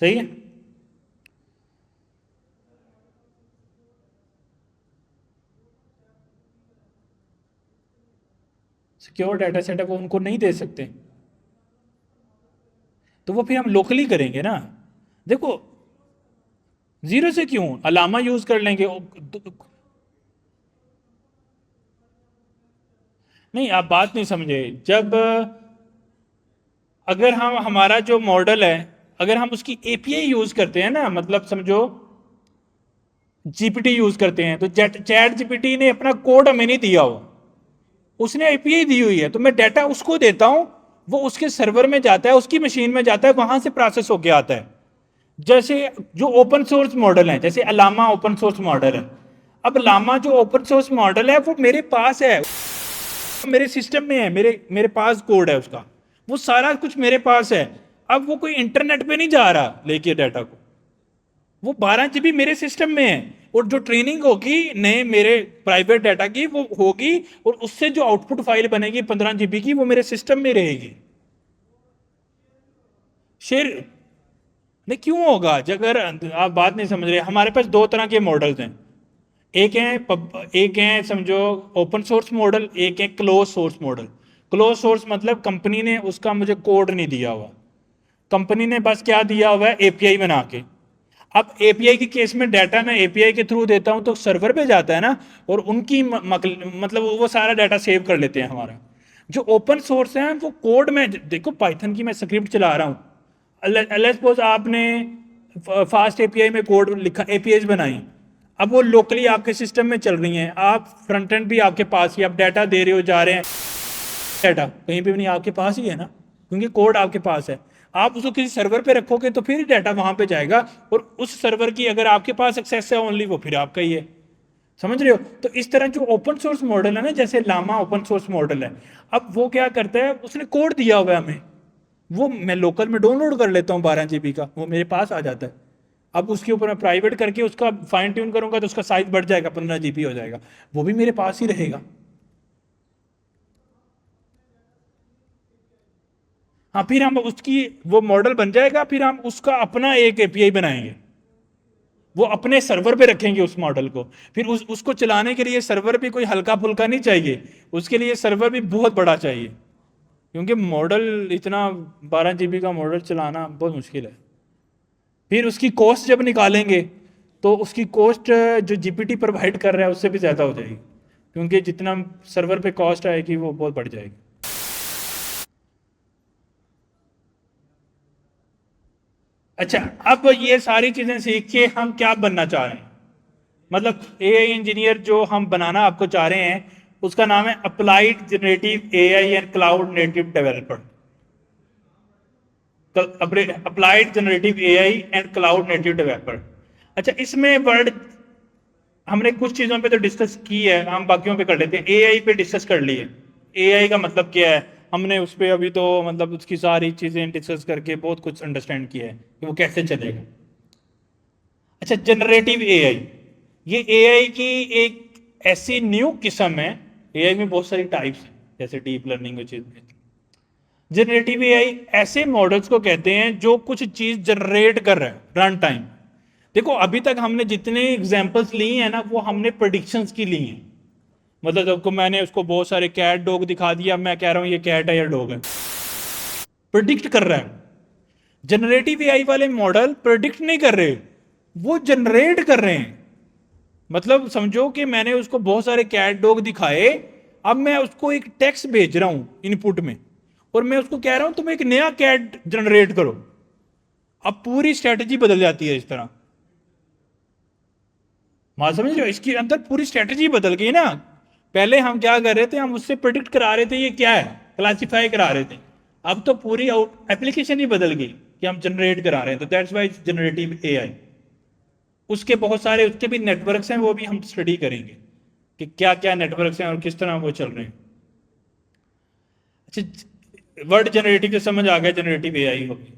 सही है। सिक्योर डाटा सेट है वो उनको नहीं दे सकते, तो वो फिर हम लोकली करेंगे ना। देखो, जीरो से क्यों, अलामा यूज कर लेंगे। नहीं, आप बात नहीं समझे। जब अगर हम हमारा जो मॉडल है, अगर हम उसकी एपीआई यूज करते हैं ना, मतलब समझो जीपीटी यूज करते हैं, तो चैट जीपीटी ने अपना कोड हमें नहीं दिया हो, उसने एपीआई दी हुई है, तो मैं डाटा उसको देता हूं, वो उसके सर्वर में जाता है, उसकी मशीन में जाता है, वहां से प्रोसेस होके आता है। जैसे जो ओपन सोर्स मॉडल है, जैसे अलामा ओपन सोर्स मॉडल है। अब लामा जो ओपन सोर्स मॉडल है वो मेरे पास है, मेरे सिस्टम में है, मेरे मेरे पास कोड है उसका, वो सारा कुछ मेरे पास है। अब वो कोई इंटरनेट पे नहीं जा रहा लेके डाटा को, वो 12 GB मेरे सिस्टम में है, और जो ट्रेनिंग होगी नए मेरे प्राइवेट डाटा की वो होगी, और उससे जो आउटपुट फाइल बनेगी 15 GB की, वो मेरे सिस्टम में रहेगी। शेर नहीं क्यों होगा, अगर आप बात नहीं समझ रहे, हमारे पास दो तरह के मॉडल्स हैं। एक है समझो ओपन सोर्स मॉडल, एक है close source model. Close source मतलब कंपनी ने उसका मुझे कोड नहीं दिया हुआ, कंपनी ने बस क्या दिया हुआ है, एपीआई बना के। अब एपीआई के केस में डाटा मैं एपीआई के थ्रू देता हूं तो सर्वर पे जाता है ना, और उनकी मतलब वो सारा डाटा सेव कर लेते हैं हमारा। जो ओपन सोर्स है वो कोड में, देखो पाइथन की मैं स्क्रिप्ट चला रहा हूँ, लेट्स सपोज आपने फास्ट एपीआई में कोड लिखा, एपीआई बनाई, अब वो लोकली आपके सिस्टम में चल रही हैं, आप फ्रंट एंड भी आपके पास ही, आप डाटा दे रहे हो, जा रहे हैं, डाटा कहीं पे भी नहीं, आपके पास ही है ना, क्योंकि कोड आपके पास है। आप उसको किसी सर्वर पे रखोगे तो फिर डाटा वहां पे जाएगा, और उस सर्वर की अगर आपके पास एक्सेस है ओनली, वो फिर आपका ही है। समझ रहे हो। तो इस तरह जो ओपन सोर्स मॉडल है ना, जैसे लामा ओपन सोर्स मॉडल है, अब वो क्या करता है, उसने कोड दिया हुआ है हमें, वो मैं लोकल में डाउनलोड कर लेता हूँ 12 GB का, वो मेरे पास आ जाता है। अब उसके ऊपर मैं प्राइवेट करके उसका फाइन ट्यून करूंगा तो उसका साइज बढ़ जाएगा, 15 GB हो जाएगा, वो भी मेरे पास ही रहेगा। हाँ, फिर हम उसकी वो मॉडल बन जाएगा, फिर हम उसका अपना एक एपीआई बनाएंगे, वो अपने सर्वर पे रखेंगे उस मॉडल को। फिर उसको चलाने के लिए सर्वर भी कोई हल्का फुल्का नहीं चाहिए, उसके लिए सर्वर भी बहुत बड़ा चाहिए, क्योंकि मॉडल इतना 12 GB का मॉडल चलाना बहुत मुश्किल है। फिर उसकी कॉस्ट जब निकालेंगे तो उसकी कॉस्ट जो जीपीटी प्रोवाइड कर रहा है उससे भी ज़्यादा हो जाएगी, क्योंकि जितना सर्वर पे कॉस्ट आएगी वो बहुत बढ़ जाएगी। अच्छा, अब ये सारी चीज़ें सीख के हम क्या बनना चाह रहे हैं, मतलब एआई इंजीनियर जो हम बनाना आपको चाह रहे हैं उसका नाम है applied generative AI and cloud native developer. Applied generative AI and cloud native developer. अच्छा, इसमें वर्ड हमने कुछ चीज़ों पे तो डिस्कस की है, हम बाकियों पे कर लेते हैं। एआई पे डिस्कस कर लिए, एआई का मतलब क्या है हमने उस पर अभी तो मतलब उसकी सारी चीज़ें डिस्कस करके बहुत कुछ अंडरस्टैंड किया है कि वो कैसे चलेगा। अच्छा, जनरेटिव एआई, ये एआई की एक ऐसी न्यू किस्म है। एआई में बहुत सारी टाइप्स हैं, जैसे डीप लर्निंग चीज। जनरेटिव एआई ऐसे मॉडल्स को कहते हैं जो कुछ चीज जनरेट कर रहा है रन टाइम। देखो, अभी तक हमने जितने एग्जांपल्स ली हैं ना, वो हमने प्रेडिक्शंस की ली हैं। मतलब सबको मैंने उसको बहुत सारे कैट डॉग दिखा दिया, मैं कह रहा हूं ये कैट है या डॉग है, प्रिडिक्ट कर रहा है। जनरेटिव एआई वाले मॉडल प्रिडिक्ट नहीं कर रहे, वो जनरेट कर रहे हैं। मतलब समझो कि मैंने उसको बहुत सारे कैट डॉग दिखाए, अब मैं उसको एक टेक्स्ट भेज रहा हूं इनपुट में, और मैं उसको कह रहा हूं तुम एक नया कैट जनरेट करो। अब पूरी स्ट्रेटजी बदल जाती है इस तरह। बात समझ रहे हो, इसके अंदर पूरी स्ट्रेटजी बदल गई ना। पहले हम क्या कर रहे थे, हम उससे प्रिडिक्ट करा रहे थे ये क्या है, क्लासिफाई करा रहे थे। अब तो पूरी एप्लीकेशन ही बदल गई कि हम जनरेट करा रहे हैं। तो दैट्स वाई जनरेटिव एआई। उसके बहुत सारे उसके भी नेटवर्क्स हैं, वो भी हम स्टडी करेंगे कि क्या क्या नेटवर्क्स हैं और किस तरह वो चल रहे हैं। अच्छा, वर्ड जनरेटिव से समझ आ गया, जनरेटिव एआई होगी।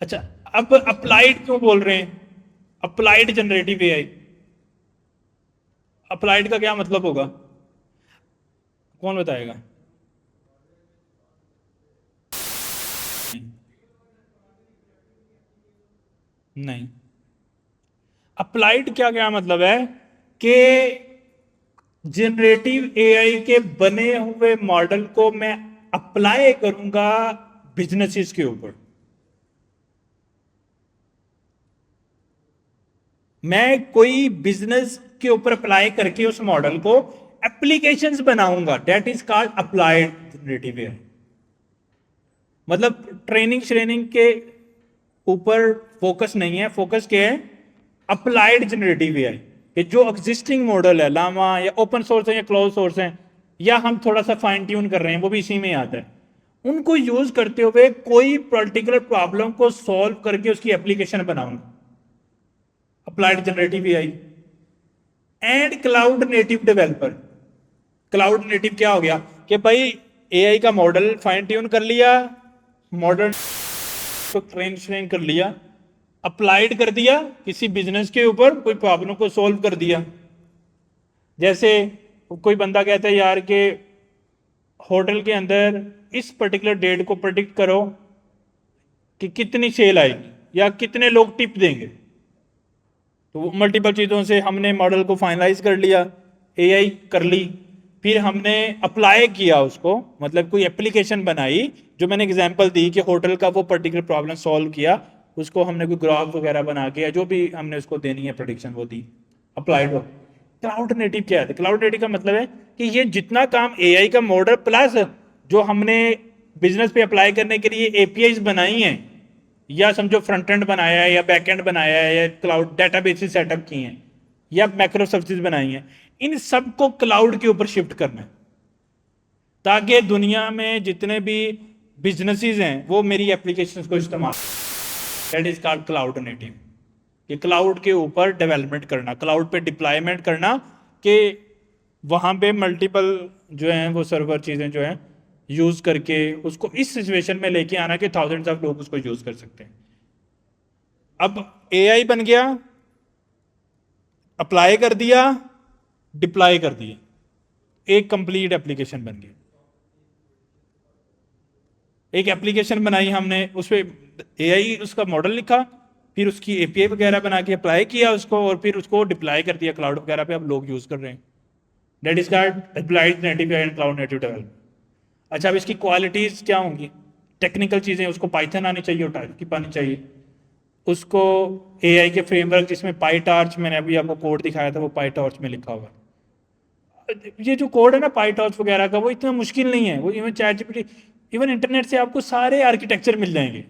अच्छा, अब अप्लाइड क्यों बोल रहे हैं, अप्लाइड जनरेटिव एआई, अप्लाइड का क्या मतलब होगा, कौन बताएगा? नहीं, अप्लाइड क्या क्या मतलब है कि जनरेटिव एआई के बने हुए मॉडल को मैं अप्लाई करूंगा बिजनेसेस के ऊपर। मैं कोई बिजनेस के ऊपर अप्लाई करके उस मॉडल को एप्लीकेशंस बनाऊंगा, that is called applied generative AI. मतलब ट्रेनिंग श्रेनिंग के ऊपर फोकस नहीं है, फोकस क्या है, अप्लाइड जनरेटिव एआई। कि जो एग्जिस्टिंग मॉडल है, लामा या ओपन सोर्स है या क्लोज सोर्स है, या हम थोड़ा सा फाइन ट्यून कर रहे हैं, वो भी इसी में आता है, उनको यूज करते हुए कोई पर्टिकुलर प्रॉब्लम को सॉल्व करके उसकी एप्लीकेशन बनाऊंगा, applied generative AI. And cloud native developer, cloud native क्या हो गया कि भाई एआई का मॉडल फाइन ट्यून कर लिया, मॉडल को ट्रेन श्रेन कर लिया, अप्लाइड कर दिया किसी बिजनेस के ऊपर, कोई प्रॉब्लम को सॉल्व कर दिया। जैसे कोई बंदा कहता है यार कि होटल के अंदर इस पर्टिकुलर डेट को प्रेडिक्ट करो कि कितनी सेल आएगी या कितने लोग टिप देंगे। तो मल्टीपल चीज़ों से हमने मॉडल को फाइनलाइज कर लिया, एआई कर ली, फिर हमने अप्लाई किया उसको, मतलब कोई एप्लीकेशन बनाई। जो मैंने एग्जांपल दी कि होटल का वो पर्टिकुलर प्रॉब्लम सॉल्व किया, उसको हमने कोई ग्राफ वगैरह बना के, जो भी हमने उसको देनी है प्रेडिक्शन वो दी, अप्लाइड हो। क्लाउड नेटिव क्या है? क्लाउड नेटिव का मतलब है कि ये जितना काम एआई का मॉडल प्लस जो हमने बिजनेस पे अप्लाई करने के लिए एपीआईज बनाई हैं, या समझो फ्रंट एंड बनाया है या बैक एंड बनाया है या क्लाउड डेटाबेसेस सेटअप किए हैं या मैक्रो सर्विसेज बनाई हैं, इन सबको क्लाउड के ऊपर शिफ्ट करना है, ताकि दुनिया में जितने भी बिजनेसेस हैं वो मेरी एप्लीकेशंस को इस्तेमाल, that is called cloud native. कि क्लाउड के ऊपर डेवलपमेंट करना, क्लाउड पे डिप्लॉयमेंट करना, कि वहाँ पे मल्टीपल जो हैं वो सर्वर चीज़ें जो हैं यूज़ करके उसको इस सिचुएशन में लेके आना कि थाउजेंड्स ऑफ लोग उसको यूज़ कर सकते हैं। अब एआई बन गया, अप्लाई कर दिया, डिप्लॉय कर दिया, एक कंप्लीट एप्लीकेशन बन गई। एक एप्लीकेशन बनाई हमने, उस पर एआई उसका मॉडल लिखा, फिर उसकी एपीआई वगैरह बना के अप्लाई किया उसको, और फिर उसको डिप्लॉय कर दिया क्लाउड वगैरह पे, अब लोग यूज कर रहे हैं। That is called applied native and cloud native development. अच्छा, अब इसकी क्वालिटीज़ क्या होंगी, टेक्निकल चीज़ें, उसको पाइथन आनी चाहिए और टाइपस्क्रिप्ट आनी चाहिए, उसको एआई के फ्रेमवर्क जिसमें पाई टार्च, मैंने अभी आपको कोड दिखाया था, वो पाई टार्च में लिखा हुआ है। ये जो कोड है ना पाई टार्च वगैरह का, वो इतना मुश्किल नहीं है, वो even chat GPT, even internet से आपको सारे आर्किटेक्चर मिल जाएंगे,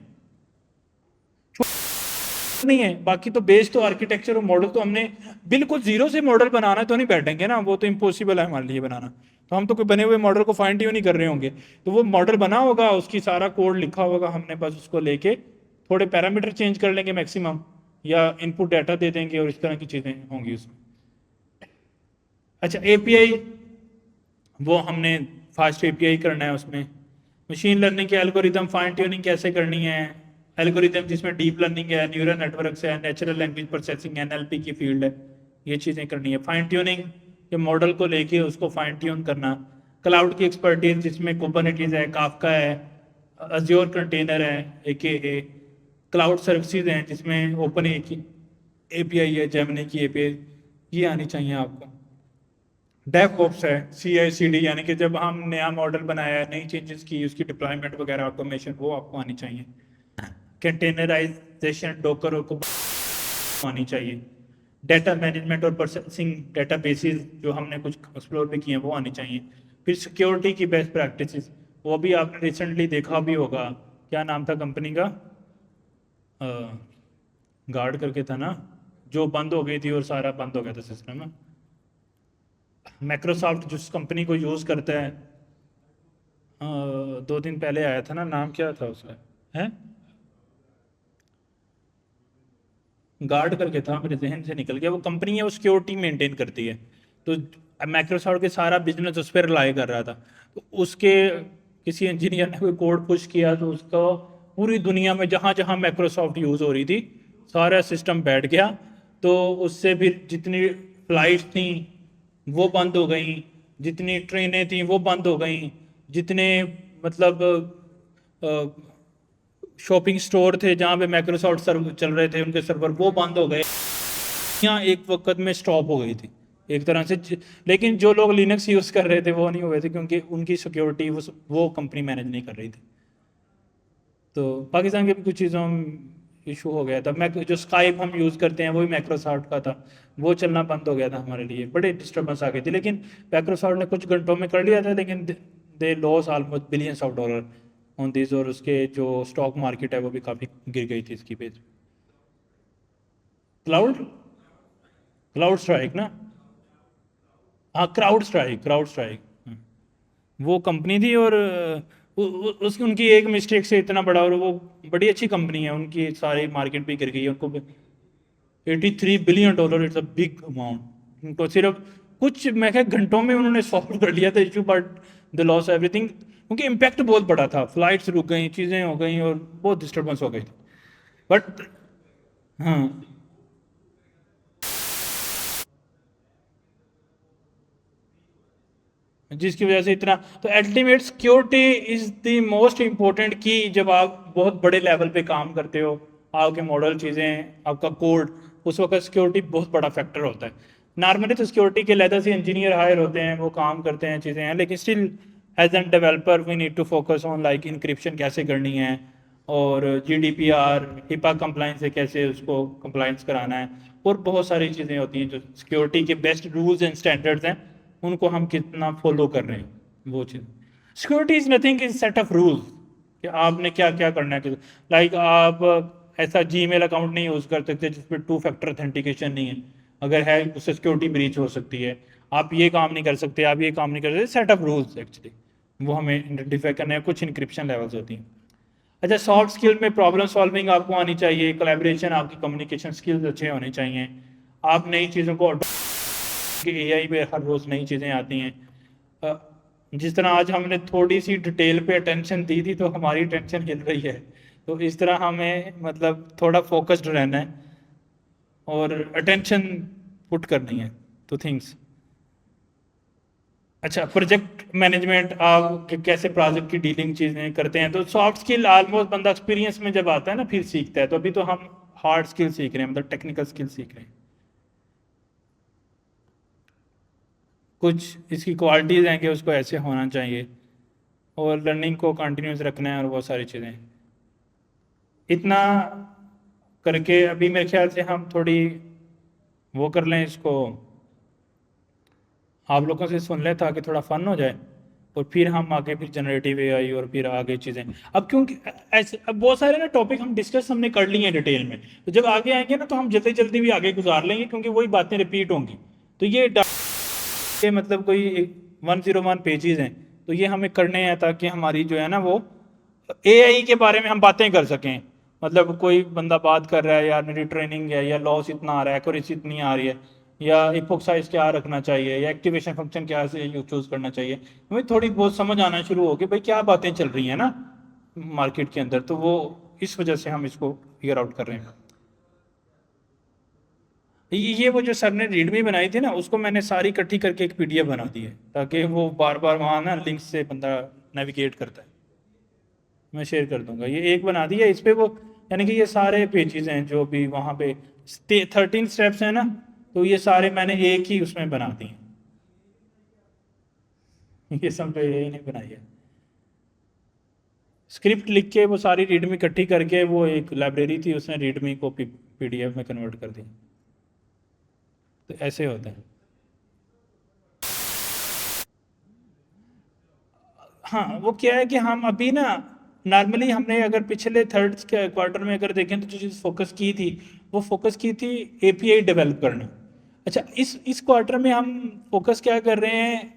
नहीं है। बाकी तो बेस तो आर्किटेक्चर और मॉडल तो हमने बिल्कुल जीरो से मॉडल बनाना तो नहीं बैठेंगे ना, वो तो इम्पॉसिबल है हमारे लिए बनाना। तो हम तो कोई बने हुए मॉडल को फाइन ट्यून नहीं कर रहे होंगे, तो वो मॉडल बना होगा, उसकी सारा कोड लिखा होगा, हमने बस उसको लेके थोड़े पैरामीटर चेंज कर लेंगे मैक्सिमम, या इनपुट डाटा दे देंगे, और इस तरह की चीज़ें होंगी उसमें। अच्छा, एपीआई, वो हमने फास्ट एपीआई करना है उसमें। मशीन लर्निंग के एल्गोरिदम फाइन ट्यूनिंग कैसे करनी है, एल्गोरिदम जिसमें डीप लर्निंग है, न्यूरल नेटवर्क है, नेचुरल लैंग्वेज प्रोसेसिंग, एनएलपी की फील्ड है, ये चीज़ें करनी है। फाइन ट्यूनिंग के मॉडल को लेके उसको फाइन ट्यून करना। क्लाउड की एक्सपर्टीज जिसमें कुबरनेटिस है, काफका है, अज्योर कंटेनर है, ए क्लाउड सर्विसेज हैं जिसमें ओपन एपीआई है, जेमिनी की एपीआई, ये आनी चाहिए आपको। डेवऑप्स है, CI/CD, यानी कि जब हम नया मॉडल बनाया है, नई चेंजेस की, उसकी डिप्लॉयमेंट वगैरह ऑटोमेशन, वो आपको आनी चाहिए। कंटेनराइजेशन, डोकर को आनी चाहिए। डाटा मैनेजमेंट और प्रोसेसिंग, डाटा बेसिस जो हमने कुछ एक्सप्लोर भी किए हैं, वो आनी चाहिए। फिर सिक्योरिटी की बेस्ट प्रैक्टिसेस, वो भी आपने रिसेंटली देखा भी होगा, क्या नाम था कंपनी का, गार्ड करके था ना, जो बंद हो गई थी और सारा बंद हो गया था सिस्टम। माइक्रोसॉफ्ट जिस कंपनी को यूज़ करता है, 2 दिन पहले आया था ना, नाम क्या था उसका, है गार्ड करके था, मेरे जहन से निकल गया। वो कंपनी है, वो सिक्योरिटी मेंटेन करती है, तो माइक्रोसॉफ्ट के सारा बिजनेस उस पर रिलाई कर रहा था। तो उसके किसी इंजीनियर ने कोई कोड पुश किया, तो उसको पूरी दुनिया में जहाँ जहाँ माइक्रोसॉफ्ट यूज़ हो रही थी, सारा सिस्टम बैठ गया। तो उससे फिर जितनी फ्लाइट्स थी वो बंद हो गई, जितनी ट्रेनें थी वो बंद हो गई, जितने मतलब शॉपिंग स्टोर थे जहाँ पे माइक्रोसॉफ्ट सर्व चल रहे थे, उनके सर्वर वो बंद हो गए। यहाँ एक वक्त में स्टॉप हो गई थी एक तरह से। लेकिन जो लोग लिनक्स यूज़ कर रहे थे वो नहीं हुए थे, क्योंकि उनकी सिक्योरिटी वो कंपनी मैनेज नहीं कर रही थी। तो पाकिस्तान के भी कुछ चीज़ों में इशू हो गया था। मैं जो स्काइप हम यूज़ करते हैं वो भी माइक्रोसॉफ्ट का था, वो चलना बंद हो गया था हमारे लिए, बड़े डिस्टर्बेंस आ गई थी। लेकिन माइक्रोसॉफ्ट ने कुछ घंटों में कर लिया था, लेकिन they loss almost billions of dollar on this, और उसके जो स्टॉक मार्केट है वो भी काफ़ी गिर गई थी इसकी बेस। क्लाउड क्लाउड स्ट्राइक ना, हाँ क्राउड स्ट्राइक, वो कंपनी थी, और उसकी उनकी एक मिस्टेक से इतना बड़ा, और वो बड़ी अच्छी कंपनी है, उनकी सारी मार्केट भी गिर गई है। उनको 83 billion dollar, it's a big amount. उनको सिर्फ कुछ मैं क्या घंटों में उन्होंने सॉल्व कर लिया था issue, but the loss everything, क्योंकि इम्पैक्ट बहुत बड़ा था, फ्लाइट्स रुक गई, चीज़ें हो गई, और बहुत डिस्टर्बेंस हो गई थी। बट हाँ, जिसकी वजह से इतना, तो ultimate security is the most important की। जब आप बहुत बड़े लेवल पे काम करते हो, आपके मॉडल चीज़ें, आपका कोड, उस वक्त सिक्योरिटी बहुत बड़ा फैक्टर होता है। नॉर्मली तो सिक्योरिटी के लेदर से इंजीनियर हायर होते हैं, वो काम करते हैं, चीज़ें हैं, लेकिन still as an developer we need to focus on like encryption कैसे करनी है, और GDPR हिपा कंप्लाइंस से कैसे उसको कंप्लाइंस कराना है, और बहुत सारी चीज़ें होती हैं जो सिक्योरिटी के बेस्ट रूल्स एंड स्टैंडर्ड्स हैं, उनको हम कितना फॉलो कर रहे हैं, वो चीज़। Security is nothing is set of rules, कि आपने क्या क्या करना है। लाइक आप ऐसा जीमेल अकाउंट नहीं यूज़ कर सकते जिसपे 2 फैक्टर ऑथेंटिकेशन नहीं है, अगर है उससे सिक्योरिटी ब्रीच हो सकती है। आप ये काम नहीं कर सकते, आप ये काम नहीं कर सकते, सेट ऑफ रूल्स एक्चुअली, वो हमें आइडेंटिफाई करना है। कुछ इंक्रिप्शन लेवल्स होती हैं। अच्छा, सॉफ्ट स्किल में प्रॉब्लम सॉल्विंग आपको आनी चाहिए, कोलैबोरेशन, आपकी कम्युनिकेशन स्किल्स अच्छे होने चाहिए। आप नई चीज़ों को, AI पे हर रोज़ नई चीज़ें आती हैं। अ, जिस तरह आज हमने थोड़ी सी डिटेल पे अटेंशन दी थी, तो हमारी टेंशन हिल रही है। तो इस तरह हमें मतलब थोड़ा फोकस्ड रहना है, और अटेंशन पुट करनी है तो थिंग्स। अच्छा, प्रोजेक्ट मैनेजमेंट, आप कैसे प्रोजेक्ट की डीलिंग चीज़ें करते हैं, तो सॉफ्ट स्किल ऑलमोस्ट बंदा एक्सपीरियंस में जब आता है ना फिर सीखता है। तो अभी तो हम हार्ड स्किल सीख रहे हैं, मतलब टेक्निकल स्किल सीख रहे हैं। कुछ इसकी क्वालिटीज़ हैं कि उसको ऐसे होना चाहिए, और लर्निंग को कंटिन्यूस रखना है और बहुत सारी चीज़ें। इतना करके अभी मेरे ख्याल से हम थोड़ी वो कर लें इसको, आप लोगों से सुन लें ताकि थोड़ा फन हो जाए, और फिर हम आगे फिर जनरेटिव एआई और फिर आगे चीज़ें। अब क्योंकि ऐसे अब बहुत सारे ना टॉपिक हम डिस्कस हमने कर लिए हैं डिटेल में, तो जब आगे आएंगे ना तो हम जल्दी जल्दी भी आगे गुजार लेंगे, क्योंकि वही बातें रिपीट होंगी। तो ये मतलब कोई 101 पेजेस हैं, तो ये हमें करने हैं ताकि हमारी जो है ना वो एआई के बारे में हम बातें कर सकें। मतलब कोई बंदा बात कर रहा है यार मेरी ट्रेनिंग है, या लॉस इतना आ रहा है, एक्यूरेसी इतनी आ रही है, या इपोक साइज क्या रखना चाहिए, या एक्टिवेशन फंक्शन क्या से चूज करना चाहिए, हमें थोड़ी बहुत समझ आना शुरू होगी भाई क्या बातें चल रही हैं ना मार्केट के अंदर। तो वो इस वजह से हम इसको फिगर आउट कर रहे हैं। ये वो जो सर ने रीडमी बनाई थी ना, उसको मैंने सारी इकट्ठी करके एक पीडीएफ बना दी है, ताकि वो बार बार वहाँ ना लिंक से बंदा नेविगेट करता है। मैं शेयर कर दूंगा, ये एक बना दी है इस पे वो, यानी कि ये सारे पेजेस हैं जो भी वहाँ पे 13 स्टेप्स हैं ना, तो ये सारे मैंने एक ही उसमें बना दिए। ये सब जो यही नहीं बनाई है, स्क्रिप्ट लिख के वो सारी रीडमी इकट्ठी करके वो एक लाइब्रेरी थी, उसने रीडमी को पीडीएफ में कन्वर्ट कर दी। तो ऐसे होता है। हाँ, वो क्या है कि हम अभी ना नॉर्मली हमने अगर पिछले थर्ड क्वार्टर में अगर देखें तो जो चीज़ फोकस की थी, वो फोकस की थी एपीआई डेवलप करना। अच्छा, इस क्वार्टर में हम फोकस क्या कर रहे हैं,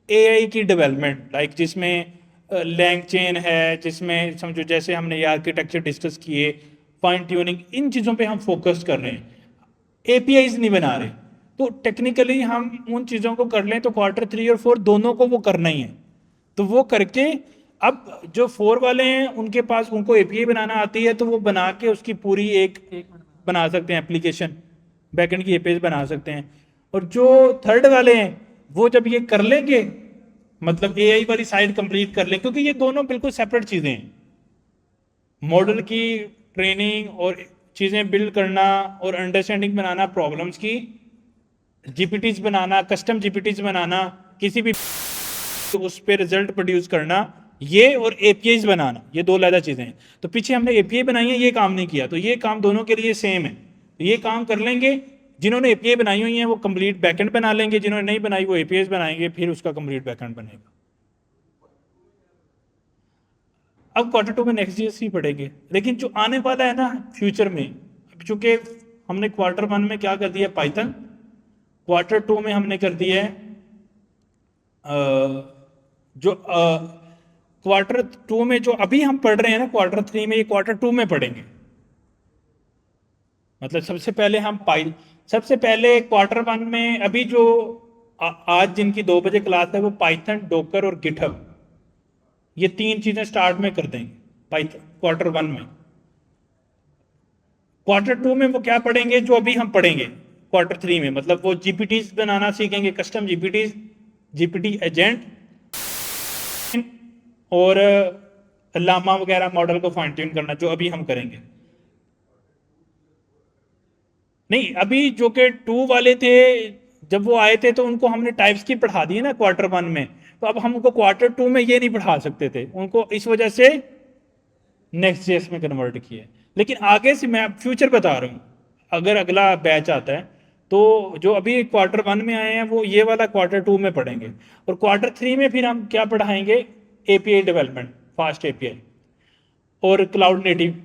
एआई की डेवलपमेंट, लाइक जिसमें लैंग चेन है, जिसमें समझो जैसे हमने ये आर्किटेक्चर डिस्कस किए, फाइन ट्यूनिंग, इन चीज़ों पे हम फोकस कर रहे हैं, एपीआईज नहीं बना रहे। तो टेक्निकली हम उन चीज़ों को कर लें तो क्वार्टर 3 और 4 दोनों को वो करना ही है। तो वो करके अब जो 4 वाले हैं उनके पास उनको एपीआई बनाना आती है, तो वो बना के उसकी पूरी एक बना सकते हैं एप्लीकेशन, बैकएंड की एपीआई बना सकते हैं। और जो थर्ड वाले हैं वो जब ये कर लेंगे, मतलब एआई वाली साइड कंप्लीट कर लें, क्योंकि ये दोनों बिल्कुल सेपरेट चीज़ें हैं। मॉडल की ट्रेनिंग और चीज़ें बिल्ड करना और अंडरस्टैंडिंग बनाना प्रॉब्लम्स की, जीपीटीज बनाना, कस्टम जीपीटीज बनाना, किसी भी तो उस पर रिजल्ट प्रोड्यूस करना, ये और एपीआईज बनाना, ये दो अलग चीज़ें हैं। तो पीछे हमने एपीआई बनाई है, ये काम नहीं किया, तो ये काम दोनों के लिए सेम है। तो ये काम कर लेंगे, जिन्होंने एपीआई बनाई हुई है वो कंप्लीट बैकएंड बना लेंगे, जिन्होंने नहीं बनाई वो एपीआईज बनाएंगे, फिर उसका कंप्लीट बैकएंड बनेगा। अब क्वार्टर 2 में नेक्स्ट जीएस ही पढ़ेंगे, लेकिन जो आने वाला है ना फ्यूचर में, चूंकि हमने क्वार्टर 1 में क्या कर दिया पाइथन, क्वार्टर 2 में हमने कर दिया है जो क्वार्टर 2 में जो अभी हम पढ़ रहे हैं ना क्वार्टर 3 में, ये क्वार्टर 2 में पढ़ेंगे। मतलब सबसे पहले क्वार्टर 1 में अभी जो आज जिनकी 2 बजे क्लास है वो पाइथन, डोकर और गिटहब, ये 3 चीजें स्टार्ट में कर देंगे पाइथन क्वार्टर 1 में। क्वार्टर 2 में वो क्या पढ़ेंगे जो अभी हम पढ़ेंगे क्वार्टर 3 में, मतलब वो जीपीटी बनाना सीखेंगे, कस्टम जीपीटी, जीपीटी एजेंट, और लामा वगैरह मॉडल को फाइन ट्यून करना, जो अभी हम करेंगे। नहीं, अभी जो कि 2 वाले थे जब वो आए थे तो उनको हमने टाइप्स की पढ़ा दी है ना क्वार्टर 1 में, तो अब हम उनको क्वार्टर 2 में ये नहीं पढ़ा सकते थे उनको, इस वजह से नेक्स्ट जेएस में कन्वर्ट किए। लेकिन आगे से मैं फ्यूचर बता रहा हूँ, अगर अगला बैच आता है तो जो अभी क्वार्टर 1 में आए हैं वो ये वाला क्वार्टर 2 में पढ़ेंगे, और क्वार्टर 3 में फिर हम क्या पढ़ाएंगे, एपीआई डेवलपमेंट, फास्ट एपीआई और क्लाउड नेटिव,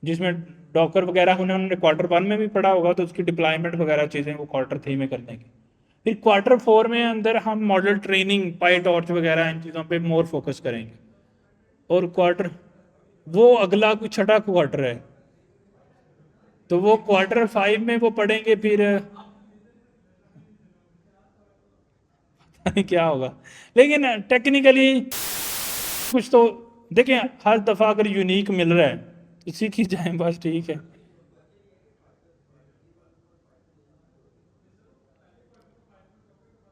जिसमें डॉकर वगैरह उन्होंने क्वार्टर 1 में भी पढ़ा होगा, तो उसकी डिप्लॉयमेंट वगैरह चीज़ें वो क्वार्टर 3 में कर देंगे। फिर क्वार्टर 4 में अंदर हम मॉडल ट्रेनिंग, पाई टॉर्च वगैरह इन चीज़ों पे मोर फोकस करेंगे। और क्वार्टर वो अगला कुछ छठा क्वार्टर है, तो वो क्वार्टर 5 में वो पढ़ेंगे, फिर पता नहीं क्या होगा। लेकिन टेक्निकली कुछ तो देखें, हर दफा अगर यूनिक मिल रहा है तो सीख ही जाए, बस ठीक है।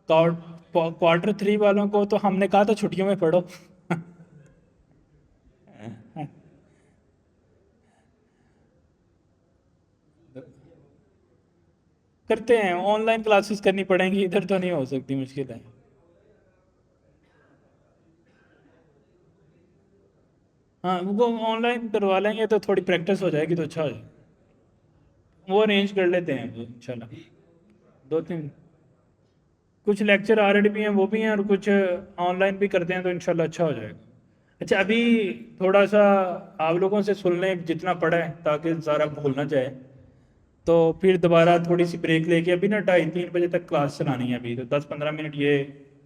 क्वार्टर 3 वालों को तो हमने कहा था छुट्टियों में पढ़ो। करते हैं, ऑनलाइन क्लासेस करनी पड़ेंगी, इधर तो नहीं हो सकती, मुश्किल है। हाँ वो ऑनलाइन करवा लेंगे तो थोड़ी प्रैक्टिस हो जाएगी तो अच्छा हो जाएगा। वो अरेंज कर लेते हैं वो इंशाल्लाह। दो तीन कुछ लेक्चर ऑलरेडी भी हैं वो भी हैं, और कुछ ऑनलाइन भी करते हैं तो इंशाल्लाह अच्छा हो जाएगा। अच्छा अभी थोड़ा सा आप लोगों से सुन लें जितना पढ़ा है, ताकि ज़्यादा भूल ना जाए। तो फिर दोबारा थोड़ी सी ब्रेक लेके, अभी ना 2:30-3 बजे तक क्लास चलानी है, अभी तो 10-15 मिनट ये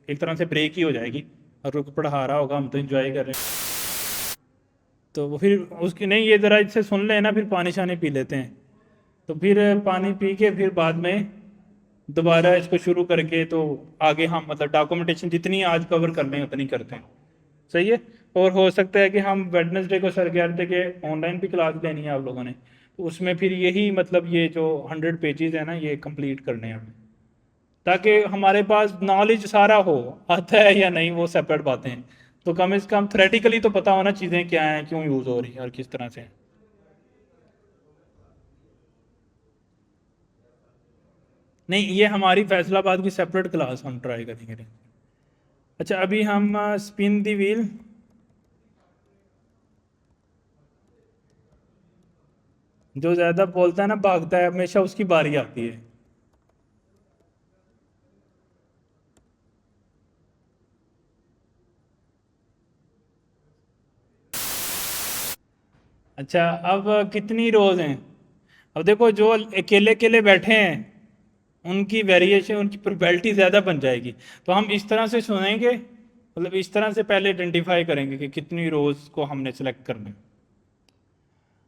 एक तरह से ब्रेक ही हो जाएगी। और रुक पढ़ा रहा होगा, हम तो इंजॉय कर रहे हैं। तो वो फिर उसकी नहीं, ये ज़रा इससे सुन लें ना, फिर पानी शानी पी लेते हैं। तो फिर पानी पी के फिर बाद में दोबारा इसको शुरू करके तो आगे हम मतलब डॉक्यूमेंटेशन जितनी आज कवर कर लें उतनी करते हैं। सही है। और हो सकता है कि हम वेडनेसडे को सर कह रहे थे कि ऑनलाइन भी क्लास लेनी है आप लोगों ने, तो उसमें फिर यही मतलब ये जो 100 पेजेस है ना, ये कंप्लीट करने हैं हमें, ताकि हमारे पास नॉलेज सारा हो। आता है या नहीं वो सेपरेट बातें हैं, तो कम से कम थ्रेटिकली तो पता होना चीज़ें क्या हैं, क्यों यूज़ हो रही है और किस तरह से। नहीं ये हमारी फैसलाबाद की सेपरेट क्लास हम ट्राई करेंगे। अच्छा अभी हम स्पिन दी व्हील। जो ज़्यादा बोलता है ना, भागता है, हमेशा उसकी बारी आती है। अच्छा अब कितनी रोज हैं? अब देखो जो अकेले अकेले बैठे हैं उनकी वेरिएशन, उनकी प्रोबेबिलिटी ज़्यादा बन जाएगी। तो हम इस तरह से सुनेंगे, मतलब इस तरह से पहले आइडेंटिफाई करेंगे कि कितनी रोज को हमने सेलेक्ट करना है।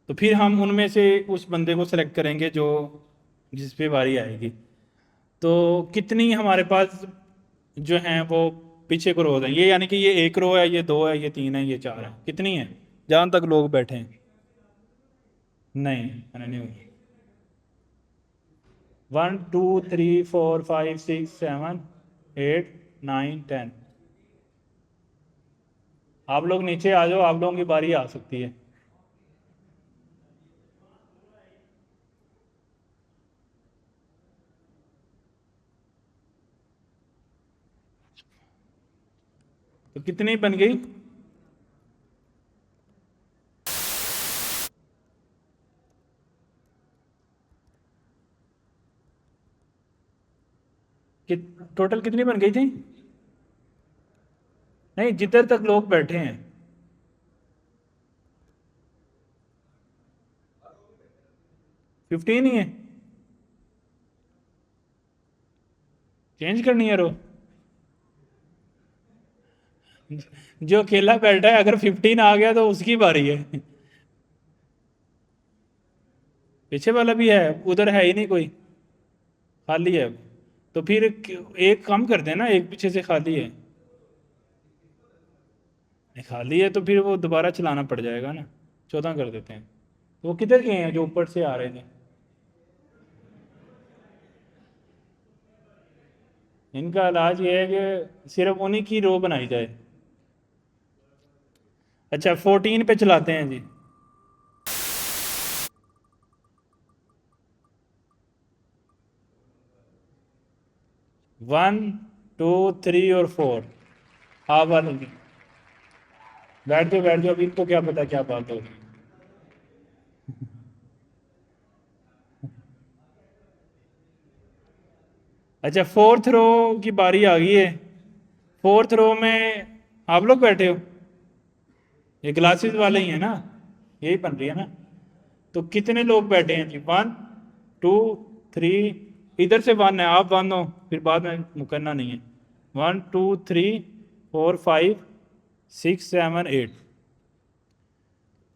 तो फिर हम उनमें से उस बंदे को सेलेक्ट करेंगे जो जिस पे बारी आएगी। तो कितनी हमारे पास जो हैं वो पीछे को रोज हैं, ये यानी कि ये एक रो है, ये दो है, ये तीन है, ये चार है, कितनी है जहाँ तक लोग बैठे हैं? नहीं मैंने नहीं हुई। 1 2 3 4 5 6 7 8 9 10। आप लोग नीचे आ जाओ, आप लोगों की बारी आ सकती है। तो कितनी बन गई? कि टोटल कितनी बन गई थी? नहीं जिधर तक लोग बैठे हैं। 15 ही है। चेंज करनी है रो? जो अकेला बैठा है, अगर 15 आ गया तो उसकी बारी है। पीछे वाला भी है, उधर है ही नहीं कोई, खाली है। तो फिर एक कम कर देना, एक पीछे से खाली है। नहीं, खाली है तो फिर वो दोबारा चलाना पड़ जाएगा ना। 14 कर देते हैं। तो वो किधर गए हैं जो ऊपर से आ रहे थे? इनका इलाज ये है कि सिर्फ उन्हीं की रो बनाई जाए। अच्छा 14 पे चलाते हैं जी। 1 2 3 और 4। हाँ वाले बैठ जाओ बैठ जाओ, अभी इनको क्या पता क्या बात होगी। अच्छा फोर्थ रो की बारी आ गई है। फोर्थ रो में आप लोग बैठे हो, ये ग्लासेस वाले ही है ना, यही बन रही है ना। तो कितने लोग बैठे हैं जी? 1 2 3। इधर से 1 है, आप 1 हो, फिर बाद में मुकरना नहीं है। 1 2 3 4 5 6 7 8।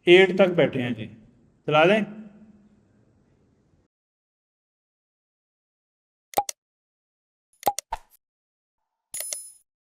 8 तक बैठे हैं जी। चला दें?